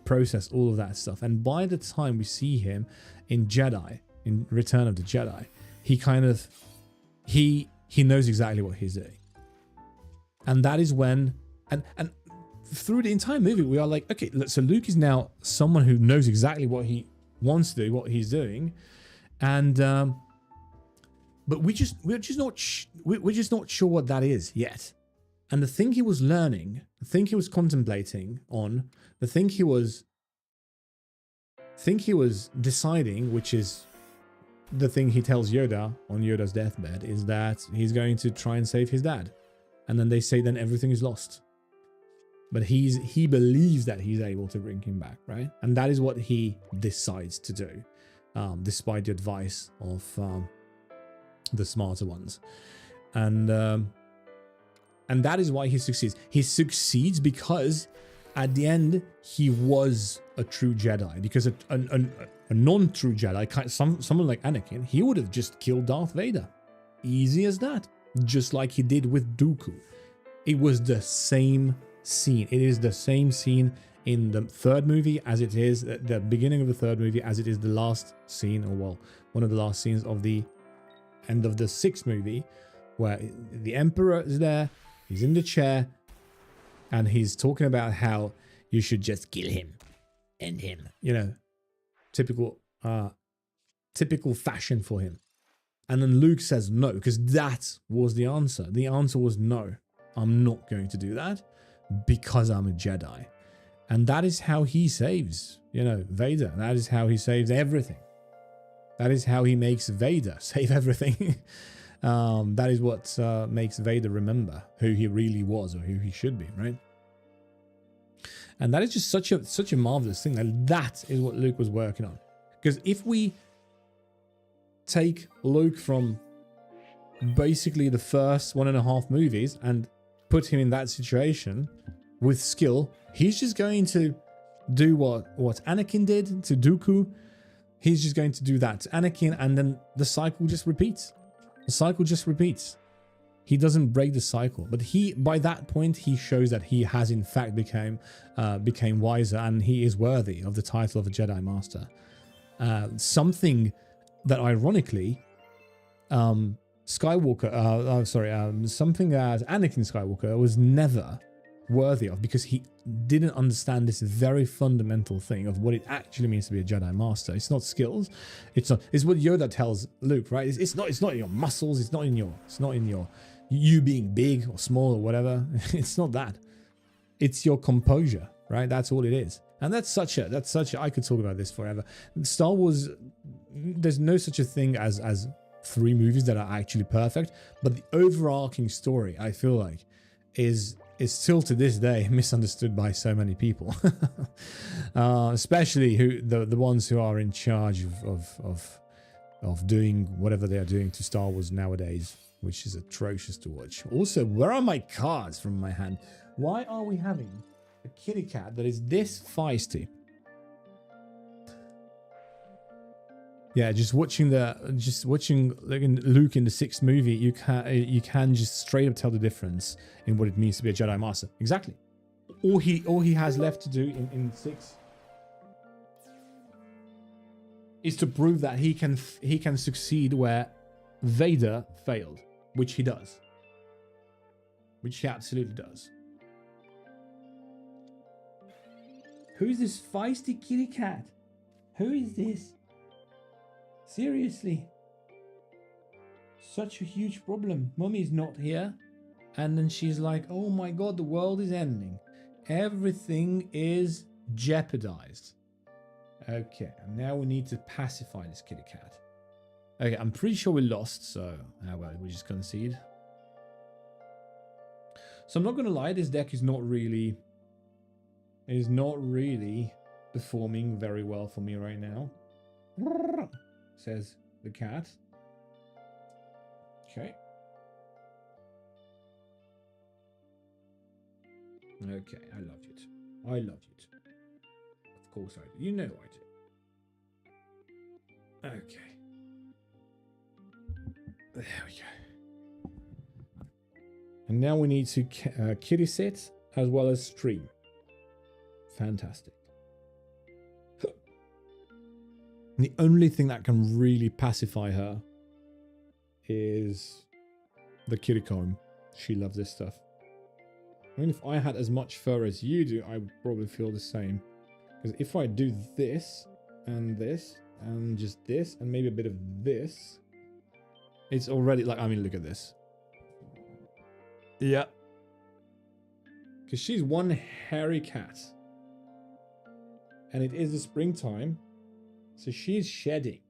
process all of that stuff. And by the time we see him in Return of the Jedi, he knows exactly what he's doing. And that is when and through the entire movie, we are like, okay, so Luke is now someone who knows exactly what he wants to do, what he's doing, and but we're just not sure what that is yet. And the thing he was learning, the thing he was contemplating on, the thing he was deciding, which is the thing he tells Yoda on Yoda's deathbed, is that he's going to try and save his dad, and then they say then everything is lost. But he believes that he's able to bring him back, right? And that is what he decides to do, despite the advice of the smarter ones. And that is why he succeeds. He succeeds because at the end, he was a true Jedi, because a non-true Jedi, someone like Anakin, he would have just killed Darth Vader. Easy as that. Just like he did with Dooku. It was the same scene. It is the same scene in the third movie as it is at the beginning of the third movie, as it is the last scene, or well, one of the last scenes of the end of the sixth movie, where the Emperor is there, he's in the chair, and he's talking about how you should just kill him, end him, you know, typical fashion for him. And then Luke says no, because that was the answer. The answer was no, I'm not going to do that because I'm a Jedi. And that is how he saves, you know, Vader. That is how he saves everything. That is how he makes Vader save everything. That is what makes Vader remember who he really was, or who he should be, right? And that is just such a marvelous thing. That is what Luke was working on. Because if we take Luke from basically the first 1.5 movies and put him in that situation with skill, he's just going to do what Anakin did to Dooku. He's just going to do that to Anakin, and then the cycle just repeats. The cycle just repeats. He doesn't break the cycle, but by that point he shows that he has in fact became wiser, and he is worthy of the title of a Jedi Master. Something that ironically, something that Anakin Skywalker was never worthy of, because he didn't understand this very fundamental thing of what it actually means to be a Jedi Master. It's not skills. It's what Yoda tells Luke, right? It's not in your muscles. It's not in your you being big or small or whatever. It's not that. It's your composure, right? That's all it is. And that's such a, I could talk about this forever. Star Wars, there's no such a thing as 3 movies that are actually perfect, but the overarching story, I feel like, is still to this day misunderstood by so many people. Especially the ones who are in charge of doing whatever they are doing to Star Wars nowadays, which is atrocious to watch. Also, where are my cards from my hand? Why are we having a kitty cat that is this feisty? Yeah, just watching Luke in the 6th movie, you can just straight up tell the difference in what it means to be a Jedi Master. Exactly. All he has left to do in 6 is to prove that he can succeed where Vader failed, which he does. Which he absolutely does. Who is this feisty kitty cat? Who is this? Seriously. Such a huge problem. Mummy's not here. And then she's like, oh my god, the world is ending. Everything is jeopardized. Okay, and now we need to pacify this kitty cat. Okay, I'm pretty sure we lost, so well, we just concede. So I'm not gonna lie, this deck is not really performing very well for me right now. Says the cat. Okay. Okay, I love you too. I love you too. Of course I do. You know I do. Okay. There we go. And now we need to kitty sit as well as stream. Fantastic. The only thing that can really pacify her is the kitty comb. She loves this stuff. I mean, if I had as much fur as you do, I would probably feel the same. Because if I do this, and just this, and maybe a bit of this, it's already like, I mean, look at this. Yeah. Because she's one hairy cat. And it is the springtime. So she's shedding.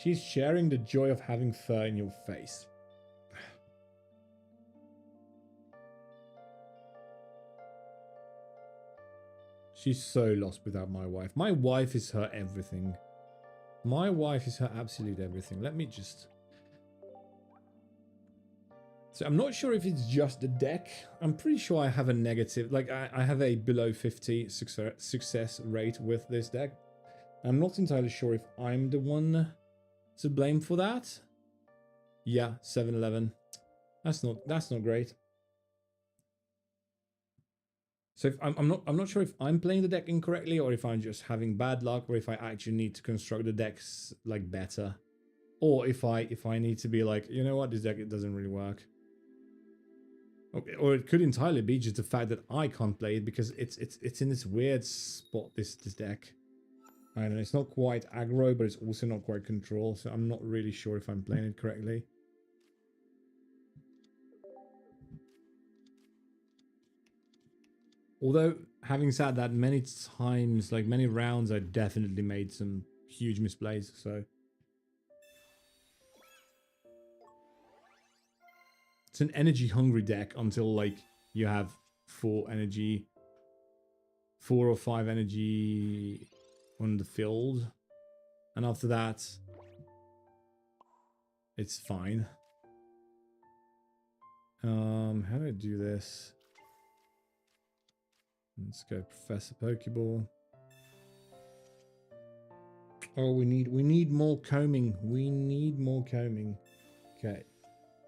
She's sharing the joy of having fur in your face. She's so lost without my wife. My wife is her everything. My wife is her absolute everything. Let me just... So I'm not sure if it's just the deck. I'm pretty sure I have a negative, like I have a below 50 success rate with this deck. I'm not entirely sure if I'm the one to blame for that. Yeah, 7-11. That's not great. So if I'm not sure if I'm playing the deck incorrectly or if I'm just having bad luck or if I actually need to construct the decks like better. Or if I need to be like, you know what, this deck, it doesn't really work. Okay, or it could entirely be just the fact that I can't play it because it's in this weird spot, this deck. I don't know, it's not quite aggro, but it's also not quite control, so I'm not really sure if I'm playing it correctly. Although, having said that, many times, like many rounds, I definitely made some huge misplays, so... It's an energy-hungry deck until, like, you have 4 or 5 energy on the field. And after that, it's fine. How do I do this? Let's go Professor Pokeball. Oh, we need more combing. We need more combing. Okay.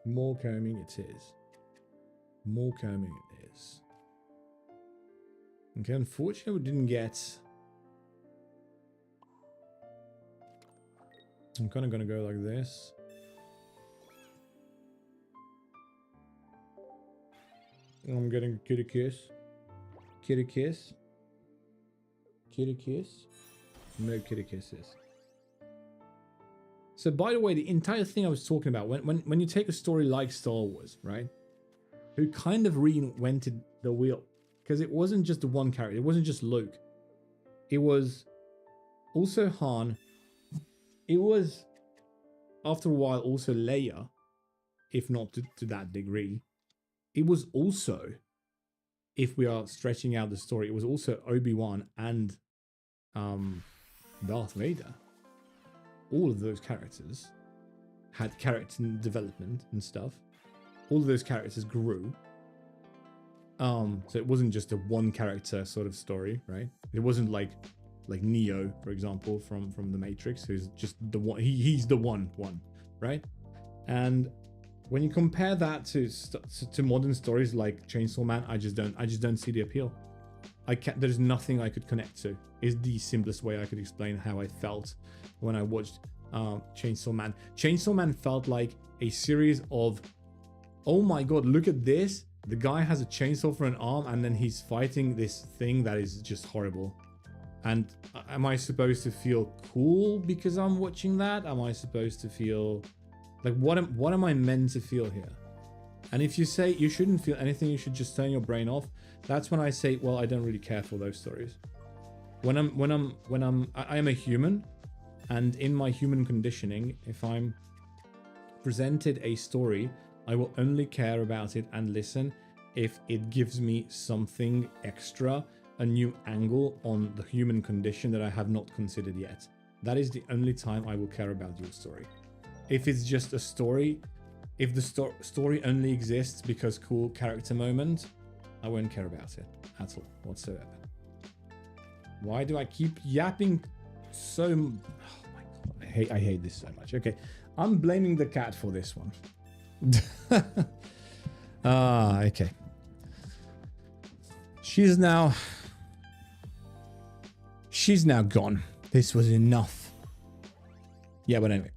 More combing it is. More combing it is. Okay, unfortunately we didn't get... I'm kind of going to go like this. I'm getting kitty kiss. Kitty kiss. Kitty kiss. No kitty kisses. So by the way, the entire thing I was talking about, when you take a story like Star Wars, right? Who kind of reinvented the wheel. Because it wasn't just the one character. It wasn't just Luke. It was also Han. It was, after a while, also Leia. If not to that degree. It was also, if we are stretching out the story, it was also Obi-Wan and Darth Vader. All of those characters had character development and stuff. All of those characters grew. So it wasn't just a one character sort of story, right? It wasn't like Neo, for example, from the Matrix, who's just the one. He's the one, right? And when you compare that to modern stories like Chainsaw Man, I just don't see the appeal. There's nothing I could connect to. Is the simplest way I could explain how I felt when I watched Chainsaw Man. Chainsaw Man felt like a series of, oh my god, look at this. The guy has a chainsaw for an arm and then he's fighting this thing that is just horrible. And am I supposed to feel cool because I'm watching that? Am I supposed to feel like what am I meant to feel here? And if you say you shouldn't feel anything, you should just turn your brain off. That's when I say, well, I don't really care for those stories. I am a human, and in my human conditioning, if I'm presented a story, I will only care about it and listen if it gives me something extra, a new angle on the human condition that I have not considered yet. That is the only time I will care about your story. If it's just a story, if the story only exists because cool character moment, I won't care about it at all whatsoever. Why do I keep yapping so? Oh my god, I hate this so much. Okay, I'm blaming the cat for this one. Okay. She's now gone. This was enough. Yeah, but anyway.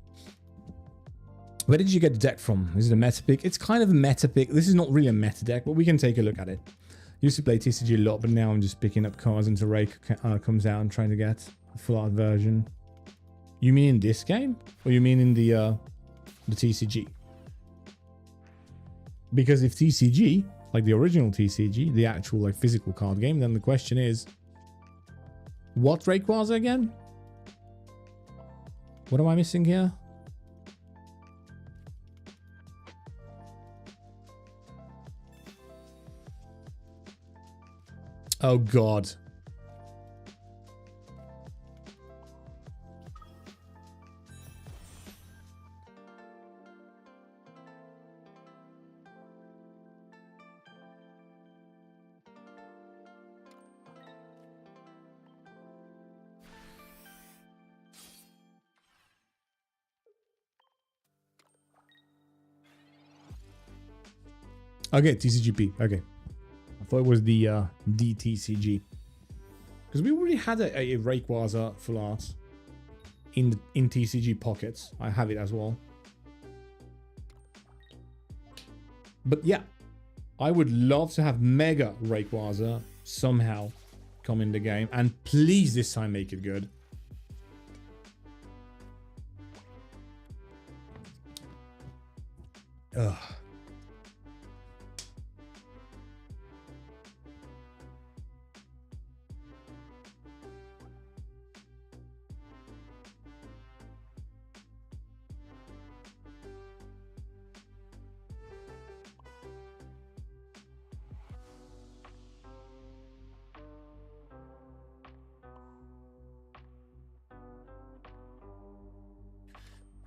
Where did you get the deck from? Is it a meta pick? It's kind of a meta pick. This is not really a meta deck, but we can take a look at it. Used to play TCG a lot, but now I'm just picking up cards until Ray comes out and trying to get a full art version. You mean in this game? Or you mean in the TCG? Because if TCG, like the original TCG, the actual like physical card game, then the question is, what Rayquaza again? What am I missing here? Oh god. Okay, TCGP. Okay. I thought it was the DTCG. Because we already had a Rayquaza full art in TCG pockets. I have it as well. But yeah, I would love to have Mega Rayquaza somehow come in the game. And please this time make it good. Ugh.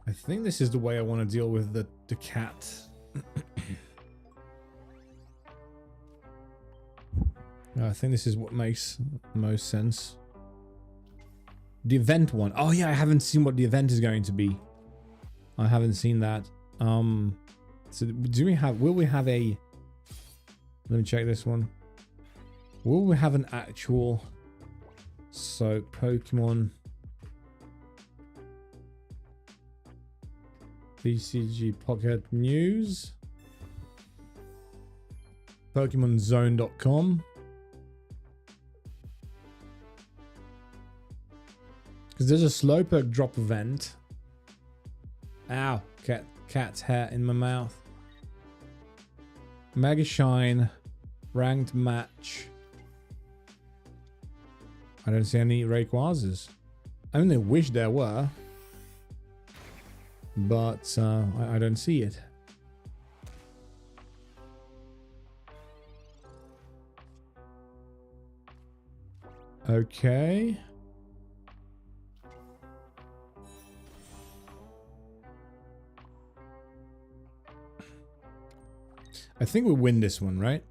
I think this is the way I want to deal with the cat. I think this is what makes most sense. The event one. Oh yeah, I haven't seen what the event is going to be. I haven't seen that. So do we have, will we have a, let me check this one. Will we have an actual, so Pokemon TCG Pocket News, PokemonZone.com. Because there's a Slowpoke drop event. Ow, cat's hair in my mouth. Mega Shine, ranked match. I don't see any Rayquazas. I mean, I wish there were. But I don't see it. Okay. I think we win this one, right?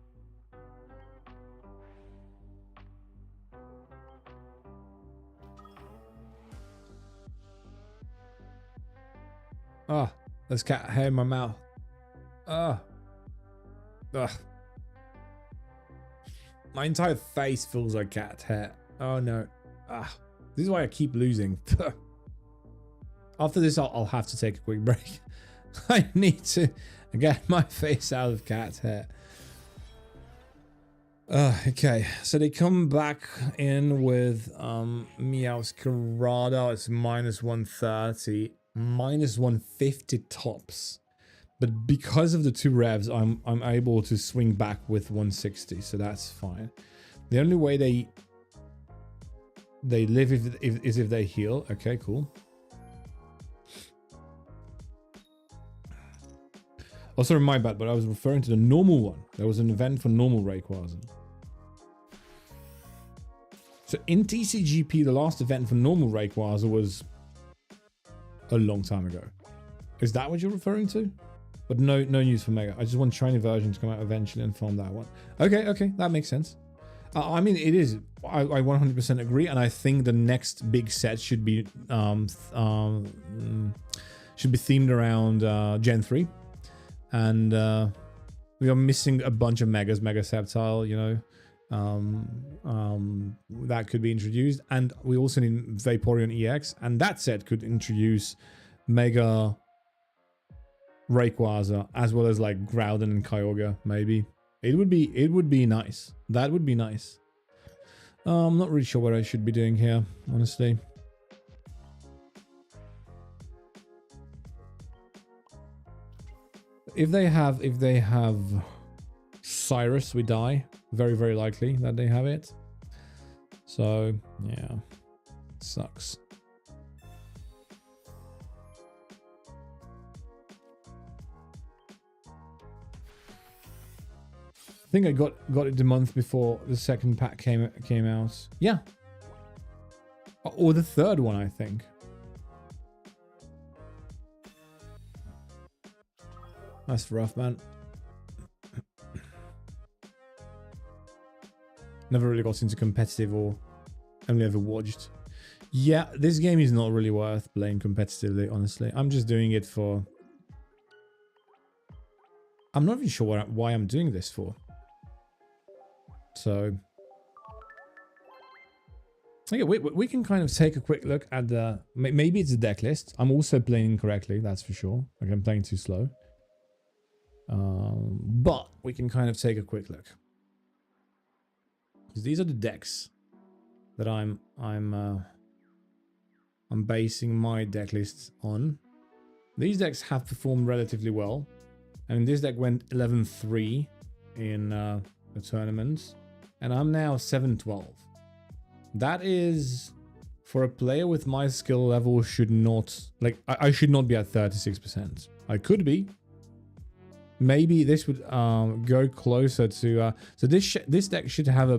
Ah, there's cat hair in my mouth. Ah. Ugh. My entire face feels like cat hair. Oh no. Ah. This is why I keep losing. After this, I'll have to take a quick break. I need to get my face out of cat hair. Okay, so they come back in with Meowscarada. It's minus 130. Minus 150 tops, but because of the two revs, I'm able to swing back with 160, so that's fine. The only way they live is if they heal. Okay, cool. Oh, sorry, my bad, but I was referring to the normal one. There was an event for normal Rayquaza. So in TCGP, the last event for normal Rayquaza was a long time ago. Is that what you're referring to? But no news for Mega. I just want shiny version to come out eventually and farm that one. Okay, that makes sense. I mean, it is. I 100% agree, and I think the next big set should be themed around Gen 3, and we are missing a bunch of Megas. Mega Sceptile, you know. That could be introduced, and we also need Vaporeon EX, and that set could introduce Mega Rayquaza as well as like Groudon and Kyogre. Maybe it would be nice. That would be nice. I'm not really sure what I should be doing here, honestly. If they have Cyrus, we die. Very, very likely that they have it. So, yeah. Sucks. I think I got it the month before the second pack came out. Yeah. Or the third one, I think. That's rough, man. Never really got into competitive or only ever watched. Yeah, this game is not really worth playing competitively, honestly. I'm just doing it for I'm not even sure why I'm doing this for. So, okay, we can kind of take a quick look at the... Maybe it's a deck list. I'm also playing incorrectly, that's for sure. Like, I'm playing too slow. But we can kind of take a quick look. Because these are the decks that I'm basing my deck lists on. These decks have performed relatively well. I mean, this deck went 11-3 in the tournaments, and I'm now 7-12. That is, for a player with my skill level, should not, like, I should not be at 36%. I could be. Maybe this would go closer to, so this deck should have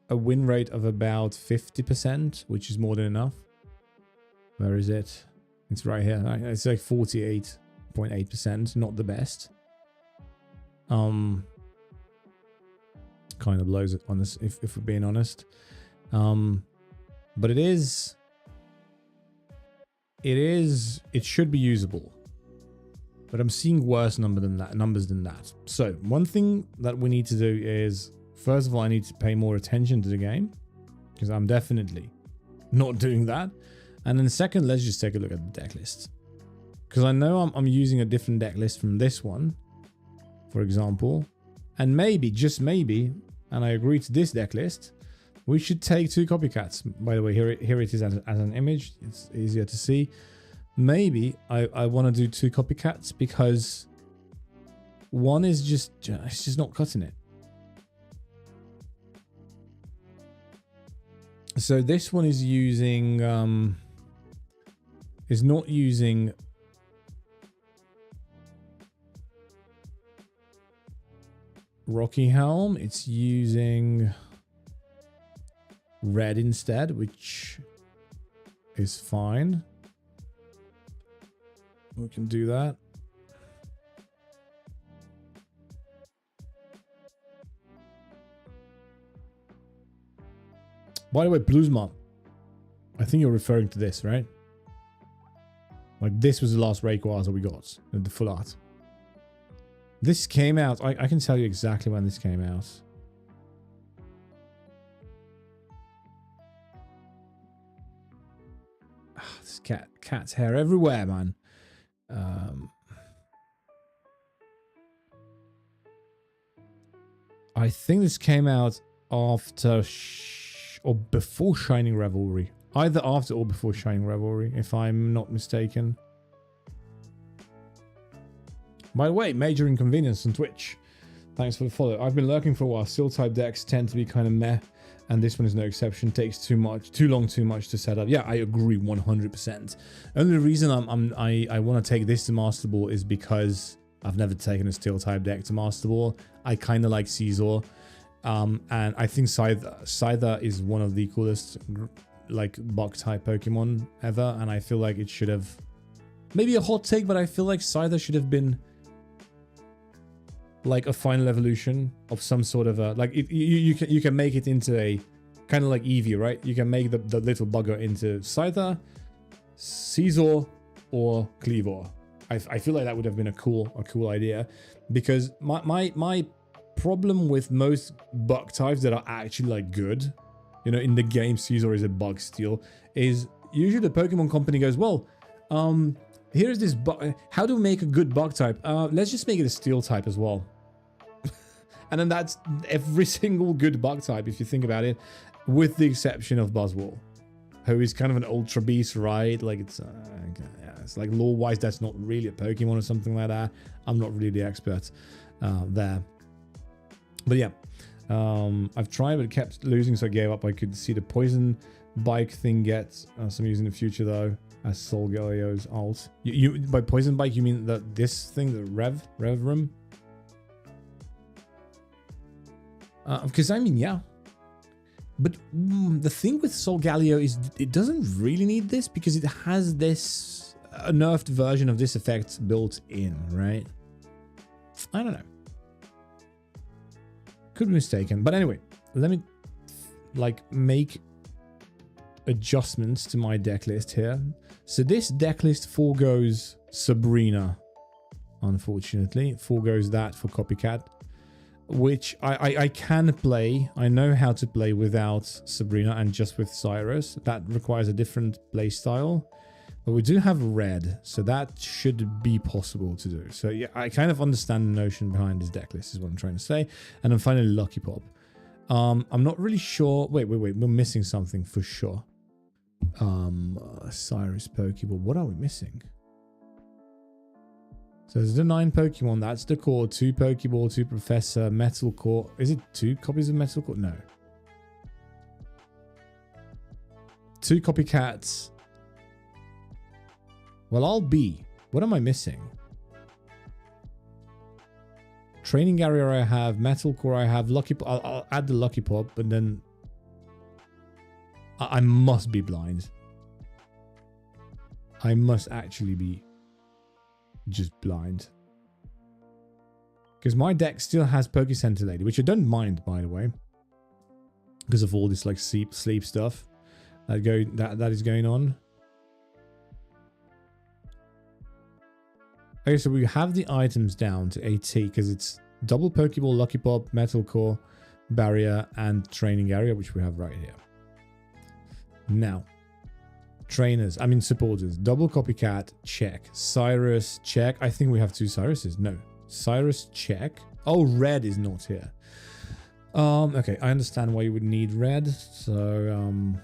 a win rate of about 50%, which is more than enough. Where is it? It's right here. It's like 48.8%, not the best. Kind of blows it on this, if we're being honest. But it should be usable. But I'm seeing worse numbers than that. So one thing that we need to do is, first of all, I need to pay more attention to the game, because I'm definitely not doing that. And then second, let's just take a look at the deck list. Because I know I'm using a different deck list from this one, for example. And maybe, just maybe, and I agree to this deck list, we should take 2 copycats. By the way, here it is as an image. It's easier to see. Maybe I want to do 2 copycats because one is it's just not cutting it. So this one is using, is not using Rocky Helm. It's using red instead, which is fine. We can do that. By the way, Bluesma, I think you're referring to this, right? Like, this was the last Rayquaza we got, the full art. This came out, I can tell you exactly when this came out. This cat's hair everywhere, man. I think this came out after or before Shining Revelry. Either after or before Shining Revelry, if I'm not mistaken. By the way, Major Inconvenience on Twitch. Thanks for the follow. I've been lurking for a while. Steel type decks tend to be kind of meh, and this one is no exception. Takes too much to set up. Yeah, I agree 100%. Only reason I want to take this to Masterball is because I've never taken a steel type deck to Masterball. I kind of like Scizor. And I think Scizor is one of the coolest, like, bug type Pokemon ever, and I feel like it should have, maybe a hot take, but I feel like Scizor should have been like a final evolution of some sort of a, like, you can make it into a kind of like Eevee, right? You can make the little bugger into Scizor, Scizor, or Cleavor. I feel like that would have been a cool idea, because my problem with most bug types that are actually like good, you know, in the game, Scizor is a bug steal, is usually the Pokemon company goes, well, here's this bug, how do we make a good bug type? Let's just make it a steel type as well. And then that's every single good bug type, if you think about it, with the exception of Buzzwole, who is kind of an ultra beast, right? Like, it's like lore-wise, that's not really a Pokemon or something like that. I'm not really the expert there. But yeah, I've tried, but kept losing, so I gave up. I could see the poison bike thing get some use in the future, though, as Solgalio's ult. You by poison bike, you mean this thing, the Rev Room? Because I mean, yeah. But the thing with Solgaleo is it doesn't really need this, because it has this nerfed version of this effect built in, right? I don't know. Could be mistaken. But anyway, let me like make adjustments to my deck list here. So this deck list foregoes Sabrina. unfortunately. Foregoes that for Copycat, which I can play. I know how to play without Sabrina and just with Cyrus. That requires a different play style. But we do have red, so that should be possible to do. So yeah, I kind of understand the notion behind this deck list is what I'm trying to say. And then finally, Lucky Pop. I'm not really sure. Wait. We're missing something for sure. Cyrus Pokeball. What are we missing? So there's the 9 Pokemon. That's the core. 2 Pokeball, 2 Professor, Metal Core. Is it 2 copies of Metal Core? No. 2 Copycats. Well, I'll be. What am I missing? Training Area I have. Metal Core I have. Lucky Pop. I'll add the Lucky Pop, but then I must be blind. I must actually be just blind. Because my deck still has Poke Center Lady, which I don't mind, by the way. Because of all this like sleep stuff that is going on. Okay, so we have the items down to AT because it's double Pokeball, Lucky Pop, Metal Core, Barrier, and Training Area, which we have right here. Now, supporters. Double Copycat, check. Cyrus, check. I think we have 2 Cyruses. No. Cyrus, check. Oh, red is not here. Okay, I understand why you would need red. So,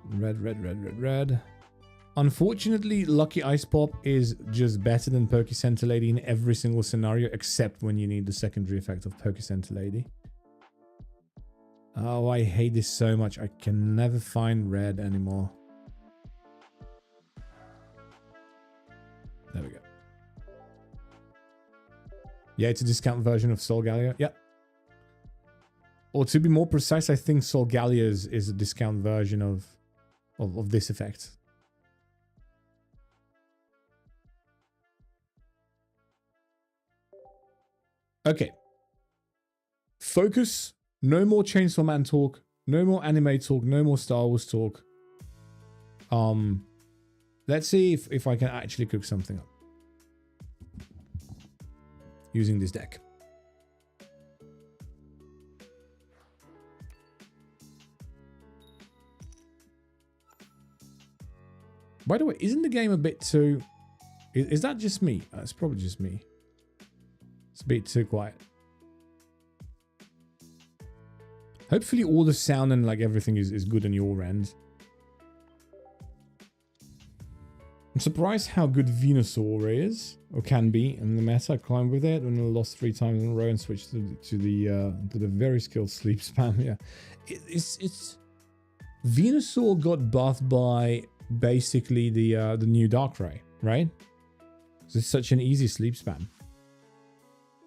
red. Unfortunately, Lucky Ice Pop is just better than Poke Center Lady in every single scenario, except when you need the secondary effect of Poke Center Lady. Oh, I hate this so much. I can never find red anymore. There we go. Yeah, it's a discount version of Solgaleo. Yeah. Or to be more precise, I think Solgaleo is a discount version of this effect. Okay. Focus. No more Chainsaw Man talk. No more anime talk. No more Star Wars talk. Let's see if I can actually cook something up using this deck. By the way, isn't the game a bit too... Is that just me? It's probably just me. It's a bit too quiet. Hopefully all the sound and like everything is good on your end. I'm surprised how good Venusaur is, or can be, in the meta. I climbed with it when I lost 3 times in a row and switched to the very skilled sleep spam. Yeah, it's Venusaur got buffed by basically the new Darkrai, right? It's such an easy sleep spam.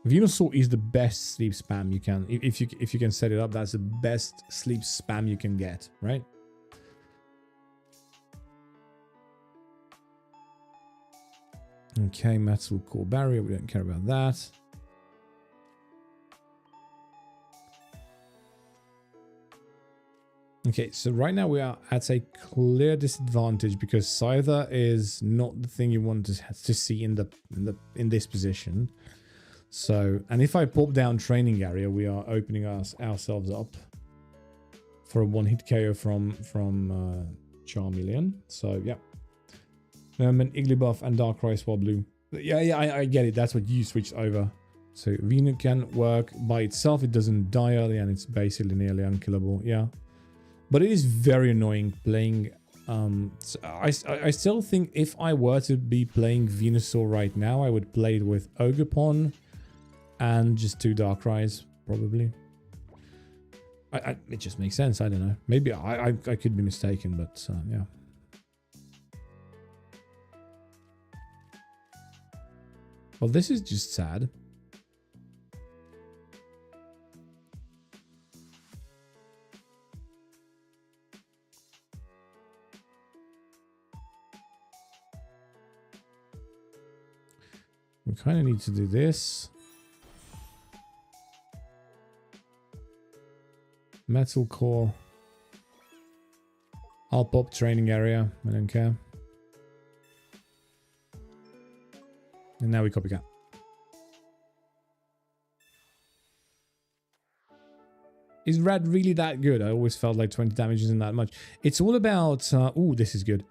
Venusaur is the best sleep spam you can, if you can set it up. That's the best sleep spam you can get, right? Okay, Metal Core Barrier, we don't care about that. Okay, so right now we are at a clear disadvantage because Scizor is not the thing you want to see in this position. So, and if I pop down Training Area, we are opening ourselves up for a 1-hit KO from Charmeleon. So yeah. And Igglybuff and Darkrai Swablu. Yeah, I get it. That's what you switched over. So Venu can work by itself. It doesn't die early and it's basically nearly unkillable. Yeah. But it is very annoying playing... so I still think if I were to be playing Venusaur right now, I would play it with Ogerpon and just 2 Darkrai's, probably. It just makes sense. I don't know. Maybe I could be mistaken, but yeah. Well, this is just sad. We kind of need to do this. Metal Core. I'll pop Training Area. I don't care. And now we copycat. Is red really that good? I always felt like 20 damage isn't that much. It's all about... ooh, this is good.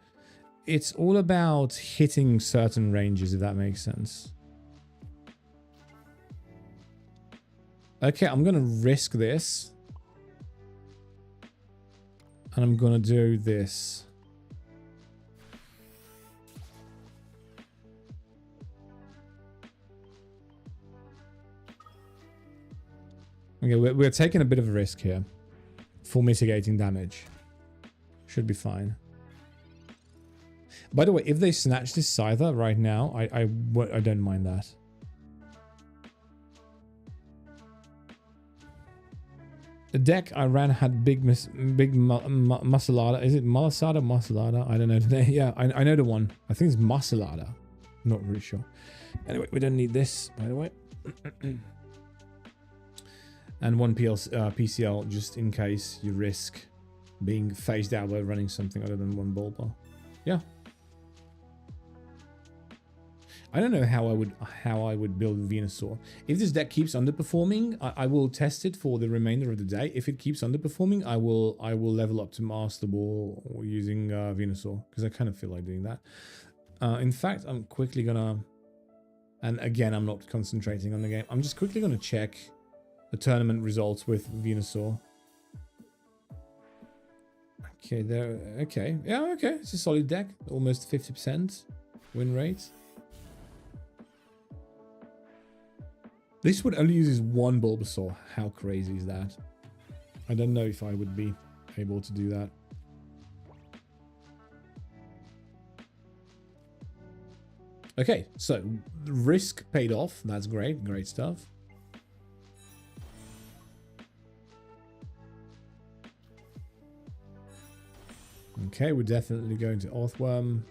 It's all about hitting certain ranges, if that makes sense. Okay, I'm going to risk this. And I'm going to do this. Okay, we're taking a bit of a risk here. For mitigating damage. Should be fine. By the way, if they snatch this Scizor right now, I don't mind that. The deck I ran had big Masterball. Is it Malasada? Masterball? I don't know. Yeah, I know the one. I think it's Masterball. Not really sure. Anyway, we don't need this, by the way. And one PCL just in case you risk being phased out by running something other than one ball bar. Yeah. I don't know how I would build Venusaur. If this deck keeps underperforming, I will test it for the remainder of the day. If it keeps underperforming, I will level up to Masterball or using Venusaur, because I kind of feel like doing that. In fact, I'm quickly gonna, and again, I'm not concentrating on the game. I'm just quickly gonna check the tournament results with Venusaur. Okay, there. Okay, yeah, okay. It's a solid deck. Almost 50% win rate. This would only use one Bulbasaur. How crazy is that? I don't know if I would be able to do that. Okay, so risk paid off. That's great. Great stuff. Okay, we're definitely going to Earthworm,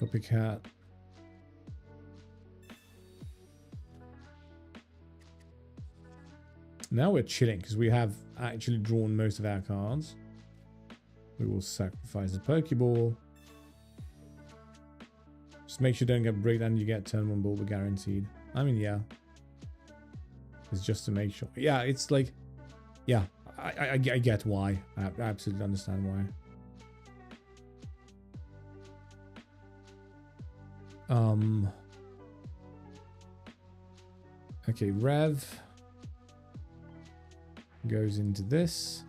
Copycat. Now we're chilling because we have actually drawn most of our cards. We will sacrifice the Pokeball. Just make sure you don't get bricked and you get turn 1 Bulba guaranteed. I mean, yeah. It's just to make sure. Yeah, it's like... Yeah, I get why. I absolutely understand why. Okay, Rev goes into this.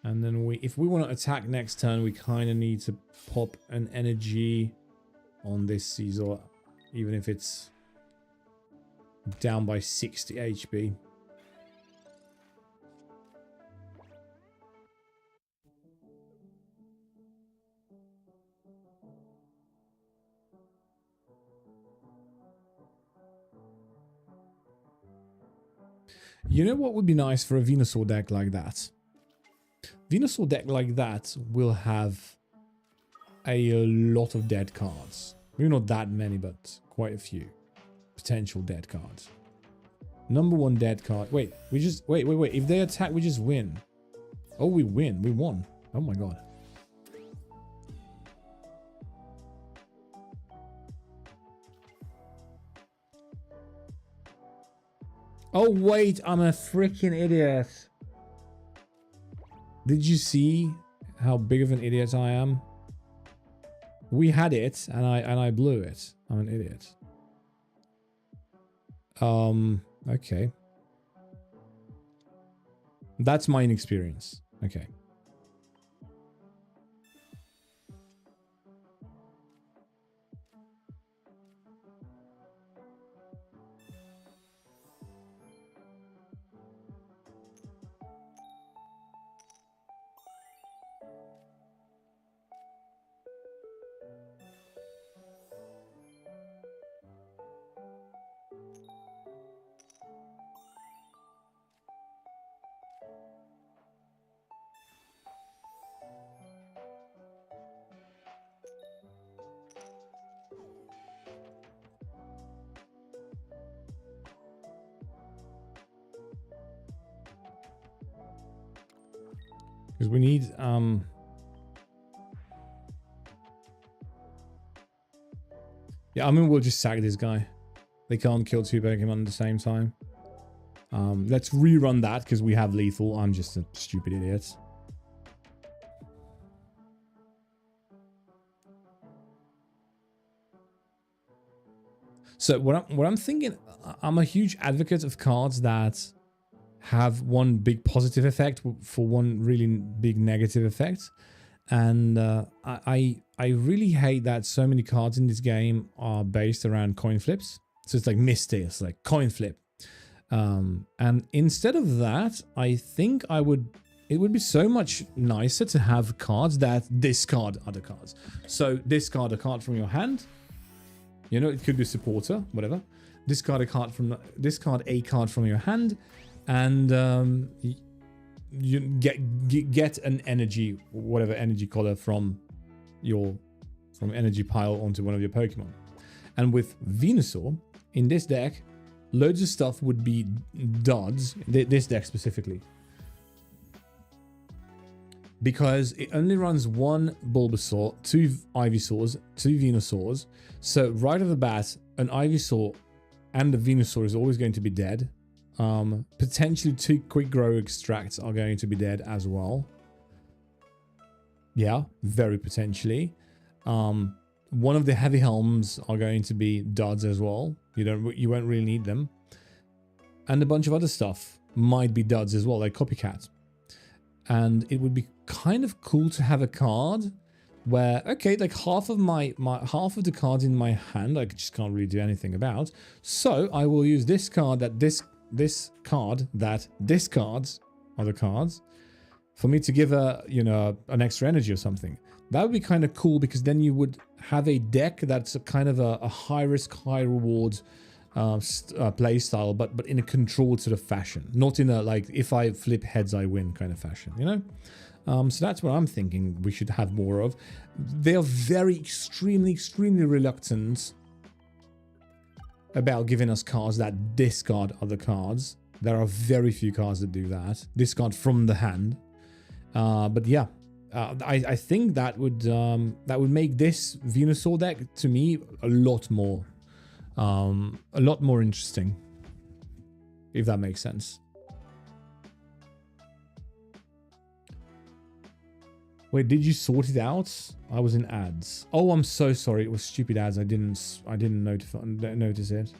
And then if we want to attack next turn, we kind of need to pop an energy on this Scizor, even if it's down by 60 HP. You know what would be nice for a Venusaur deck like that? Venusaur deck like that will have a lot of dead cards. Maybe not that many, but quite a few potential dead cards. Number 1 dead card. Wait, we just wait. If they attack, we just win. Oh, we win. We won. Oh my god. Oh wait, I'm a freaking idiot. Did you see how big of an idiot I am? We had it and I blew it. I'm an idiot. Okay. That's my inexperience. Okay. Because we need Yeah, I mean, we'll just sack this guy. They can't kill 2 Pokemon at the same time. Let's rerun that because we have lethal. I'm just a stupid idiot. So what I'm thinking, I'm a huge advocate of cards that have one big positive effect for one really big negative effect. And I really hate that so many cards in this game are based around coin flips. So it's like Misty, it's like coin flip. And instead of that, I think it would be so much nicer to have cards that discard other cards. So discard a card from your hand. You know, it could be a supporter, whatever. Discard a card from your hand, and you get an energy, whatever energy color from energy pile onto one of your Pokemon. And with Venusaur in this deck, loads of stuff would be duds. This deck specifically, because it only runs 1 Bulbasaur, 2 Ivysaurs, 2 Venusaurs. So right off the bat, an Ivysaur and a Venusaur is always going to be dead. Potentially 2 Quick Grow Extracts are going to be dead as well. Yeah, very potentially. One of the Heavy Helms are going to be duds as well. You won't really need them. And a bunch of other stuff might be duds as well, like Copycat. And it would be kind of cool to have a card where, okay, like half of the cards in my hand I just can't really do anything about. So I will use this card that this card that discards other cards for me to give an extra energy or something. That would be kind of cool, because then you would have a deck that's a kind of a high risk, high reward play style, but in a controlled sort of fashion, not in a like if I flip heads I win kind of fashion, you know. So that's what I'm thinking we should have more of. They are very extremely reluctant about giving us cards that discard other cards. There are very few cards that do that, discard from the hand. But yeah, I think that would make this Venusaur deck to me a lot more interesting, if that makes sense. Wait, did you sort it out? I was in ads. Oh, I'm so sorry. It was stupid ads. I didn't notice it.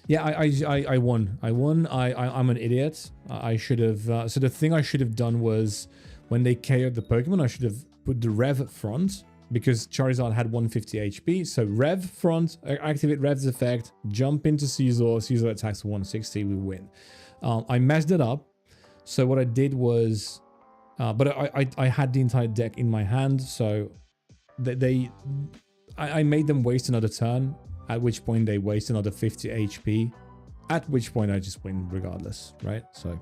Yeah, I won. I'm an idiot. I should have. So the thing I should have done was, when they KO'd the Pokemon, I should have put the Rev at front, because Charizard had 150 HP. So Rev front, activate Rev's effect, jump into Scizor. Scizor attacks for 160, we win. I messed it up. So what I did was, but I had the entire deck in my hand. So I made them waste another turn, at which point they waste another 50 HP, at which point I just win regardless, right? So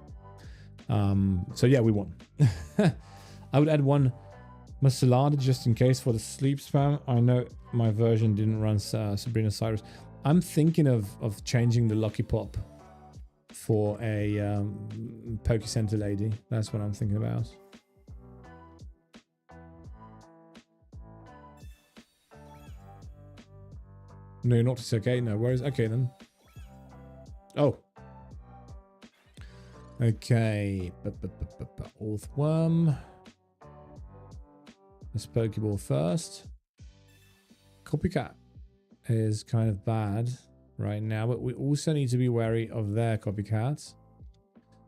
yeah, we won. I would add 1 Masterball just in case for the sleep spam. I know my version didn't run Sabrina Cyrus. I'm thinking of changing the Lucky Pop for a Poke Center lady. That's what I'm thinking about. No, not it's okay. No worries. Okay then. Oh. Okay. Orthworm. Let's Pokeball first. Copycat is kind of bad right now, but we also need to be wary of their Copycats.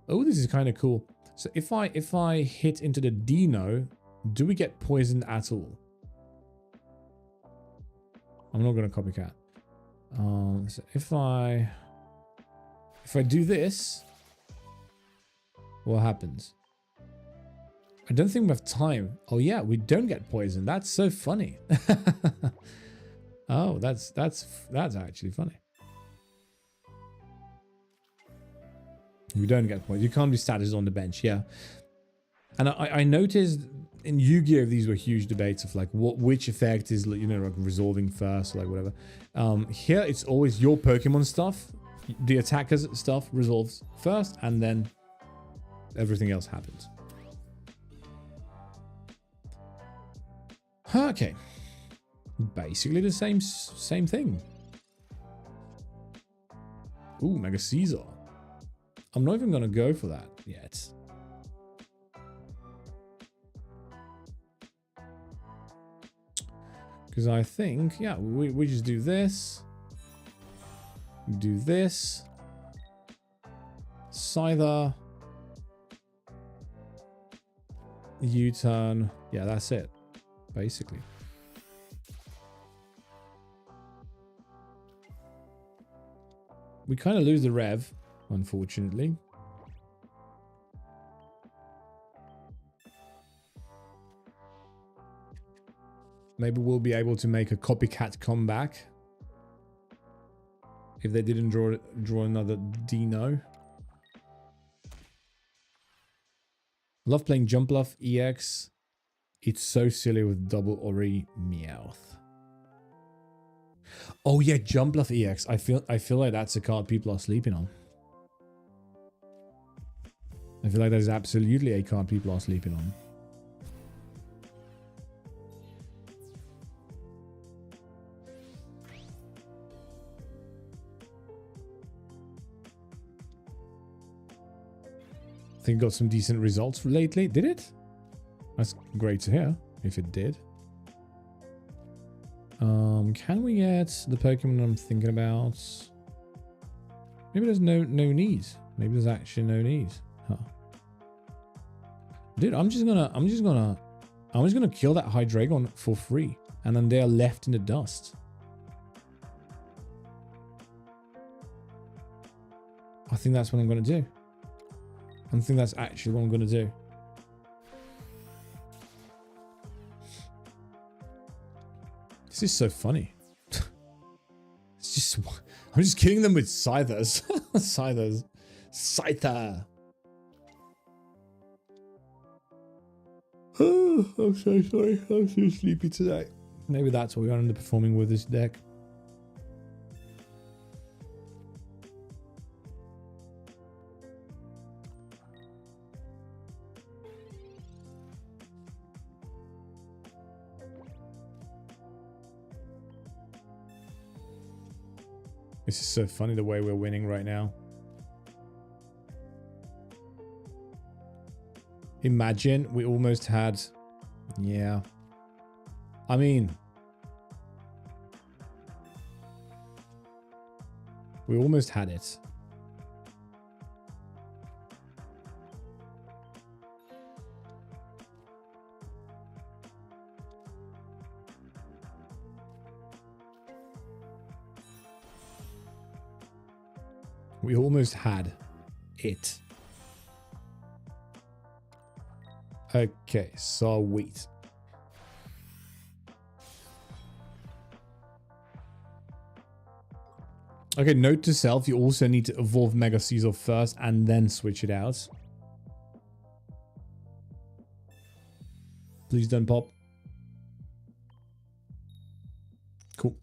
Oh, this is kind of cool. So if I hit into the Dino, do we get poisoned at all? I'm not going to Copycat. So if I do this, what happens? I don't think we have time. Oh yeah, we don't get poisoned. That's so funny. Oh, that's actually funny. We don't get poisoned. You can't be status on the bench, yeah. And I noticed in Yu-Gi-Oh! These were huge debates of like which effect is, you know, like resolving first, or like whatever. Here it's always your Pokemon stuff, the attacker's stuff resolves first, and then everything else happens. Okay. Basically the same thing. Ooh, Mega Scizor. I'm not even gonna go for that yet. Because I think, yeah, we just do this. Do this. Scizor. U-turn. Yeah, that's it. Basically. We kind of lose the rev, unfortunately. Maybe we'll be able to make a copycat comeback. If they didn't draw another Dino. Love playing Jump Bluff EX. It's so silly with double Ori Meowth. Oh yeah, Jump Bluff EX. I feel like that's a card people are sleeping on. I feel like that is absolutely a card people are sleeping on. I think it got some decent results lately. Did it? That's great to hear, if it did. Can we get the Pokemon I'm thinking about? Maybe there's no need. Maybe there's actually no need. Huh. Dude, I'm just gonna kill that Hydreigon for free. And then they are left in the dust. I think that's what I'm gonna do. I think that's actually what I'm gonna do. This is so funny. It's just, I'm just killing them with Scizors. Scizors. Scyther. Oh, I'm so sorry. I'm so sleepy today. Maybe that's what we are underperforming with this deck. This is so funny the way we're winning right now. Imagine we almost had... Yeah. I mean... We almost had it. We almost had it. Okay, sweet. Okay, note to self, you also need to evolve Mega Scizor first and then switch it out. Please don't pop. Cool.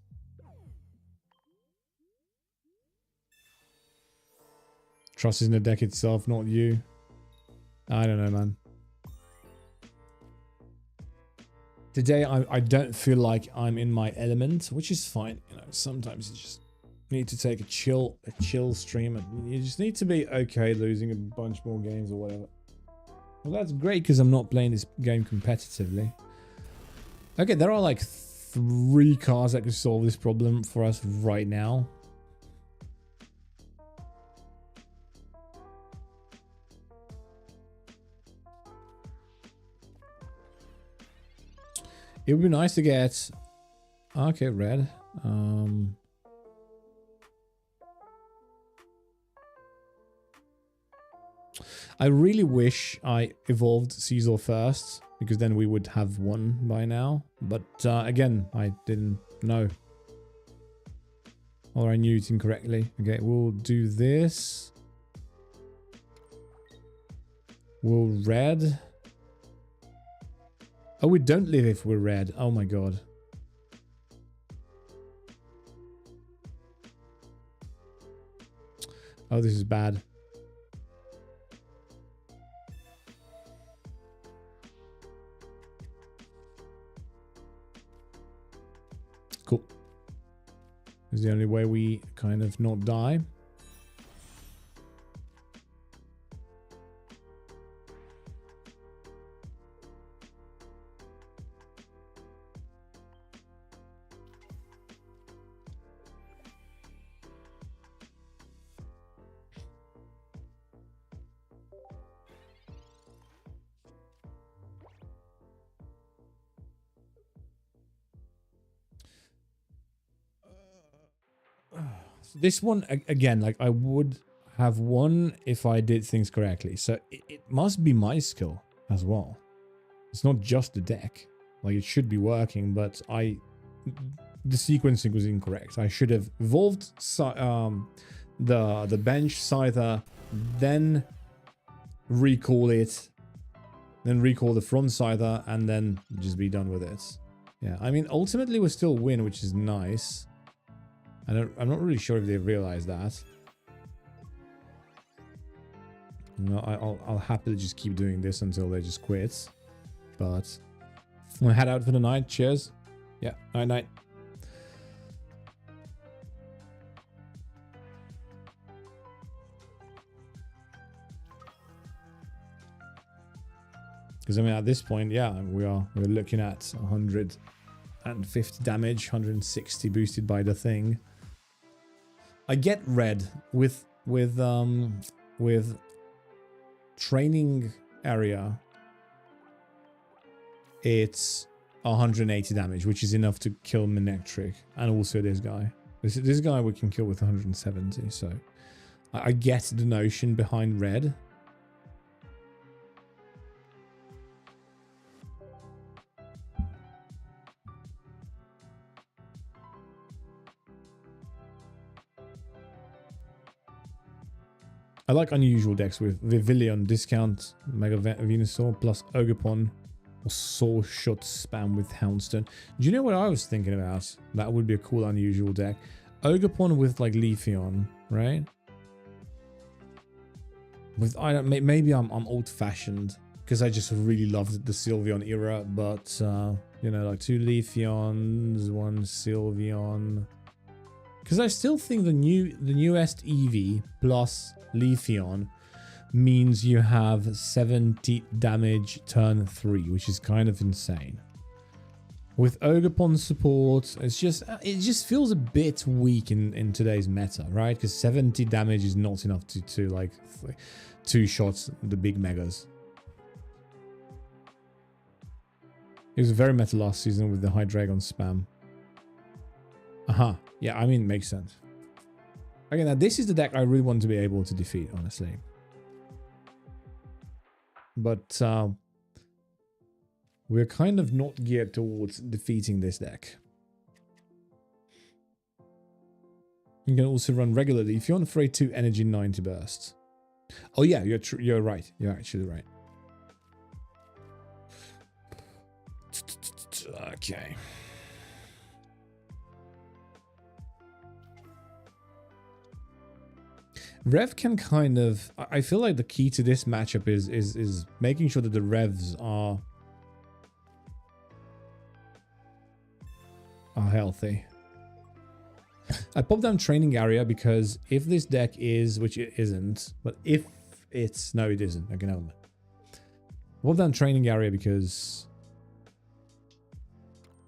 Trust is in the deck itself, not you. I don't know, man. Today, I don't feel like I'm in my element, which is fine. You know, sometimes you just need to take a chill stream, and you just need to be okay losing a bunch more games or whatever. Well, that's great because I'm not playing this game competitively. Okay, there are like 3 cards that can solve this problem for us right now. It would be nice to get... Okay, red. I really wish I evolved Scizor first, because then we would have won by now. But again, I didn't know. Or I knew it incorrectly. Okay, we'll do this. We'll red. Oh, we don't live if we're red. Oh my god. Oh, this is bad. Cool. Is the only way we kind of not die. This one, again, like I would have won if I did things correctly. So it must be my skill as well. It's not just the deck. Like it should be working, but the sequencing was incorrect. I should have evolved the bench Scyther, then recall it, then recall the front Scyther, and then just be done with it. Yeah, I mean, ultimately we still win, which is nice. I'm not really sure if they realize that. No, I'll happily just keep doing this until they just quit. But I'm gonna head out for the night. Cheers. Yeah, night. Because I mean, at this point, yeah, we're looking at 150 damage, 160 boosted by the thing. I get red with training area. It's 180 damage, which is enough to kill Manectric, and also this guy. This guy we can kill with 170. So I get the notion behind red. I like unusual decks with Vivillon, discount, Mega Venusaur, plus Ogerpon, or Soul Shot spam with Houndstone. Do you know what I was thinking about? That would be a cool unusual deck. Ogerpon with like Leafeon, right? With maybe I'm old-fashioned because I just really loved the Sylveon era, but you know, like 2 Leafeons, 1 Sylveon. Because I still think the newest Eevee plus Leafeon means you have 70 damage turn 3, which is kind of insane. With Ogerpon support, it just feels a bit weak in today's meta, right? Because 70 damage is not enough to like 2 shots the big megas. It was very meta last season with the Hydreigon spam. Aha. Yeah, I mean, it makes sense. Okay, now this is the deck I really want to be able to defeat, honestly. But we're kind of not geared towards defeating this deck. You can also run regularly if you're afraid 2 energy 90 burst. Oh yeah, you're right. You're actually right. Okay. Rev can kind of... I feel like the key to this matchup is making sure that the revs are healthy. I popped down training area because if this deck is, which it isn't, but if it's... No, it isn't. Okay, never mind. Pop down training area because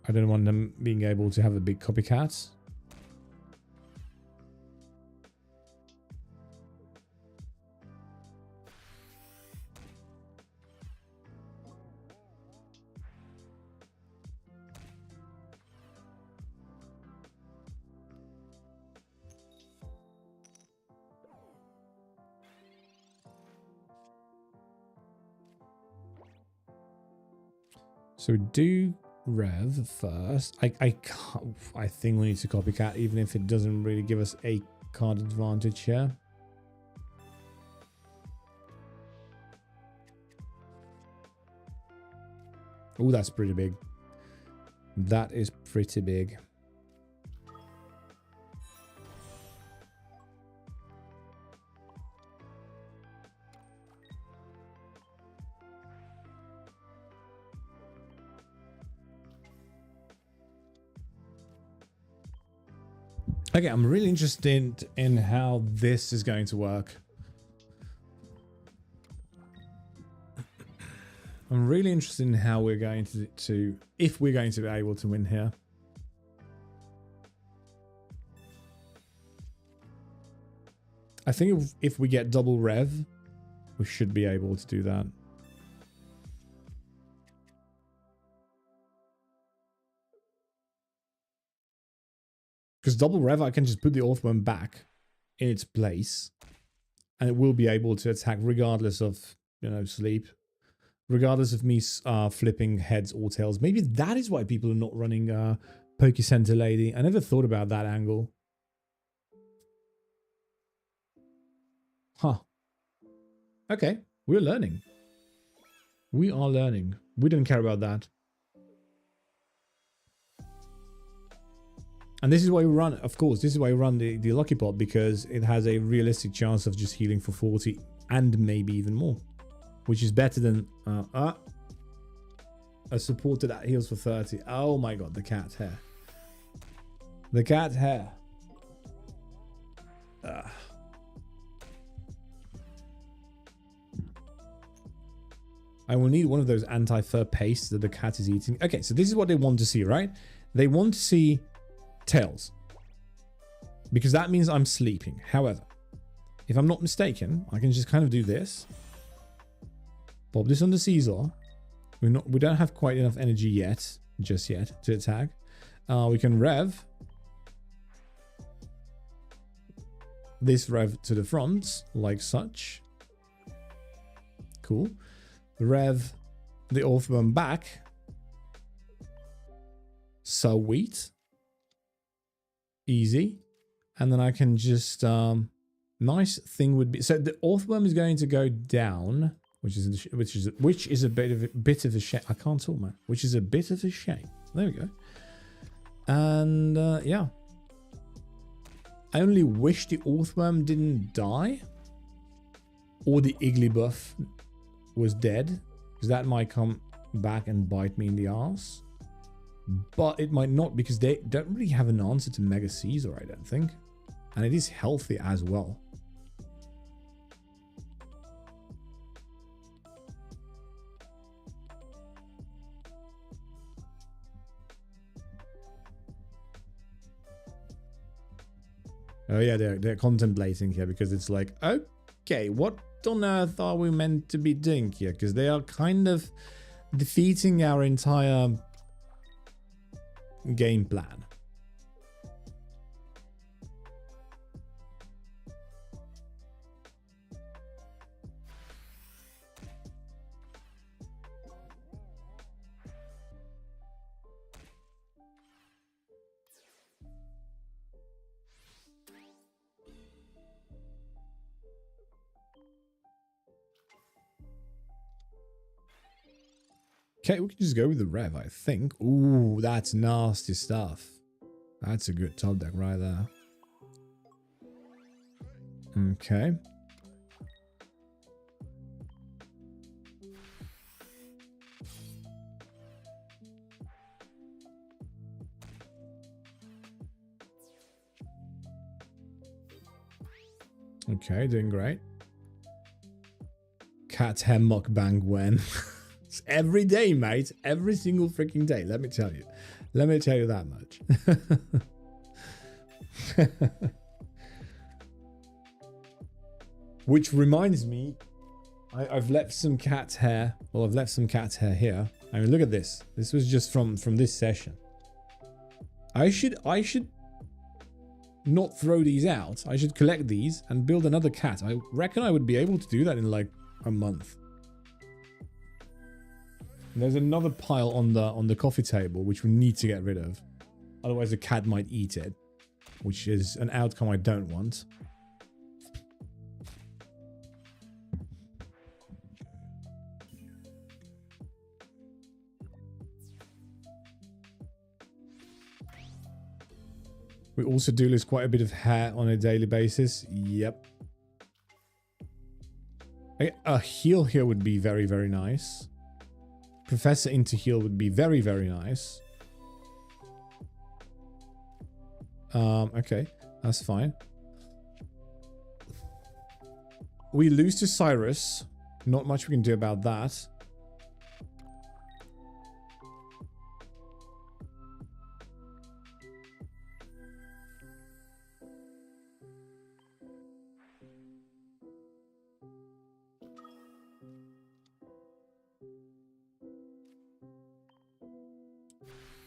I don't want them being able to have a big copycat. So do Rev first. I think we need to copycat even if it doesn't really give us a card advantage here. Oh, that's pretty big. That is pretty big. Okay, I'm really interested in how this is going to work. I'm really interested in how we're going to if we're going to be able to win here. I think if we get double rev, we should be able to do that. Because double rev, I can just put the Orthworm back in its place, and it will be able to attack regardless of, you know, sleep, regardless of me flipping heads or tails. Maybe that is why people are not running Poke Center Lady. I never thought about that angle. Huh. Okay, we're learning. We are learning. We don't care about that. And this is why we run, of course, this is why we run the Lucky Pot, because it has a realistic chance of just healing for 40 and maybe even more, which is better than a supporter that heals for 30. Oh my god, the cat hair. The cat hair. I will need one of those anti-fur pastes that the cat is eating. Okay, so this is what they want to see, right? They want to see tails, because that means I'm sleeping. However, if I'm not mistaken, I can just kind of do this, pop this on the Scizor. We don't have quite enough energy yet, just yet, to attack. We can rev this rev to the front like such. Cool. Rev the Orthworm back. Sweet. Easy. And then I can just nice thing would be, so the Orthworm is going to go down, which is a bit of a shame. I can't talk, man. Which is a bit of a shame. There we go. And yeah, I only wish the Orthworm didn't die, or the Igglybuff was dead, because that might come back and bite me in the ass. But it might not, because they don't really have an answer to Mega Scizor, I don't think. And it is healthy as well. Oh yeah, they're contemplating here, because it's like, okay, what on earth are we meant to be doing here? Because they are kind of defeating our entire game plan. Okay, we can just go with the rev, I think. Ooh, that's nasty stuff. That's a good top deck right there. Okay. Okay, doing great. Cat hair mukbang when. It's every day, mate. Every single freaking day. Let me tell you. Let me tell you that much. Which reminds me, I've left some cat hair. Well, I've left some cat hair here. I mean, look at this. This was just from this session. I should not throw these out. I should collect these and build another cat. I reckon I would be able to do that in like a month. There's another pile on the coffee table which we need to get rid of. Otherwise the cat might eat it, which is an outcome I don't want. We also do lose quite a bit of hair on a daily basis. Yep. A heal here would be very, very nice. Professor into heal would be very, very nice. Okay, that's fine. We lose to Cyrus. Not much we can do about that.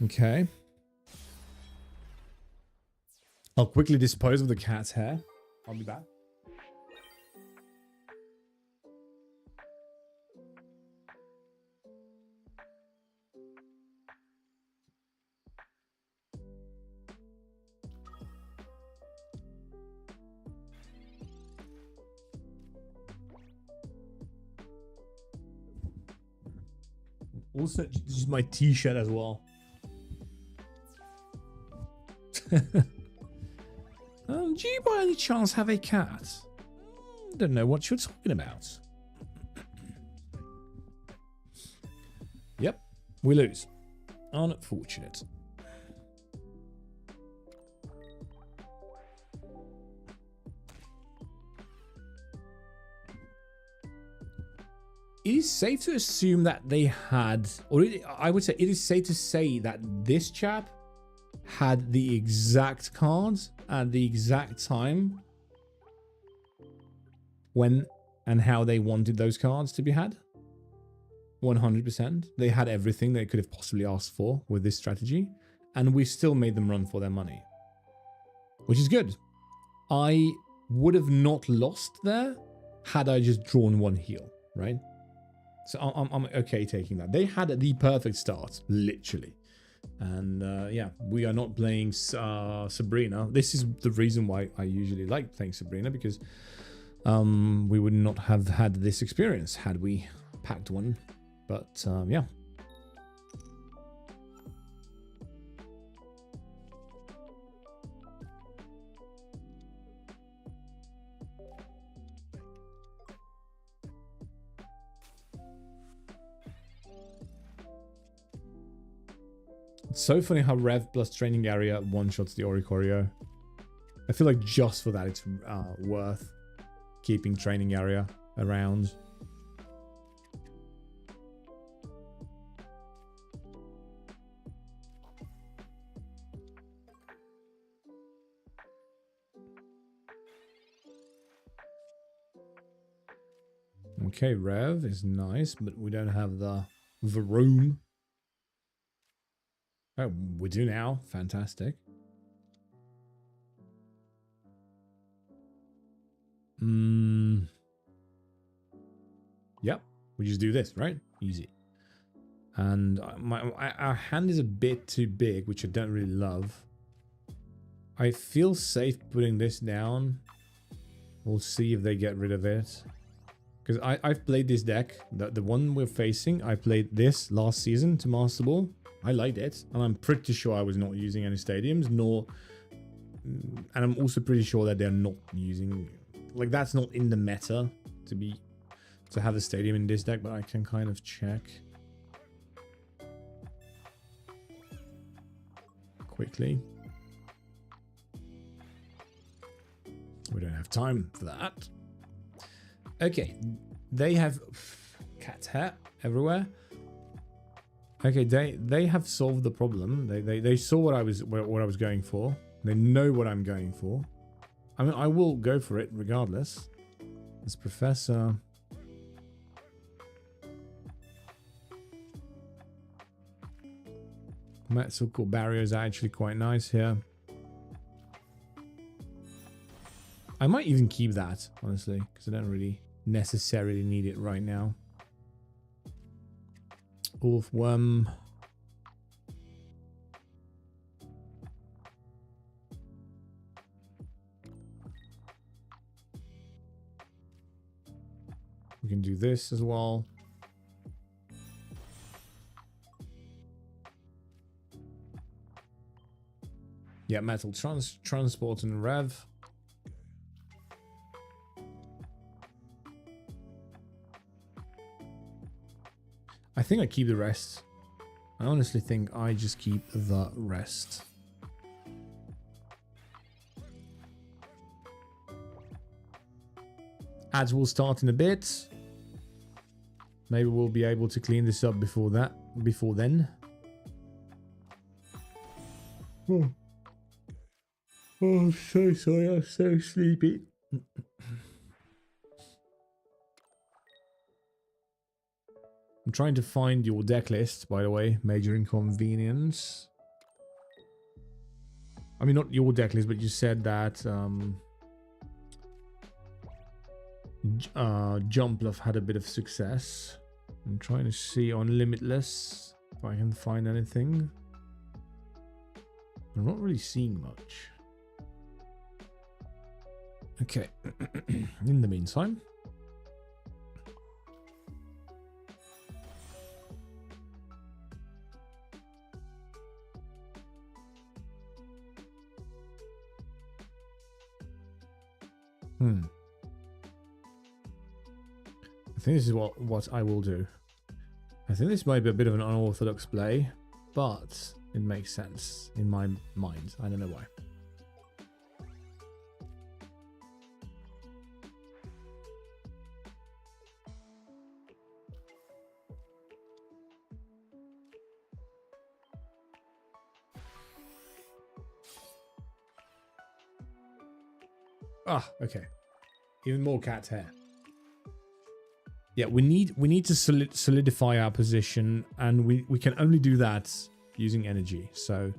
Okay. I'll quickly dispose of the cat's hair. I'll be back. Also, this is my t-shirt as well. Do you by any chance have a cat? Don't know what you're talking about. Yep, we lose. Unfortunate. It is safe to assume that they had, or I would say it is safe to say that this chap had the exact cards at the exact time when and how they wanted those cards to be had. 100%. They had everything they could have possibly asked for with this strategy, and we still made them run for their money, which is good. I would have not lost there had I just drawn one heal, right? So I'm okay taking that. They had the perfect start, literally. And yeah, we are not playing Sabrina. This is the reason why I usually like playing Sabrina, because we would not have had this experience had we packed one. But yeah. It's so funny how Rev plus training area one-shots the Oricorio. I feel like just for that it's worth keeping training area around. Okay, Rev is nice, but we don't have the room. Oh, we do now. Fantastic. Yep. We just do this, right? Easy. And our hand is a bit too big, which I don't really love. I feel safe putting this down. We'll see if they get rid of it. Because I've played this deck. The one we're facing, I played this last season to Masterball. I liked it. And I'm pretty sure I was not using any stadiums, nor... And I'm also pretty sure that they're not using... Like, that's not in the meta to have a stadium in this deck, but I can kind of check quickly. We don't have time for that. Okay, they have cat hair everywhere. Okay, they have solved the problem. They saw what I was going for. They know what I'm going for. I mean, I will go for it regardless. This Professor. Metsuko barriers are actually quite nice here. I might even keep that, honestly, because I don't really necessarily need it right now. Wolfworm. We can do this as well. Yeah, metal transport and rev. I think I keep the rest. I honestly think I just keep the rest. Ads will start in a bit. Maybe we'll be able to clean this up before then. Oh, I'm so sorry. I'm so sleepy. I'm trying to find your deck list, by the way. Major inconvenience. I mean, not your deck list, but you said that Jump Bluff had a bit of success. I'm trying to see on Limitless if I can find anything. I'm not really seeing much. Okay. In the meantime. I think this is what I will do. I think this might be a bit of an unorthodox play, but it makes sense in my mind. I don't know why. Ah, okay. Even more cat hair. Yeah, we need to solidify our position, and we can only do that using energy. So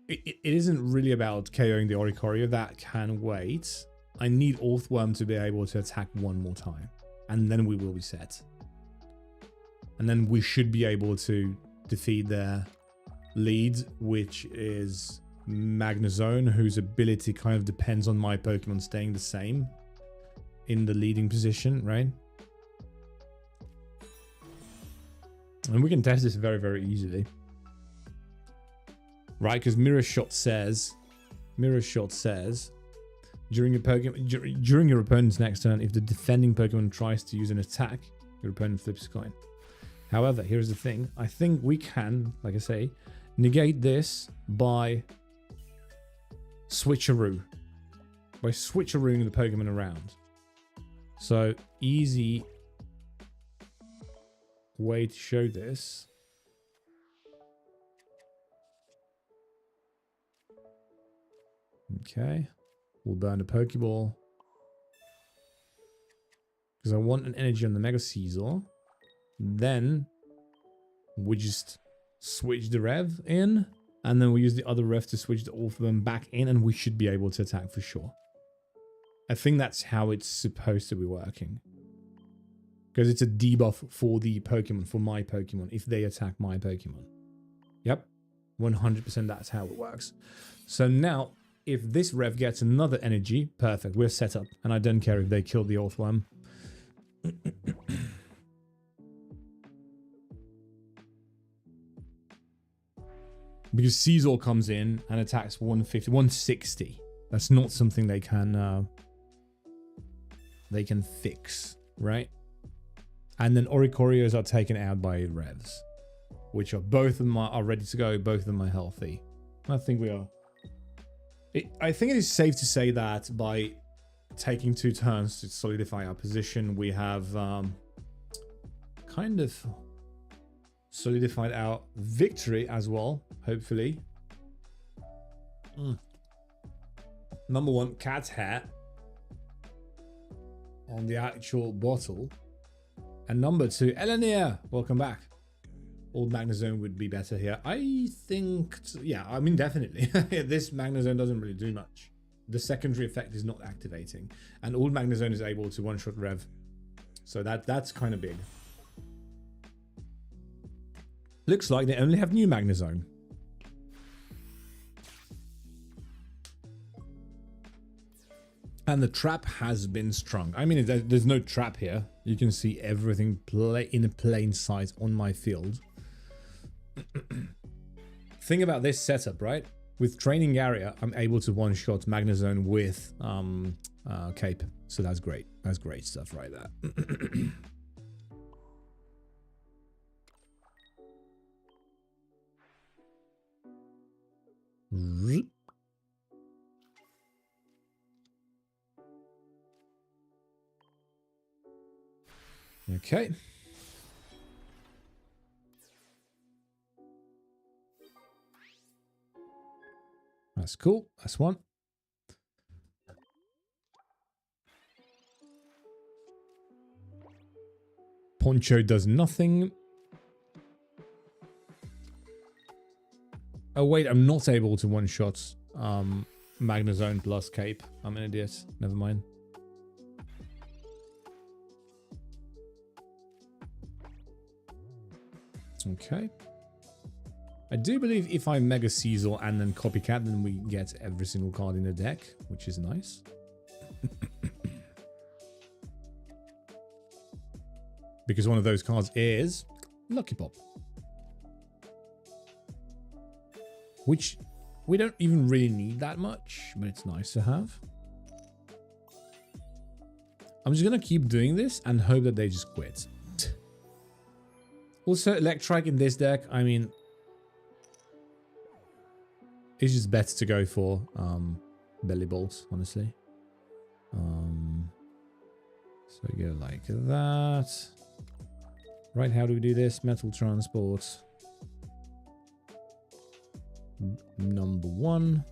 it isn't really about KOing the Oricorio. That can wait. I need Orthworm to be able to attack one more time, and then we will be set. And then we should be able to defeat their lead, which is Magnezone, whose ability kind of depends on my Pokemon staying the same in the leading position, right? And we can test this very, very easily. Right, because Mirror Shot says during your opponent's next turn, if the defending Pokemon tries to use an attack, your opponent flips a coin. However, here's the thing. I think we can, like I say, negate this by switcheroo. By switcherooing the Pokemon around. So, easy way to show this. Okay. We'll burn the Pokeball. Because I want an energy on the Mega Scizor. Then we just switch the Rev in. And then we use the other Rev to switch the Orthworm back in. And we should be able to attack for sure. I think that's how it's supposed to be working. Because it's a debuff for the Pokemon, for my Pokemon, if they attack my Pokemon. Yep. 100% that's how it works. So now, if this Rev gets another energy, perfect, we're set up. And I don't care if they kill the Orthworm. Because Scizor comes in and attacks 150, 160. That's not something they can fix, right? And then Oricorios are taken out by Revs, which are both of them are ready to go. Both of them are healthy. I think we are. I think it is safe to say that by taking 2 turns to solidify our position, we have kind of solidified our victory as well, hopefully. Number 1, cat's hair on the actual bottle. And number 2, Elenia, welcome back. Old Magnezone would be better here. I think, yeah, I mean, definitely. This Magnezone doesn't really do much. The secondary effect is not activating. And Old Magnezone is able to one-shot Rev. So that's kind of big. Looks like they only have new Magnezone. And the trap has been strung. I mean, there's no trap here. You can see everything in a plain sight on my field. Think about this setup, right? With Training Area, I'm able to one-shot Magnezone with Cape. So that's great. That's great stuff right there. Okay. That's cool. That's one. Poncho does nothing. Oh wait, I'm not able to one-shot Magnezone plus Cape. I'm an idiot. Never mind. Okay. I do believe if I Mega Scizor and then Copycat, then we get every single card in the deck, which is nice. Because one of those cards is Lucky Pop. Which we don't even really need that much, but it's nice to have. I'm just going to keep doing this and hope that they just quit. Also, Electrike in this deck, I mean, it's just better to go for Belly Balls, honestly. So we go like that. Right, how do we do this? Metal Transport. Number 1.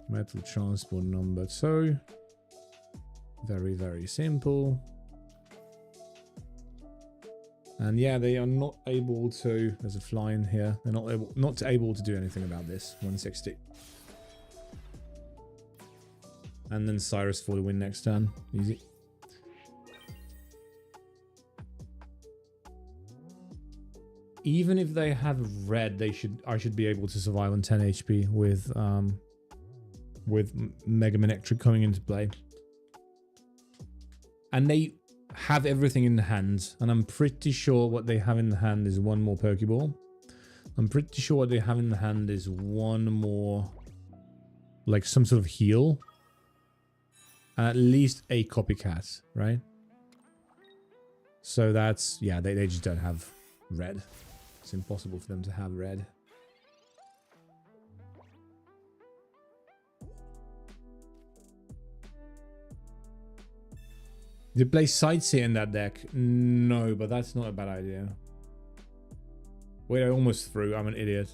Metal Transport number 2. Very, very simple. And yeah, they are not able to... There's a fly in here. They're not able to do anything about this. 160. And then Cyrus for the win next turn. Easy. Even if they have red, I should be able to survive on 10 HP with Mega Manectric coming into play. And they have everything in the hand, and I'm pretty sure what they have in the hand is one more Pokeball. I'm pretty sure what they have in the hand is one more, like some sort of heal. At least a Copycat, right? So that's, yeah, they just don't have red. It's impossible for them to have red. Did you play Sightseer in that deck? No, but that's not a bad idea. Wait, I almost threw. I'm an idiot.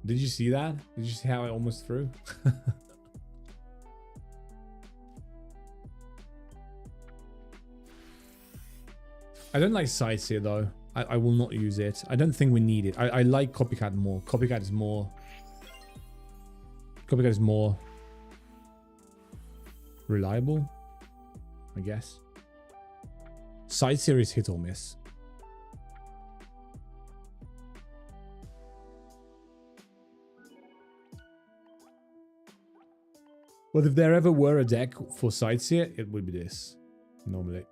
Did you see that? Did you see how I almost threw? I don't like Sightseer though. I will not use it. I don't think we need it. I like Copycat more. Copycat is more reliable, I guess. Sightseer is hit or miss. Well, if there ever were a deck for Sightseer, it would be this, normally.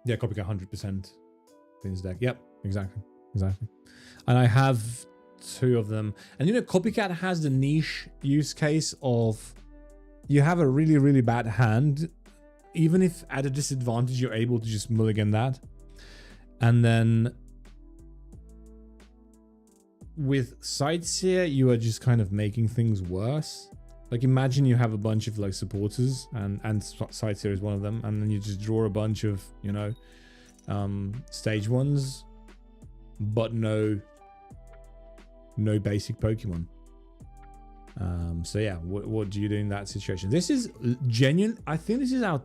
Yeah, Copycat 100% wins deck. Yep, exactly. And I have 2 of them. And you know, Copycat has the niche use case of you have a really, really bad hand. Even if at a disadvantage, you're able to just mulligan that. And then with Sightseer, you are just kind of making things worse. Like imagine you have a bunch of like supporters and Sightseer is one of them, and then you just draw a bunch of, you know, stage 1s, but no basic Pokemon. So yeah, what do you do in that situation? This is genuine. I think this is our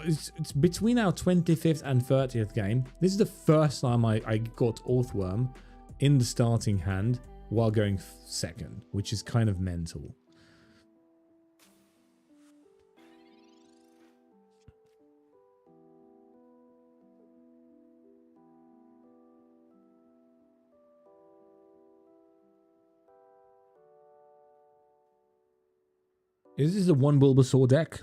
it's between our 25th and 30th game. This is the first time I got Earthworm in the starting hand while going second, which is kind of mental. This is a 1 Bulbasaur deck.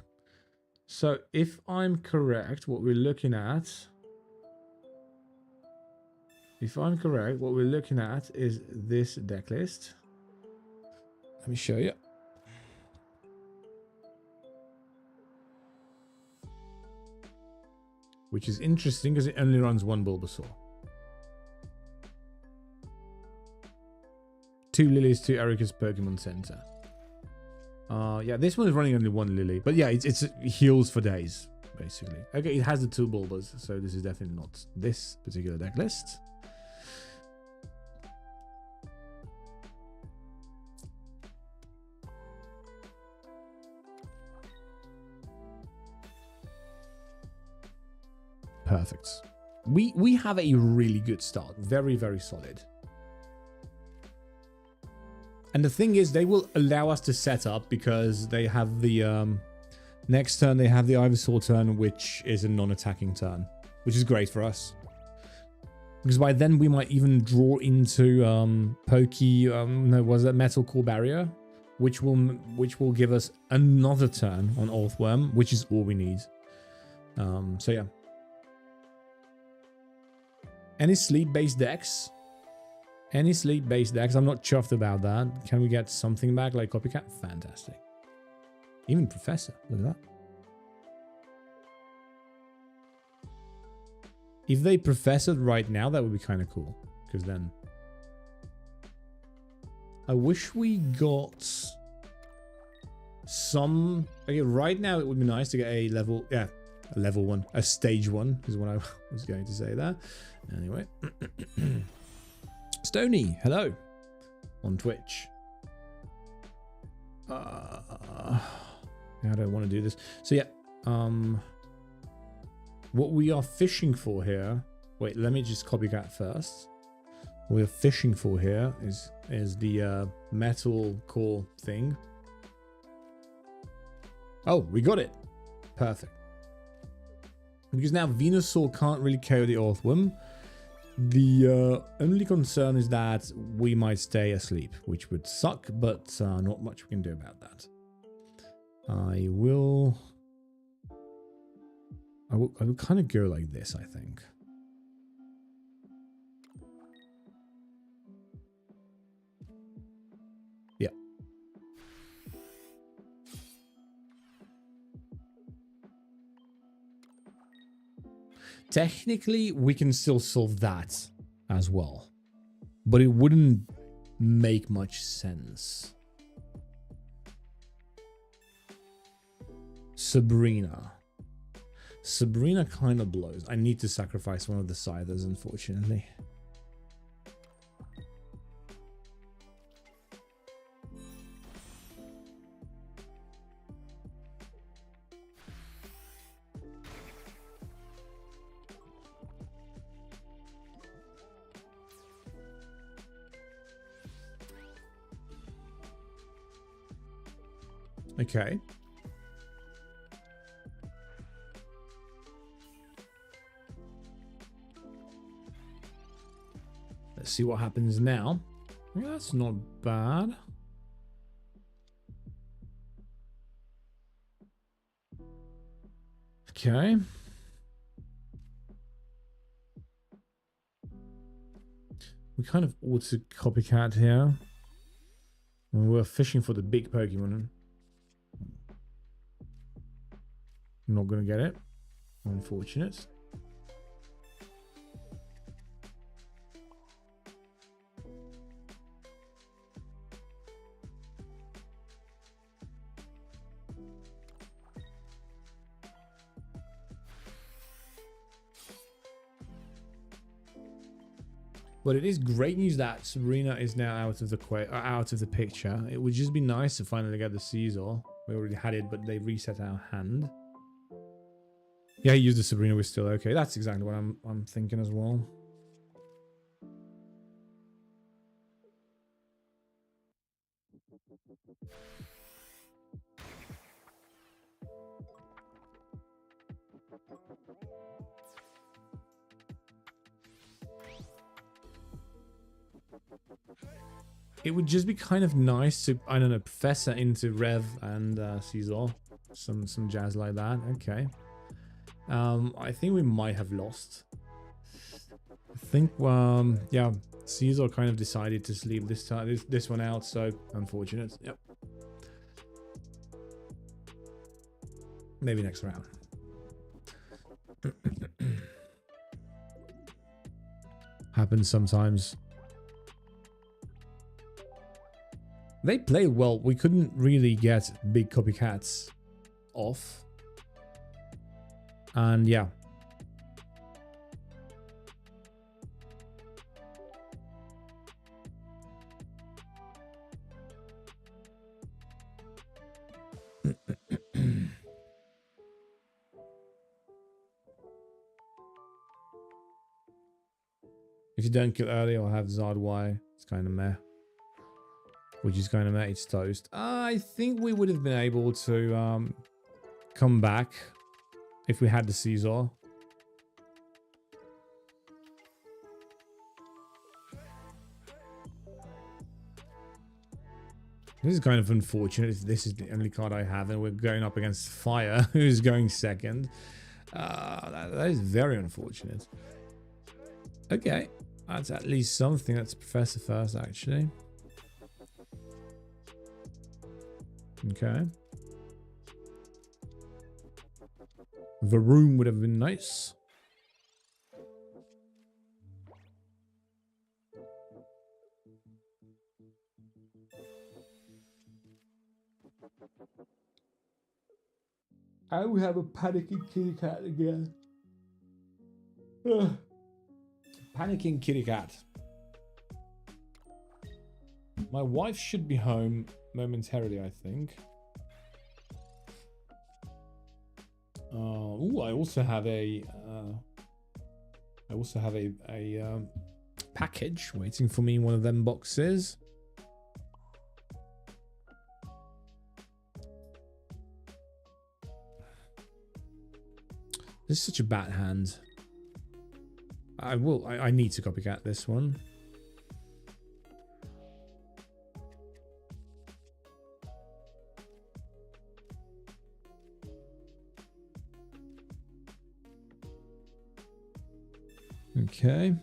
So if I'm correct, what we're looking at... If I'm correct, what we're looking at is this deck list. Let me show you. Which is interesting because it only runs 1 Bulbasaur. 2 Lilies, 2 Erika's Pokemon Center. Yeah, this one is running only one Lily. But yeah, it's heals for days, basically. Okay, it has the 2 Bulbas, so this is definitely not this particular deck list. Perfect. We have a really good start. Very, very solid. And the thing is, they will allow us to set up because they have the next turn, they have the Ivysaur turn, which is a non-attacking turn, which is great for us. Because by then we might even draw into was that Metal Core Barrier, which will give us another turn on Earthworm, which is all we need. So yeah. Any sleep-based decks? Any sleep-based decks? I'm not chuffed about that. Can we get something back like Copycat? Fantastic. Even Professor. Look at that. If they Professored right now, that would be kind of cool. Because then... I wish we got... some... Okay, right now it would be nice to get a level... Yeah, a level 1. A stage 1 is what I was going to say there. Anyway. Stony, hello. On Twitch. I don't want to do this. So yeah, what we are fishing for here... Wait, let me just Copycat first. What we're fishing for here is the Metal Core thing. Oh, we got it. Perfect. Because now Venusaur can't really KO the Earthworm. The only concern is that we might stay asleep, which would suck, but not much we can do about that. I will kind of go like this, I think. Yeah. Technically, we can still solve that as well, but it wouldn't make much sense. Sabrina kind of blows. I need to sacrifice one of the Scythers, unfortunately. Okay. Let's see what happens now. Yeah, that's not bad. Okay. We kind of ought to Copycat here. We're fishing for the big Pokemon. Not gonna get it. Unfortunate. But it is great news that Sabrina is now out of the picture. It would just be nice to finally get the Scizor. We already had it, but they reset our hand. Yeah, he used the Sabrina. We're still okay. That's exactly what I'm thinking as well. It would just be kind of nice to, I don't know, Professor into Rev and Scizor. Some jazz like that. Okay. I think we might have lost. I think, yeah, Scizor kind of decided to sleep this one out, so unfortunate. Yep. Maybe next round. Happens sometimes. They played well. We couldn't really get big copycats off. And yeah. If you don't kill early, I'll have Zard Y. It's kind of meh. Which is kind of meh. It's toast. I think we would have been able to come back if we had the Scizor. This is kind of unfortunate if this is the only card I have and we're going up against Fire, who's going second. That is very unfortunate. Okay, that's at least something. That's Professor first, actually. Okay. The room would have been nice. I will have a panicking kitty cat again. Ugh. Panicking kitty cat. My wife should be home momentarily, I think. Ooh, I also have a package waiting for me in one of them boxes. This is such a bad hand. I need to copycat this one. Okay.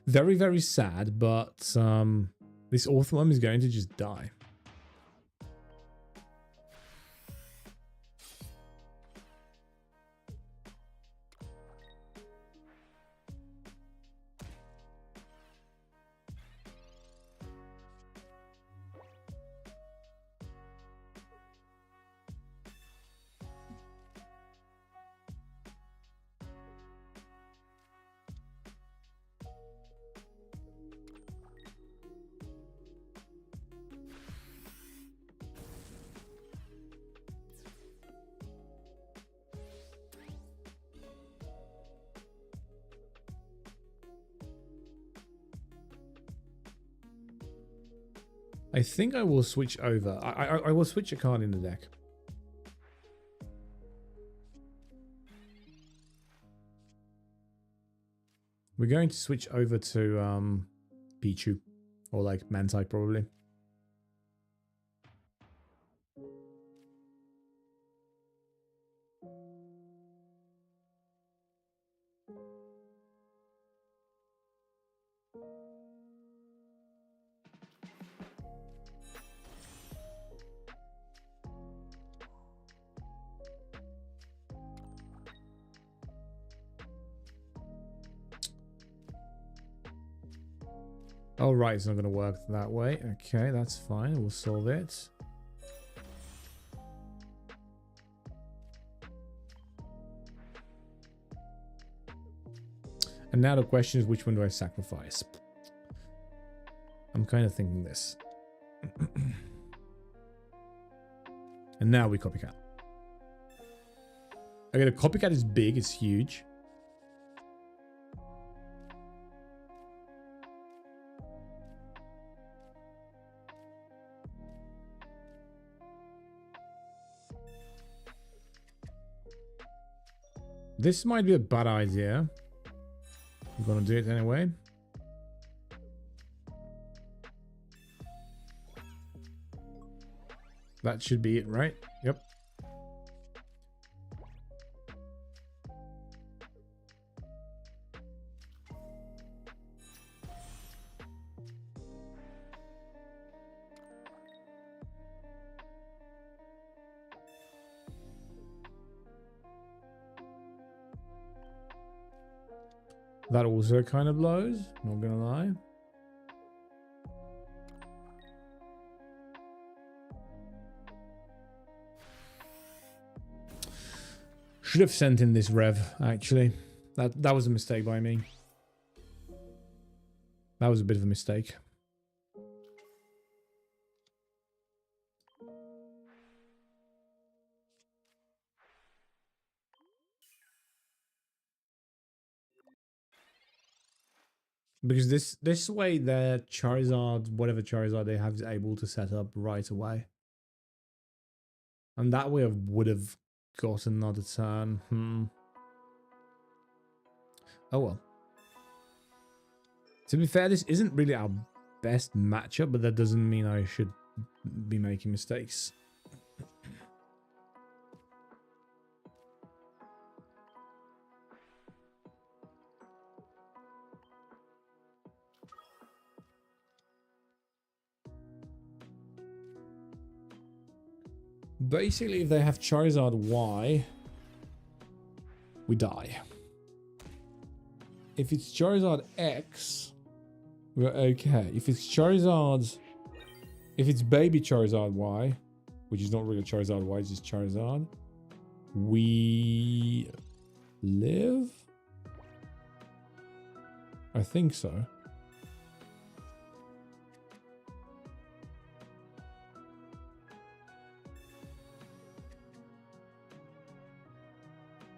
Very, very sad, but this Orthworm is going to just die. I think I will switch over. I will switch a card in the deck. We're going to switch over to Pichu, or like Manti probably. Oh, right, it's not going to work that way. Okay, that's fine. We'll solve it. And now the question is, which one do I sacrifice? I'm kind of thinking this. And now we copycat. Okay, the copycat is big. It's huge. This might be a bad idea. I'm gonna do it anyway. That should be it, right? Yep. That also kind of blows, not gonna lie. Should have sent in this rev, actually. That was a mistake by me. That was a bit of a mistake. Because this way their Charizard, whatever Charizard they have, is able to set up right away. And that way I would have got another turn. Oh well. To be fair, this isn't really our best matchup, but that doesn't mean I should be making mistakes. Basically, if they have Charizard Y, we die. If it's Charizard X, we're okay. If it's Charizard... If it's baby Charizard Y, which is not really Charizard Y, it's just Charizard, we live? I think so.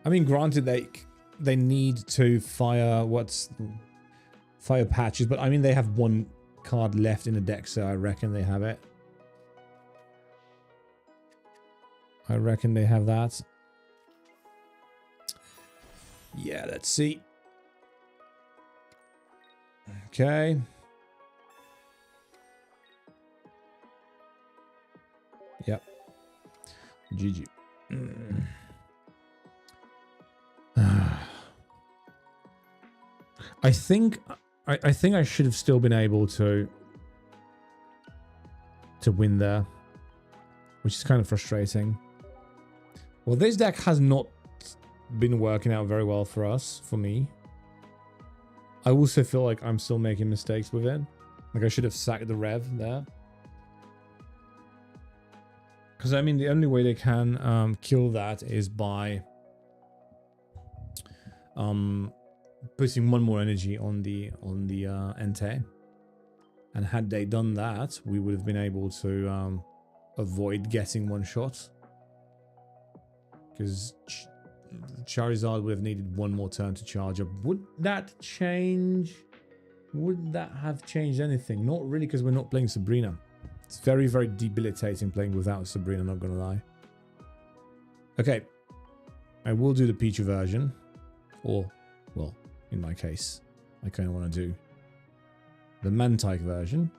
I mean, granted, they need to fire fire patches, but I mean they have one card left in the deck, so I reckon they have it. I reckon they have that. Yeah, let's see. Okay. Yep. GG. I think I should have still been able to win there, which is kind of frustrating. Well, this deck has not been working out very well for us, for me. I also feel like I'm still making mistakes with it. Like I should have sacked the rev there. Because I mean, the only way they can kill that is by putting one more energy on the Entei. And had they done that, we would have been able to avoid getting one shot. Because Charizard would have needed one more turn to charge up. Would that change? Would that have changed anything? Not really, because we're not playing Sabrina. It's very, very debilitating playing without Sabrina, not gonna lie. Okay. I will do the Pichu version. Or, well, in my case, I kind of want to do the Mantike version.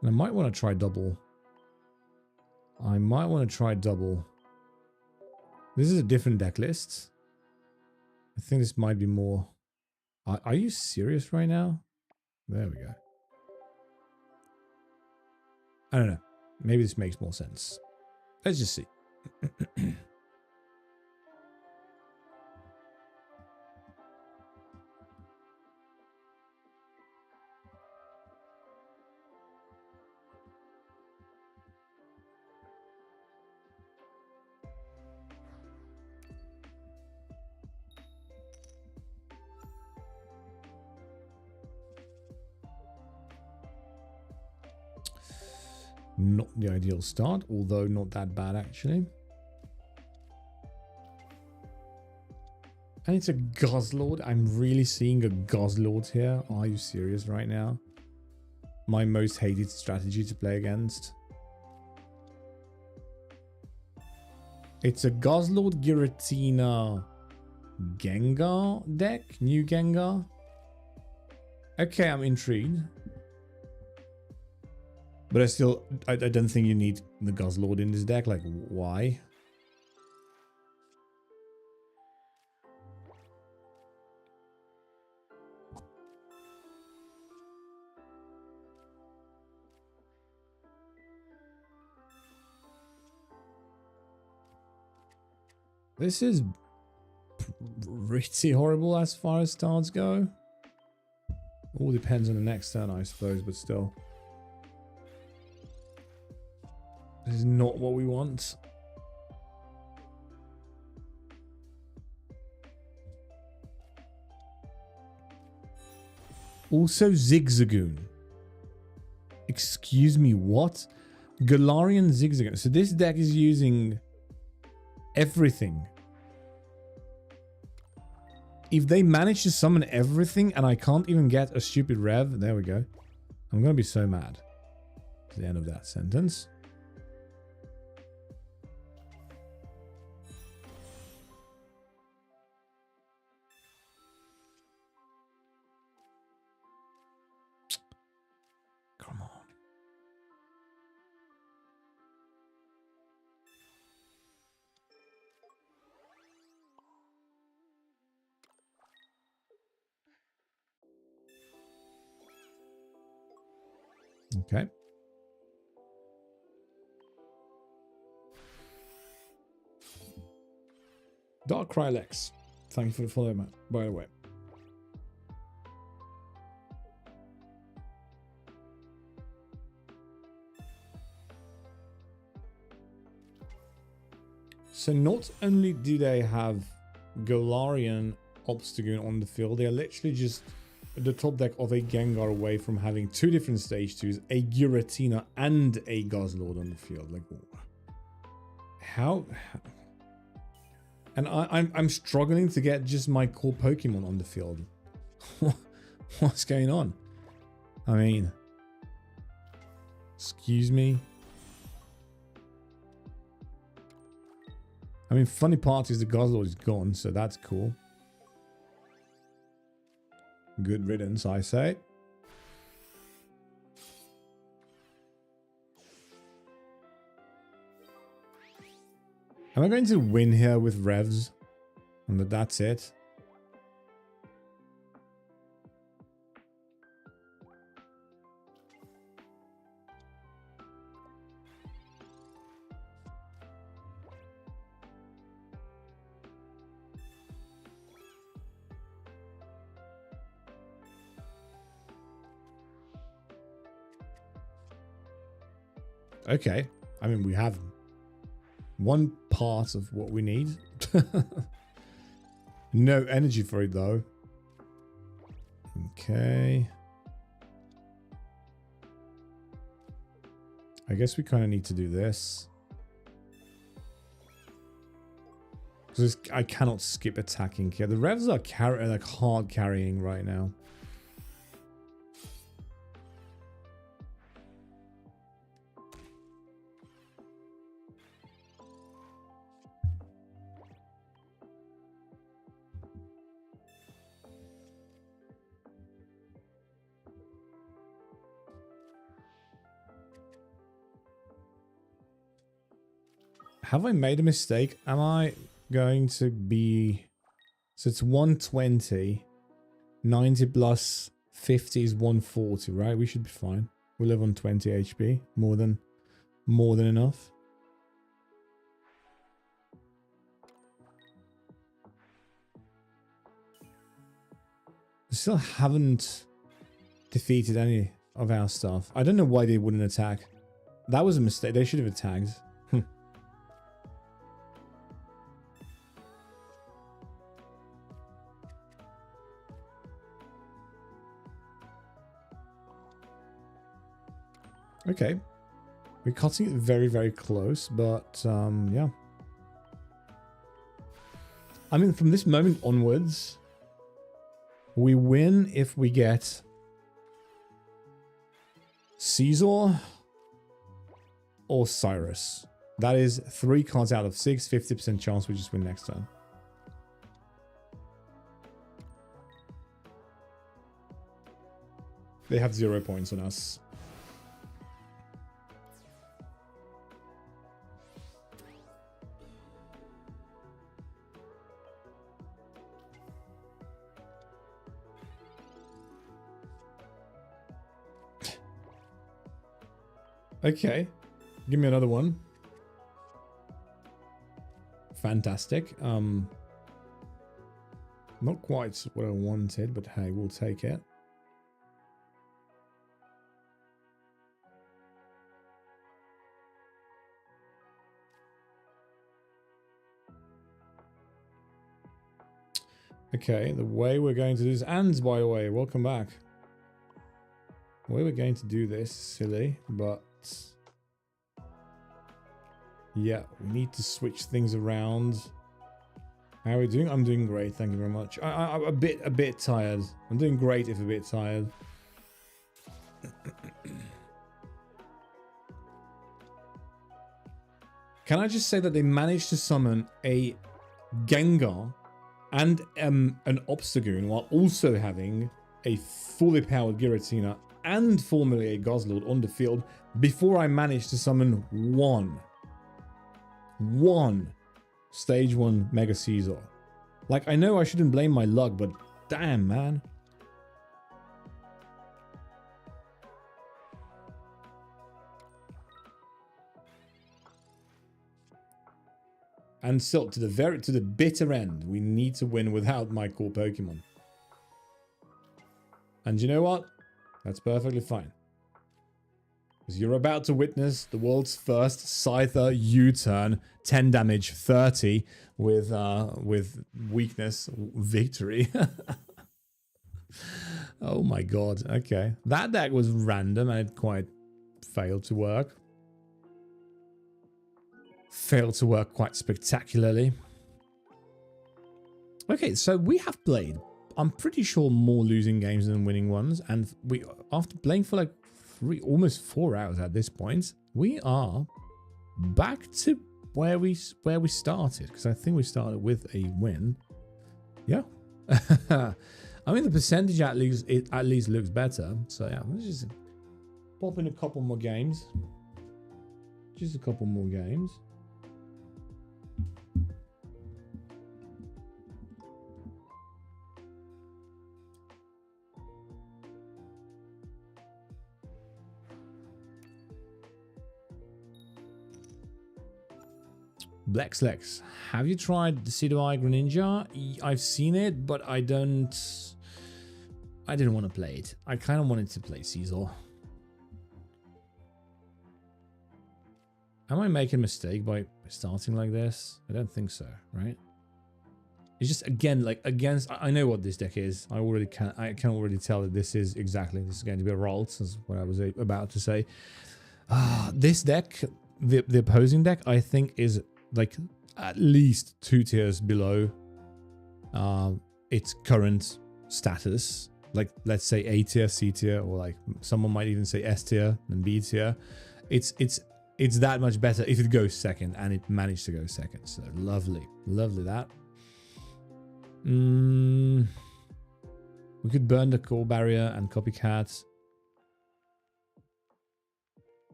And I might want to try double. I might want to try double. This is a different deck list. I think this might be more... Are you serious right now? There we go. I don't know. Maybe this makes more sense. Let's just see. Not the ideal start, although not that bad actually. And it's a Guzzlord. I'm really seeing a Guzzlord here. Are you serious right now? My most hated strategy to play against. It's a Guzzlord Giratina Gengar deck? New Gengar? Okay, I'm intrigued. But I don't think you need the Guzzlord in this deck. Like, why? This is pretty horrible as far as starts go. All depends on the next turn, I suppose, but still. This is not what we want. Also Zigzagoon. Excuse me, what? Galarian Zigzagoon. So this deck is using everything. If they manage to summon everything and I can't even get a stupid rev, there we go. I'm gonna be so mad. To the end of that sentence. Come on. Okay. Dark Krylex. Thank you for the follow, man. By the way. So not only do they have Galarian Obstagoon on the field, they are literally just the top deck of a Gengar away from having two different stage 2s, a Giratina and a Guzzlord on the field. Like, how? And I'm struggling to get just my core Pokemon on the field. What's going on? I mean, excuse me. I mean, funny part is the Guzzlord is gone, so that's cool. Good riddance, I say. Am I going to win here with revs? And that's it. Okay. I mean, we have one part of what we need. No energy for it, though. Okay. I guess we kind of need to do this. Because I cannot skip attacking here. The revs are like hard carrying right now. Have I made a mistake? Am I going to be... So it's 120. 90 plus 50 is 140, right? We should be fine. We live on 20 HP. More than enough. We still haven't defeated any of our stuff. I don't know why they wouldn't attack. That was a mistake. They should have attacked. Okay. We're cutting it very, very close, but yeah. I mean, from this moment onwards, we win if we get Scizor or Cyrus. That is 3 cards out of 6, 50% chance we just win next turn. They have 0 points on us. Okay, give me another one. fantastic. Not quite what I wanted, but hey, we'll take it. Okay, the way we're going to do this, and by the way, welcome back. The way we're going to do this, silly, but yeah, we need to switch things around. How are we doing? I'm doing great, thank you very much. I'm a bit tired. I'm doing great if a bit tired. Can I just say that they managed to summon a Gengar and an Obstagoon while also having a fully powered Giratina and formerly a Guzzlord on the field before I managed to summon one Stage 1 Mega Scizor. Like, I know I shouldn't blame my luck, but damn, man. And still, to the bitter end, we need to win without my core Pokemon. And you know what? That's perfectly fine. Because you're about to witness the world's first Scizor U-turn, 10 damage, 30 with weakness victory. Oh my god, okay. That deck was random and it quite failed to work. Failed to work quite spectacularly. Okay, so we have played, I'm pretty sure, more losing games than winning ones. And we, after playing for like almost 4 hours at this point, we are back to where we started, because I think we started with a win. Yeah. I mean, the percentage at least looks better. So yeah, let's just pop in a couple more games. Just a couple more games. Blackslex, have you tried the Scizor Greninja? I've seen it, but I didn't want to play it. I kind of wanted to play Scizor. Am I making a mistake by starting like this? I don't think so, right? It's just, again, like against, I know what this deck is. I can already tell that this is going to be a Ralts, is what I was about to say. This deck, the opposing deck, I think is like at least 2 tiers below its current status. Like, let's say A tier, C tier, or like someone might even say S tier and B tier. It's that much better if it goes second, and it managed to go second. So lovely, lovely that. We could burn the core barrier and copycat.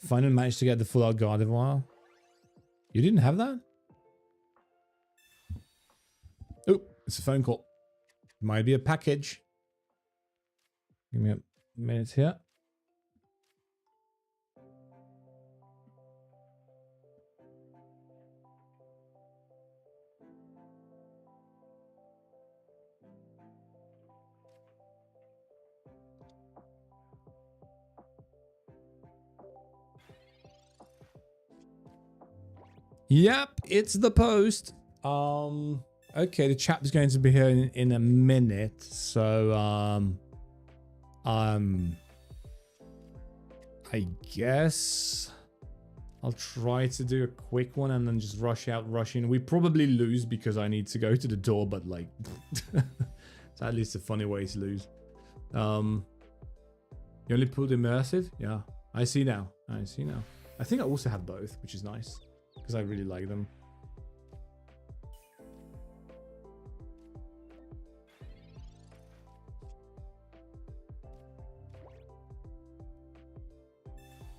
Finally managed to get the full out Gardevoir. You didn't have that? Oh, it's a phone call. Might be a package. Give me a minute here. Yep, it's the post. Okay, the chap is going to be here in a minute, so I guess I'll try to do a quick one and then just rush in. We probably lose because I need to go to the door, but like it's at least a funny way to lose. You only pulled immersive? Yeah, I see now. I think I also have both, which is nice, because I really like them.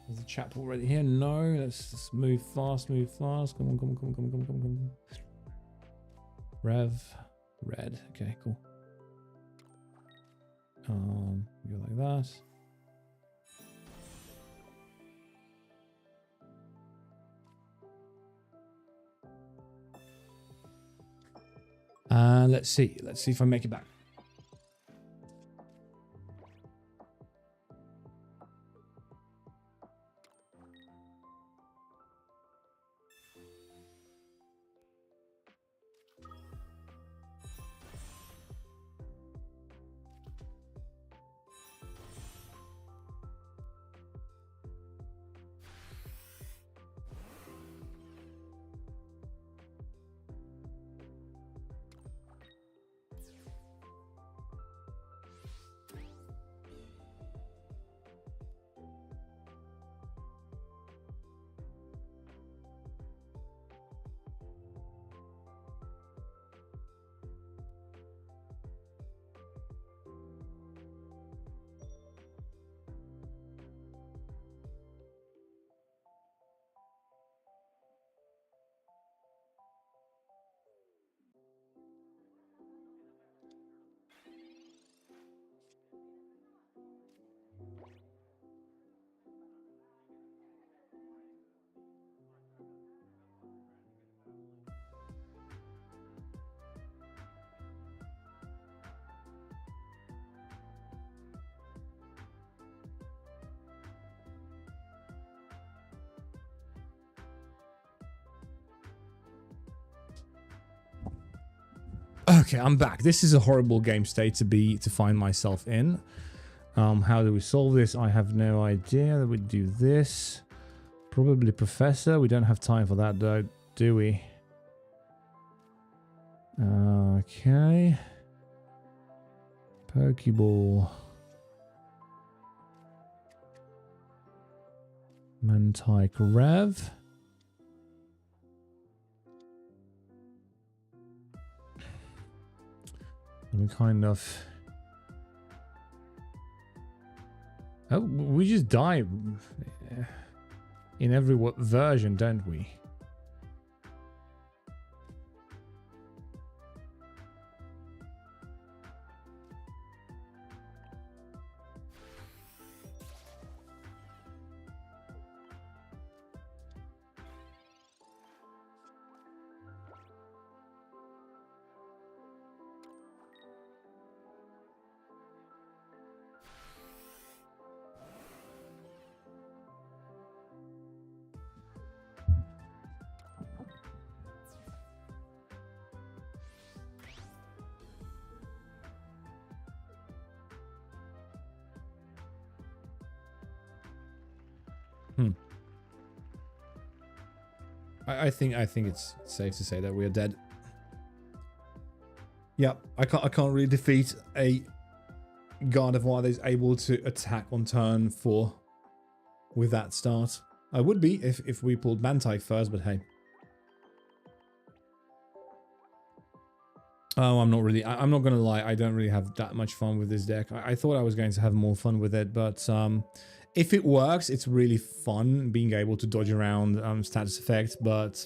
There's a chap already here. No, let's move fast, move fast. Come on. Rev, red. Okay, cool. Go like that. Let's see if I make it back. Okay, I'm back. This is a horrible game state to find myself in. How do we solve this? I have no idea. We do this. Probably Professor. We don't have time for that though, do we? Okay. Pokeball. Mantike Rev. And we kind of... Oh, we just die in every version, don't we? I think it's safe to say that we are dead. Yep, I can't really defeat a Gardevoir that is able to attack on turn 4 with that start. I would be if we pulled Mantike first, but hey. Oh, I'm not gonna lie, I don't really have that much fun with this deck. I thought I was going to have more fun with it, but if it works, it's really fun being able to dodge around status effects, but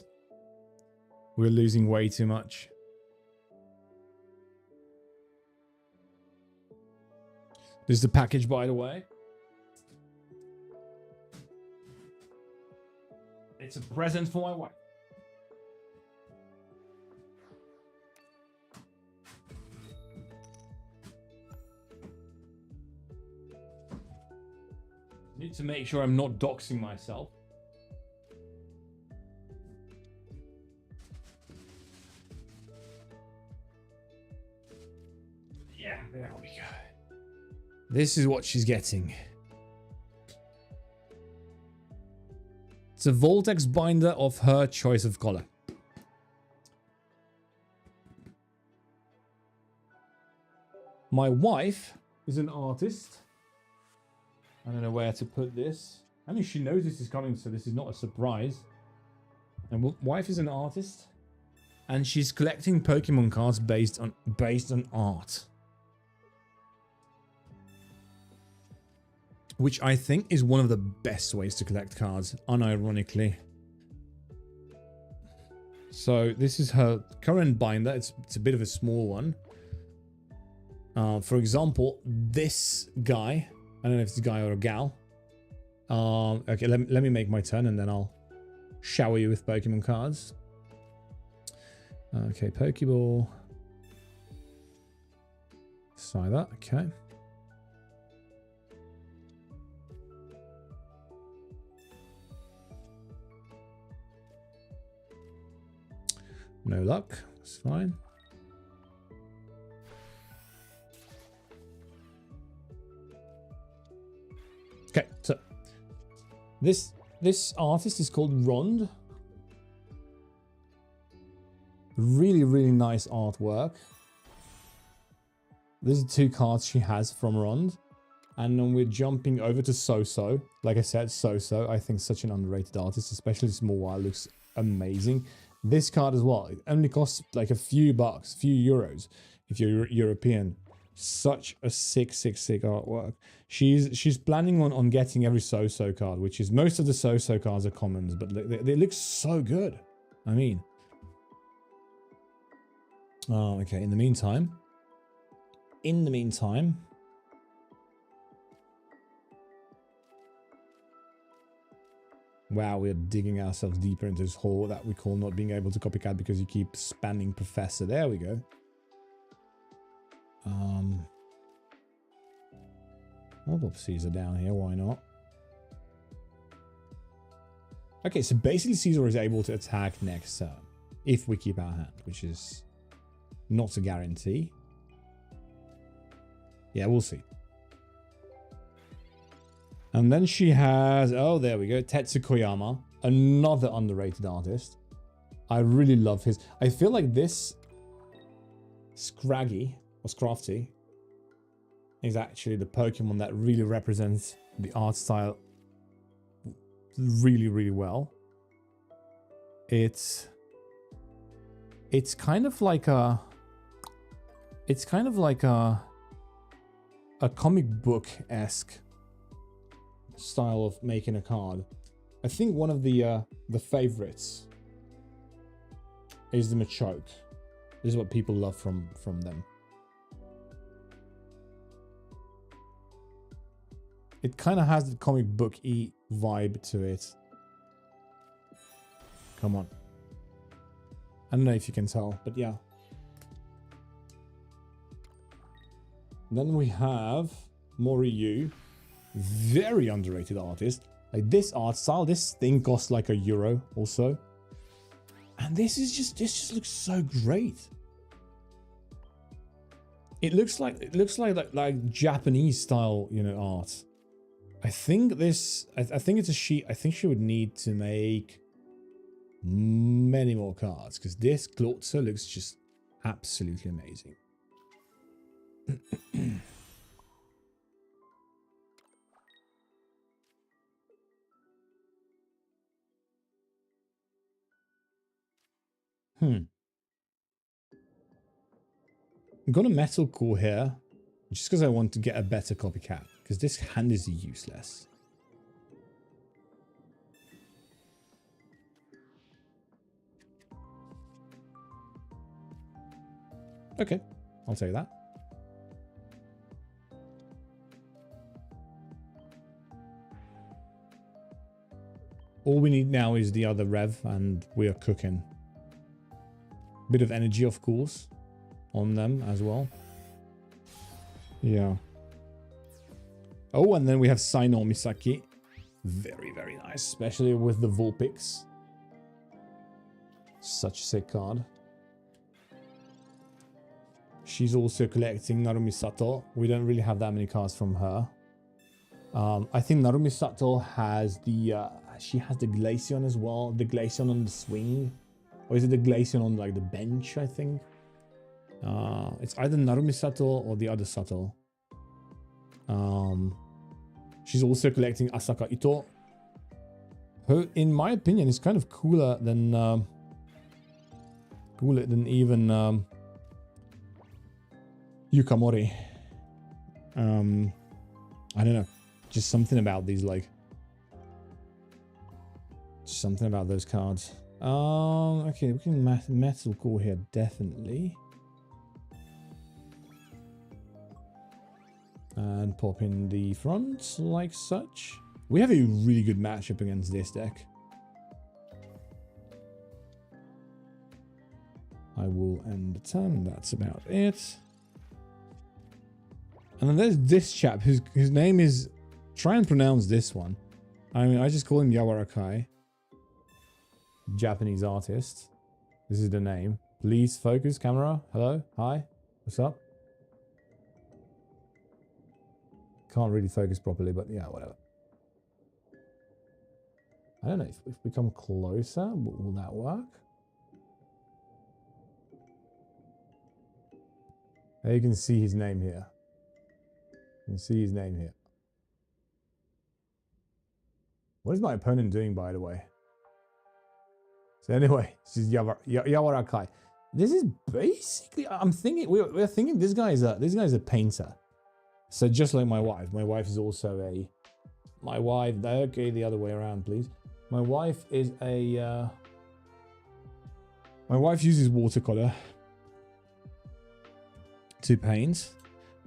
we're losing way too much. This is the package, by the way. It's a present for my wife. Need to make sure I'm not doxing myself. Yeah, there we go. This is what she's getting. It's a Voltex binder of her choice of color. My wife is an artist. I don't know where to put this. I mean, she knows this is coming, so this is not a surprise. And wife is an artist, and she's collecting Pokemon cards based on art, which I think is one of the best ways to collect cards, unironically. So this is her current binder. It's a bit of a small one. For example, this guy. I don't know if it's a guy or a gal. Okay, let me make my turn and then I'll shower you with Pokemon cards. Okay, Pokeball. either. Okay. No luck. It's fine. Okay, so this artist is called Rond. Really, really nice artwork. These are 2 cards she has from Rond. And then we're jumping over to So-So. Like I said, So-So, I think such an underrated artist, especially Small Wild looks amazing. This card as well, it only costs like a few bucks, few euros if you're European. Such a sick artwork. She's planning on getting every So-So card, which is most of the So-So cards are commons, but they look so good. I mean. Oh, okay. In the meantime. Wow, we're digging ourselves deeper into this hole that we call not being able to copycat because you keep spamming Professor. There we go. I'll pop Scizor down here, why not? Okay, so basically Scizor is able to attack next turn if we keep our hand, which is not a guarantee. Yeah, we'll see. And then she has, oh, there we go, Tetsu Koyama, another underrated artist. I really love his. I feel like this Scraggy or Scrafty is actually the Pokemon that really represents the art style really, really well. It's kind of like a comic book-esque style of making a card. I think one of the favorites is the Machoke. This is what people love from them. It kind of has the comic book-y vibe to it. Come on. I don't know if you can tell, but yeah. Then we have Moryu. Very underrated artist. Like this art style, this thing costs like €1 also. And this just looks so great. It looks like Japanese style, you know, art. I think this, I think it's a sheet. I think she would need to make many more cards because this Glotzer looks just absolutely amazing. I'm gonna Metal Core here, just because I want to get a better copycat, because this hand is useless. Okay, I'll take that. All we need now is the other Rev, and we are cooking. Bit of energy, of course, on them as well. Yeah. Oh, and then we have Saino Misaki. Very, very nice, especially with the Vulpix. Such a sick card. She's also collecting Narumi Sato. We don't really have that many cards from her. I think Narumi Sato has the she has the Glaceon as well. The Glaceon on the swing. Or is it the Glaceon on like the bench, I think? It's either Narumi Sato or the other Sato. She's also collecting Asaka Ito. Who, in my opinion, is kind of cooler than even Yukamori. I don't know. Just something about these, like, something about those cards. Okay, we can Metal Core here, definitely. And pop in the front, like such. We have a really good matchup against this deck. I will end the turn, that's about it. And then there's this chap whose name is, try and pronounce this one. I mean, I just call him Yawarakai. Japanese artist. This is the name. Please focus, camera. Hello, hi, what's up? Can't really focus properly, but yeah, whatever. I don't know if we come closer, will that work? You can see his name here. You can see his name here. What is my opponent doing, by the way? So anyway, this is Yawarakai. This is basically, I'm thinking, we're thinking this guy is a painter. So just like my wife. My wife is also a, okay, the other way around, please. My wife is a, my wife uses watercolor to paint.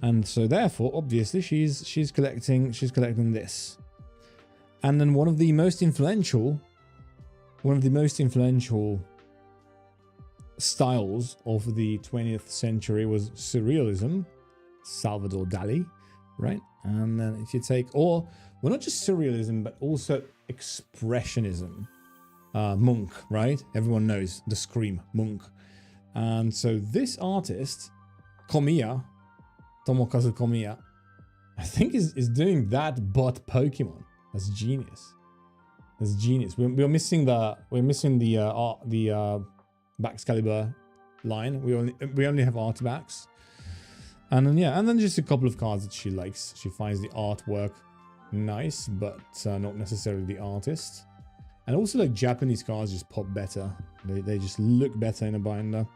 And so therefore, obviously, she's collecting this. And then one of the most influential styles of the 20th century was surrealism, Salvador Dali, right? And then if you take, or well, not just surrealism, but also expressionism, Munch, right? Everyone knows the scream, Munch. And so this artist, Tomokazu Komiya, I think is doing that, but Pokemon. That's genius. That's genius. We're missing the Baxcalibur line. We only have artbacks, and then yeah, and then just a couple of cards that she likes. She finds the artwork nice, but not necessarily the artist. And also, like, Japanese cards just pop better. They just look better in a binder.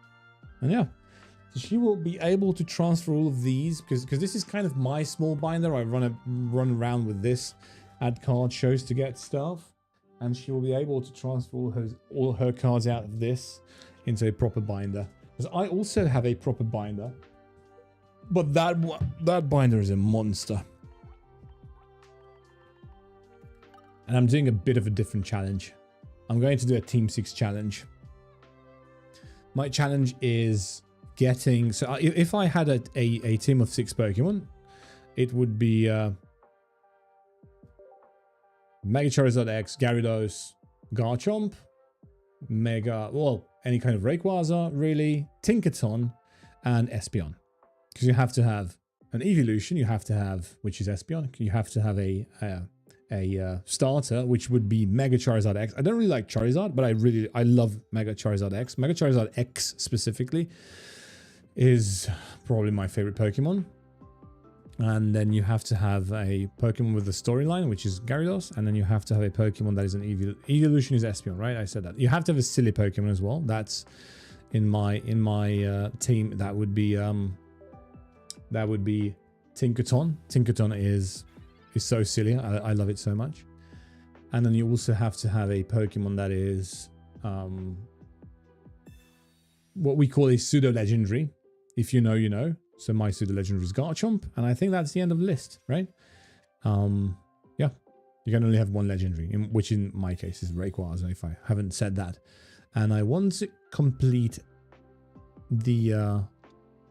And yeah, so she will be able to transfer all of these because this is kind of my small binder. I run around with this, add card shows to get stuff, and she will be able to transfer all her cards out of this into a proper binder. Because I also have a proper binder, but that binder is a monster. And I'm doing a bit of a different challenge. I'm going to do a Team 6 challenge. My challenge is getting... So if I had a team of 6 Pokemon, it would be Mega Charizard X, Gyarados, Garchomp, any kind of Rayquaza, really, Tinkaton, and Espeon. Because you have to have an evolution, you have to have, which is Espeon, you have to have a starter, which would be Mega Charizard X. I don't really like Charizard, but I love Mega Charizard X. Mega Charizard X specifically is probably my favorite Pokemon. And then you have to have a Pokemon with a storyline, which is Gyarados, and then you have to have a Pokemon that is an evolution is Espeon, right? I said that. You have to have a silly Pokemon as well. That's in my team. That would be Tinkaton. Tinkaton is so silly. I love it so much. And then you also have to have a Pokemon that is what we call a pseudo legendary. If you know, you know. So my pseudo legendary is Garchomp, and I think that's the end of the list, right? Yeah, you can only have one legendary, which in my case is Rayquaza, if I haven't said that. And I want to complete the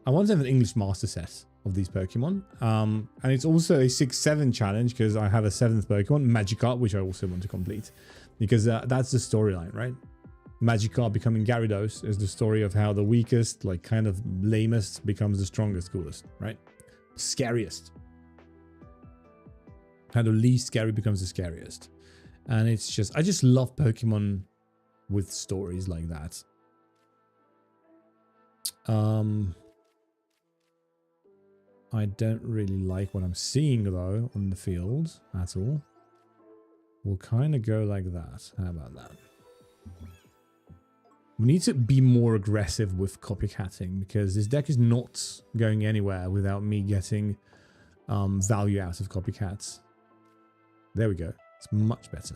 I want to have an English master set of these Pokemon. And it's also a 6-7 challenge because I have a 7th Pokemon, Magikarp, which I also want to complete because that's the storyline, right? Magikarp becoming Gyarados is the story of how the weakest, like kind of lamest, becomes the strongest, coolest, right? Scariest. How the least scary becomes the scariest. And it's just, I just love Pokemon with stories like that. I don't really like what I'm seeing though on the field at all. We'll kind of go like that. How about that? We need to be more aggressive with copycatting because this deck is not going anywhere without me getting value out of copycats. There we go. It's much better.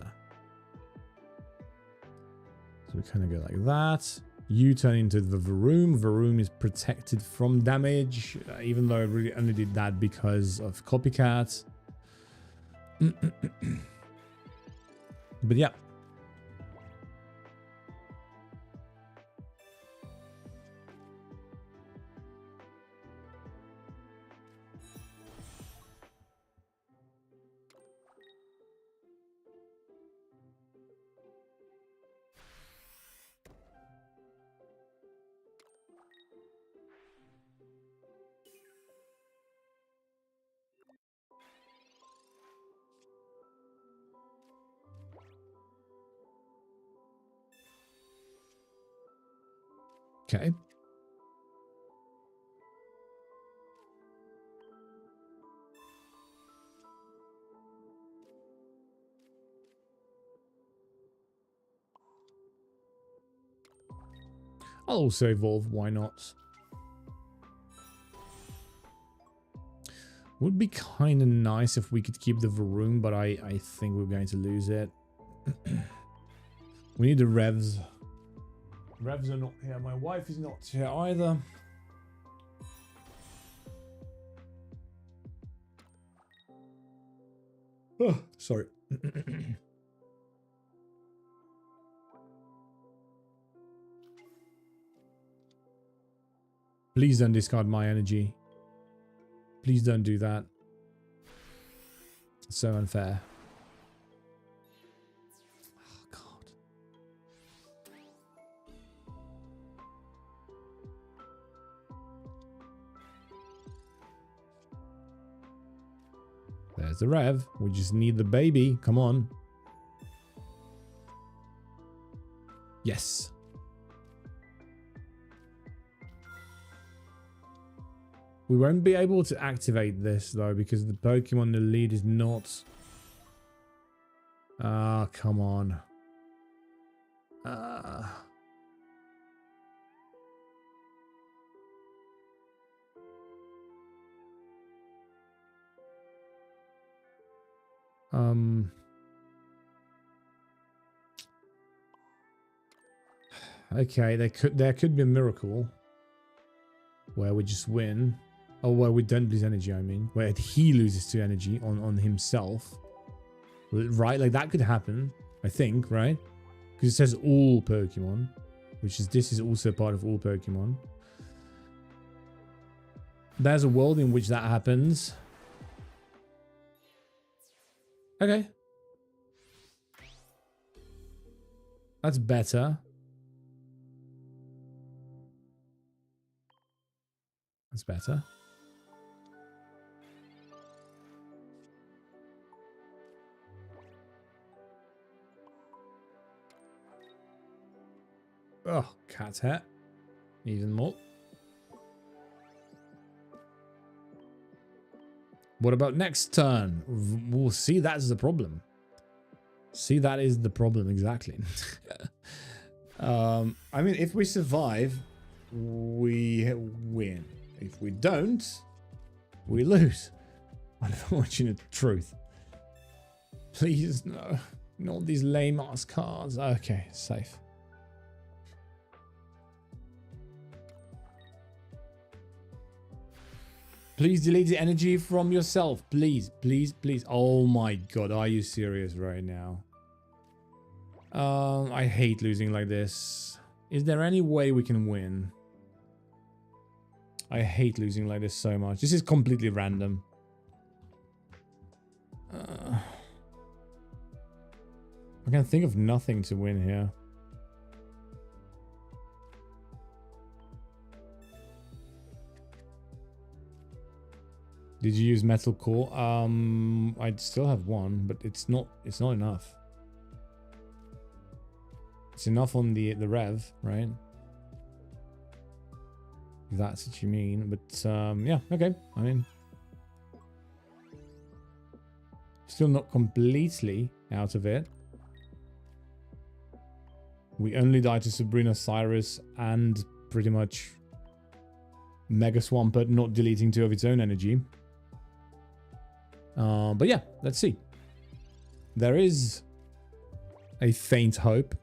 So we kind of go like that. You turn into the Varoom. Varoom is protected from damage, even though I really only did that because of copycats. But yeah. Okay. I'll also evolve, why not? Would be kind of nice if we could keep the Varoom, but I think we're going to lose it. We need the Revs. Revs are not here. My wife is not here either. Oh, sorry. Please don't discard my energy. Please don't do that. It's so unfair. Oh, God. There's the Rev. We just need the baby. Come on. Yes. We won't be able to activate this though because the Pokemon in the lead is not. Ah, come on. Okay, there could be a miracle where we just win. Oh, where we don't lose energy, I mean. Where he loses 2 energy on himself. Right? Like that could happen, I think, right? Because it says all Pokemon. Which is, this is also part of all Pokemon. There's a world in which that happens. Okay. That's better. That's better. Oh, cat's hat. Even more. What about next turn? We'll see, that's the problem. See, that is the problem, exactly. I mean, if we survive, we win. If we don't, we lose. Unfortunate truth. Please, no. Not these lame-ass cards. Okay, safe. Please delete the energy from yourself. Please, please, please. Oh my god, are you serious right now? I hate losing like this. Is there any way we can win? I hate losing like this so much. This is completely random. I can think of nothing to win here. Did you use Metal Core? I still have one, but it's not enough. It's enough on the Rev, right? If that's what you mean. But yeah, okay. I mean, still not completely out of it. We only died to Sabrina, Cyrus, and pretty much Mega Swampert not deleting 2 of its own energy. But yeah, let's see. There is a faint hope.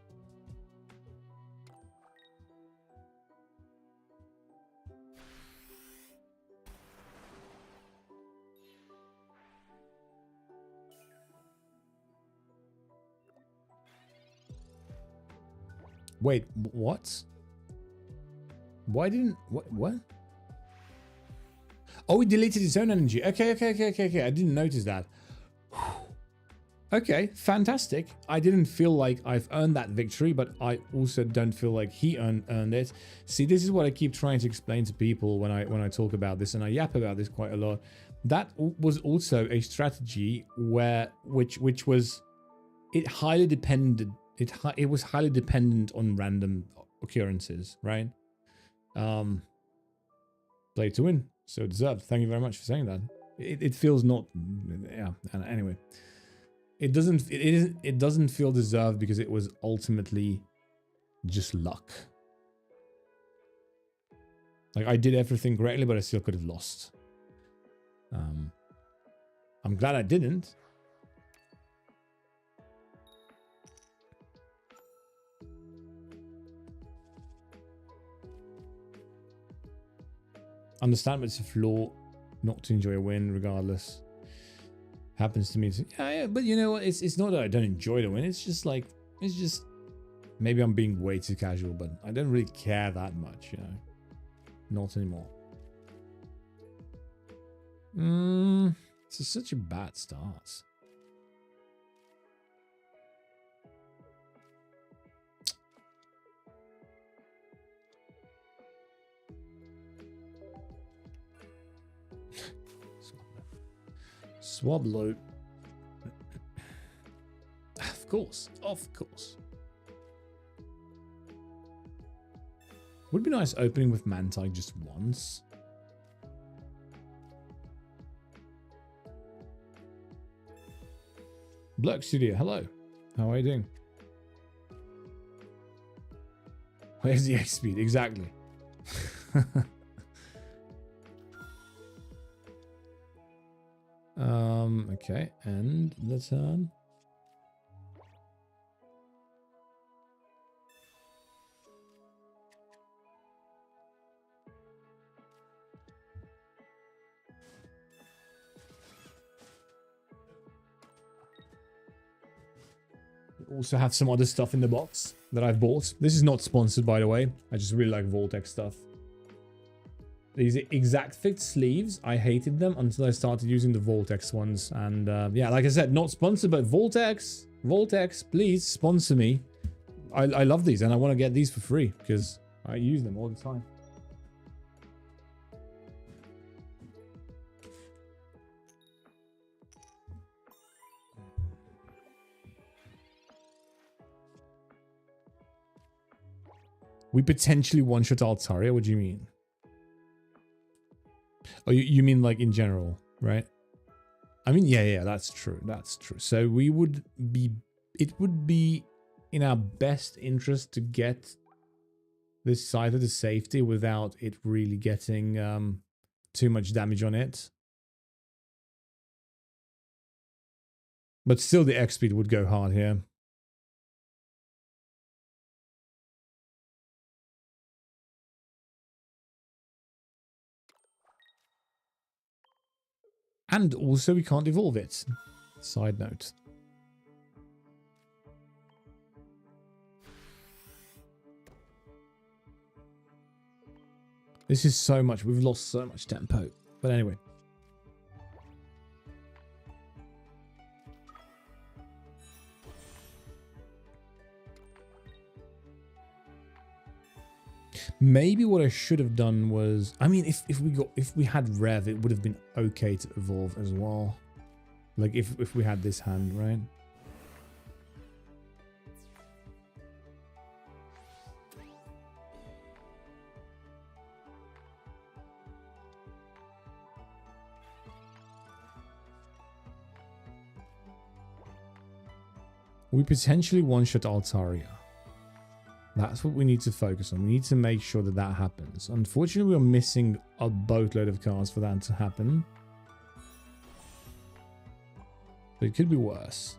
Wait, what? Why didn't... What? Oh, he deleted his own energy. Okay. I didn't notice that. Okay, fantastic. I didn't feel like I've earned that victory, but I also don't feel like he earned it. See, this is what I keep trying to explain to people when I talk about this, and I yap about this quite a lot. That was also a strategy which was highly dependent. It was highly dependent on random occurrences, right? Play to win. So deserved. Thank you very much for saying that. It feels not... Yeah, anyway. It doesn't feel deserved because it was ultimately just luck. Like, I did everything correctly, but I still could have lost. I'm glad I didn't. Understand, but it's a flaw not to enjoy a win regardless. Happens to me. Yeah, but you know what? It's not that I don't enjoy the win. It's just like, maybe I'm being way too casual, but I don't really care that much, you know. Not anymore. It's such a bad start. Swablo. Of course. Would be nice opening with Mantine just once. Black Studio, hello. How are you doing? Where's the X speed? Exactly. Okay, and the turn. Also have some other stuff in the box that I've bought. This is not sponsored, by the way. I just really like Voltex stuff. These exact fit sleeves, I hated them until I started using the Voltex ones. And yeah, like I said, not sponsored, but Voltex, please sponsor me. I love these and I want to get these for free because I use them all the time. We potentially one-shot Altaria? What do you mean? Oh, you mean like in general, right? I mean, yeah, that's true. That's true. So we would be... It would be in our best interest to get this side of the safety without it really getting too much damage on it. But still the X speed would go hard here. And also we can't evolve it. Side note. This is so much. We've lost so much tempo. But anyway. Maybe what I should have done was, I mean, if we had Rev, it would have been okay to evolve as well. Like if we had this hand, right? We potentially one-shot Altaria. That's what we need to focus on. We need to make sure that that happens. Unfortunately, we're missing a boatload of cards for that to happen. But it could be worse.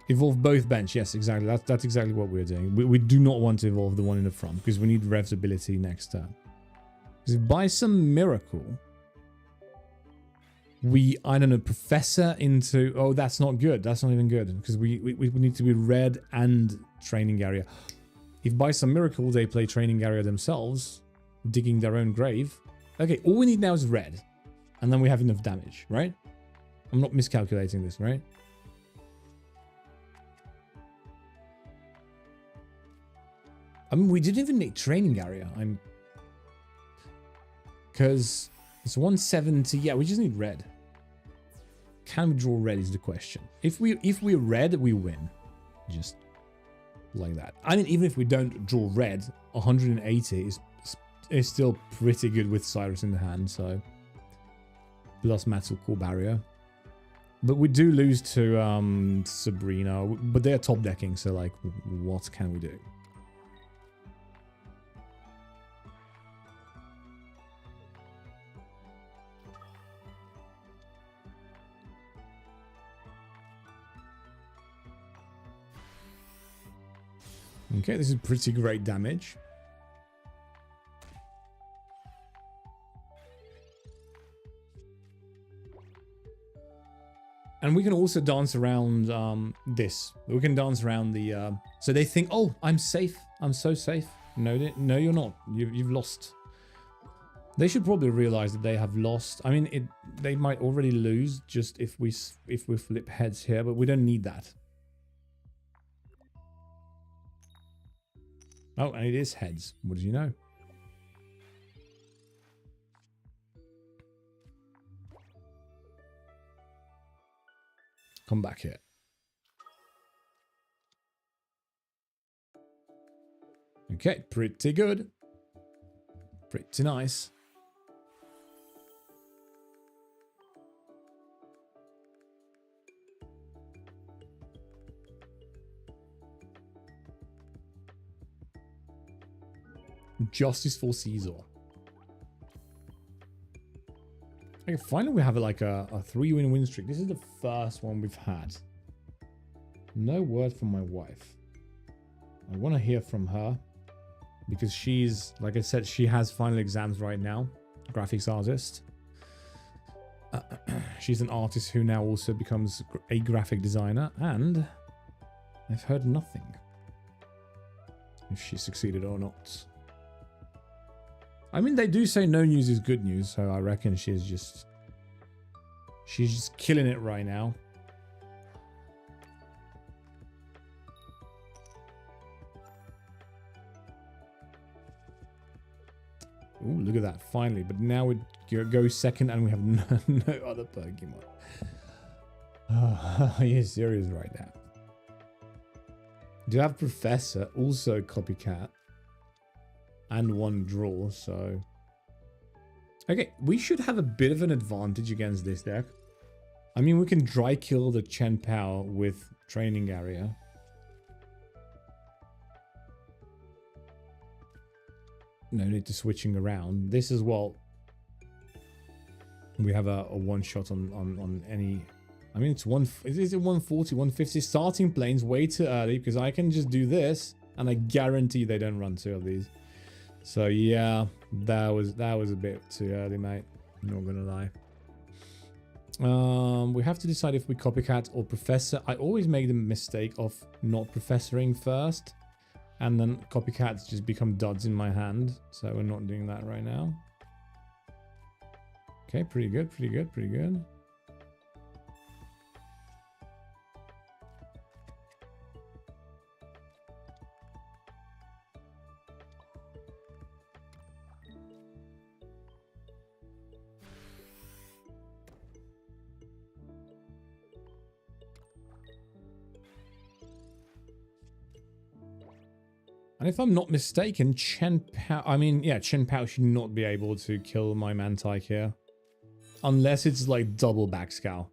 Evolve both bench. Yes, exactly. That's exactly what we're doing. We do not want to evolve the one in the front because we need Rev's ability next turn. Because if by some miracle we, I don't know, Professor into... Oh, that's not good. That's not even good. Because we need to be red and Training Area. If by some miracle they play Training Area themselves, digging their own grave... Okay, all we need now is red. And then we have enough damage, right? I'm not miscalculating this, right? I mean, we didn't even make Training Area. Because... It's 170. Yeah, we just need red. Can we draw red is the question. If we're red, we win. Just like that. I mean, even if we don't draw red, 180 is still pretty good with Cyrus in the hand, so plus Metal Core Barrier. But we do lose to Sabrina, but they're top decking, so like, what can we do? Okay, this is pretty great damage. And we can also dance around this. We can dance around the... so they think, oh, I'm safe. I'm so safe. No, you're not. You've lost. They should probably realize that they have lost. I mean, they might already lose just if we flip heads here, but we don't need that. Oh, and it is heads. What did you know? Come back here. Okay, pretty good. Pretty nice. Justice for Scizor. Okay, finally we have like a 3-win win streak. This is the first one we've had. No word from my wife. I want to hear from her because she's, like I said, she has final exams right now. Graphics artist. She's an artist who now also becomes a graphic designer, and I've heard nothing if she succeeded or not. I mean, they do say no news is good news, so I reckon she's just killing it right now. Ooh, look at that, finally. But now we go second and we have no other Pokemon. Are you serious right now? Do you have Professor, also Copycat? And one draw, so... Okay, we should have a bit of an advantage against this deck. I mean, we can dry kill the Chen Pao with Training Area. No need to switching around. This as well. We have a one-shot on any... I mean, it's is it 140, 150? Starting planes way too early, because I can just do this, and I guarantee they don't run 2 of these. So yeah, that was a bit too early, mate. Not gonna lie. We have to decide if we Copycat or Professor. I always make the mistake of not Professoring first, and then Copycats just become duds in my hand. So we're not doing that right now. Okay, pretty good, pretty good, pretty good. And if I'm not mistaken, Chen Pao... I mean, yeah, Chen Pao should not be able to kill my Mantike here. Unless it's like double backscal.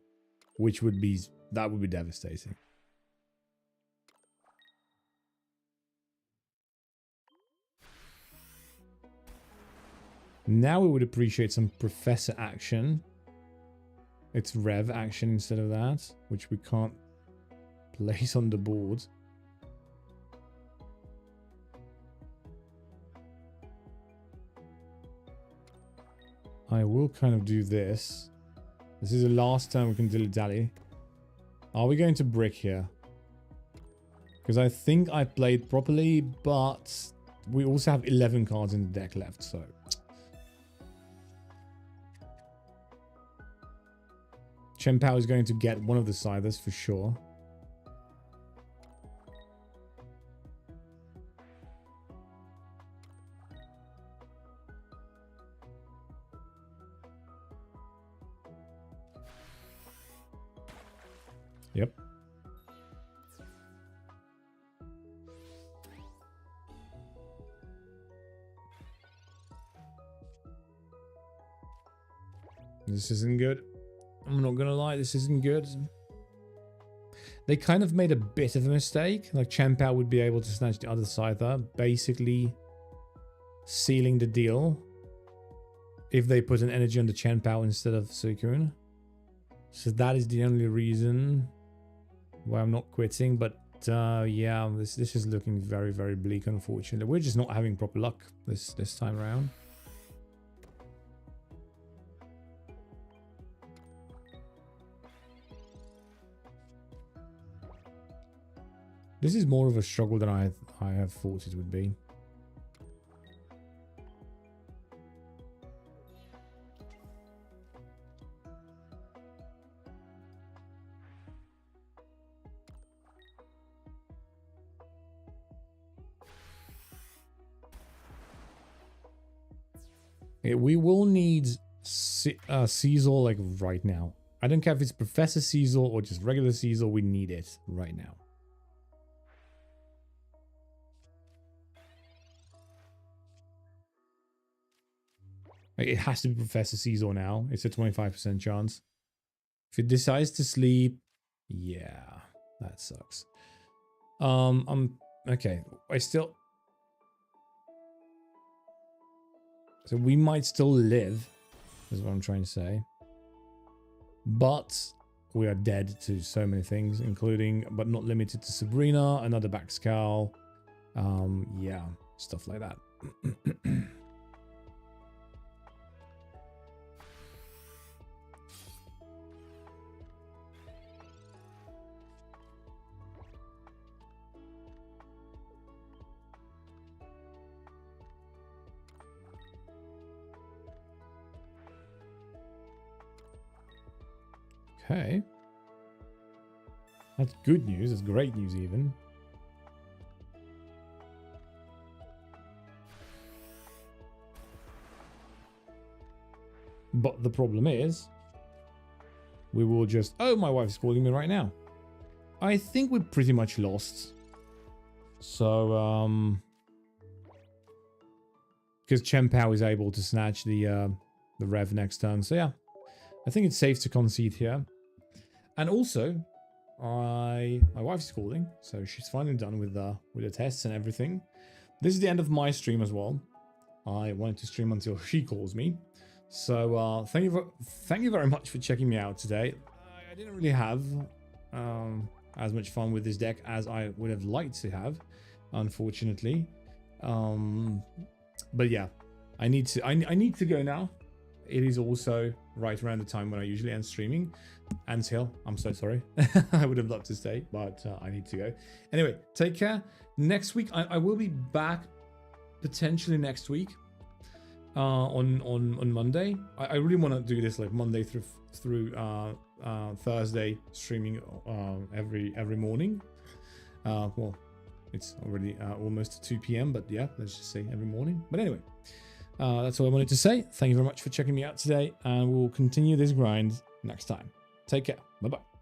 Which would be... That would be devastating. Now we would appreciate some Professor action. It's Rev action instead of that. Which we can't place on the board. I will kind of do this. This is the last time we can dilly-dally. Are we going to brick here? Because I think I played properly, but we also have 11 cards in the deck left, so... Chen Pao is going to get one of the Scythers for sure. Yep. This isn't good. I'm not gonna lie, this isn't good. They kind of made a bit of a mistake. Like Chien-Pao would be able to snatch the other Scyther, basically sealing the deal if they put an energy on the Chien-Pao instead of Suicune. So that is the only reason why I'm not quitting. But yeah, this is looking very, very bleak, unfortunately. We're just not having proper luck this time around. This is more of a struggle than I have thought it would be. Yeah, we will need Scizor like right now. I don't care if it's Professor Scizor or just regular Scizor, we need it right now. It has to be Professor Scizor now. It's a 25% chance. If it decides to sleep, yeah, that sucks. Okay. So we might still live, is what I'm trying to say. But we are dead to so many things, including, but not limited to Sabrina, another back scowl. Yeah, stuff like that. Okay. That's good news. That's great news even. But the problem is, we will just... Oh, my wife's calling me right now. I think we're pretty much lost. So, because Chien-Pao is able to snatch the Rev next turn. So, yeah. I think it's safe to concede here. And also, my wife's calling, so she's finally done with the tests and everything. This is the end of my stream as well. I wanted to stream until she calls me. So thank you very much for checking me out today. I didn't really have as much fun with this deck as I would have liked to have, unfortunately. But yeah, I need to go now. It is also right around the time when I usually end streaming. Until, I'm so sorry. I would have loved to stay, but I need to go. Anyway, take care. Next week, I will be back potentially next week on Monday. I really want to do this like Monday through Thursday streaming every morning. Well, it's already almost 2 p.m. but yeah, let's just say every morning. But anyway, that's all I wanted to say. Thank you very much for checking me out today, and we'll continue this grind next time. Take care. Bye-bye.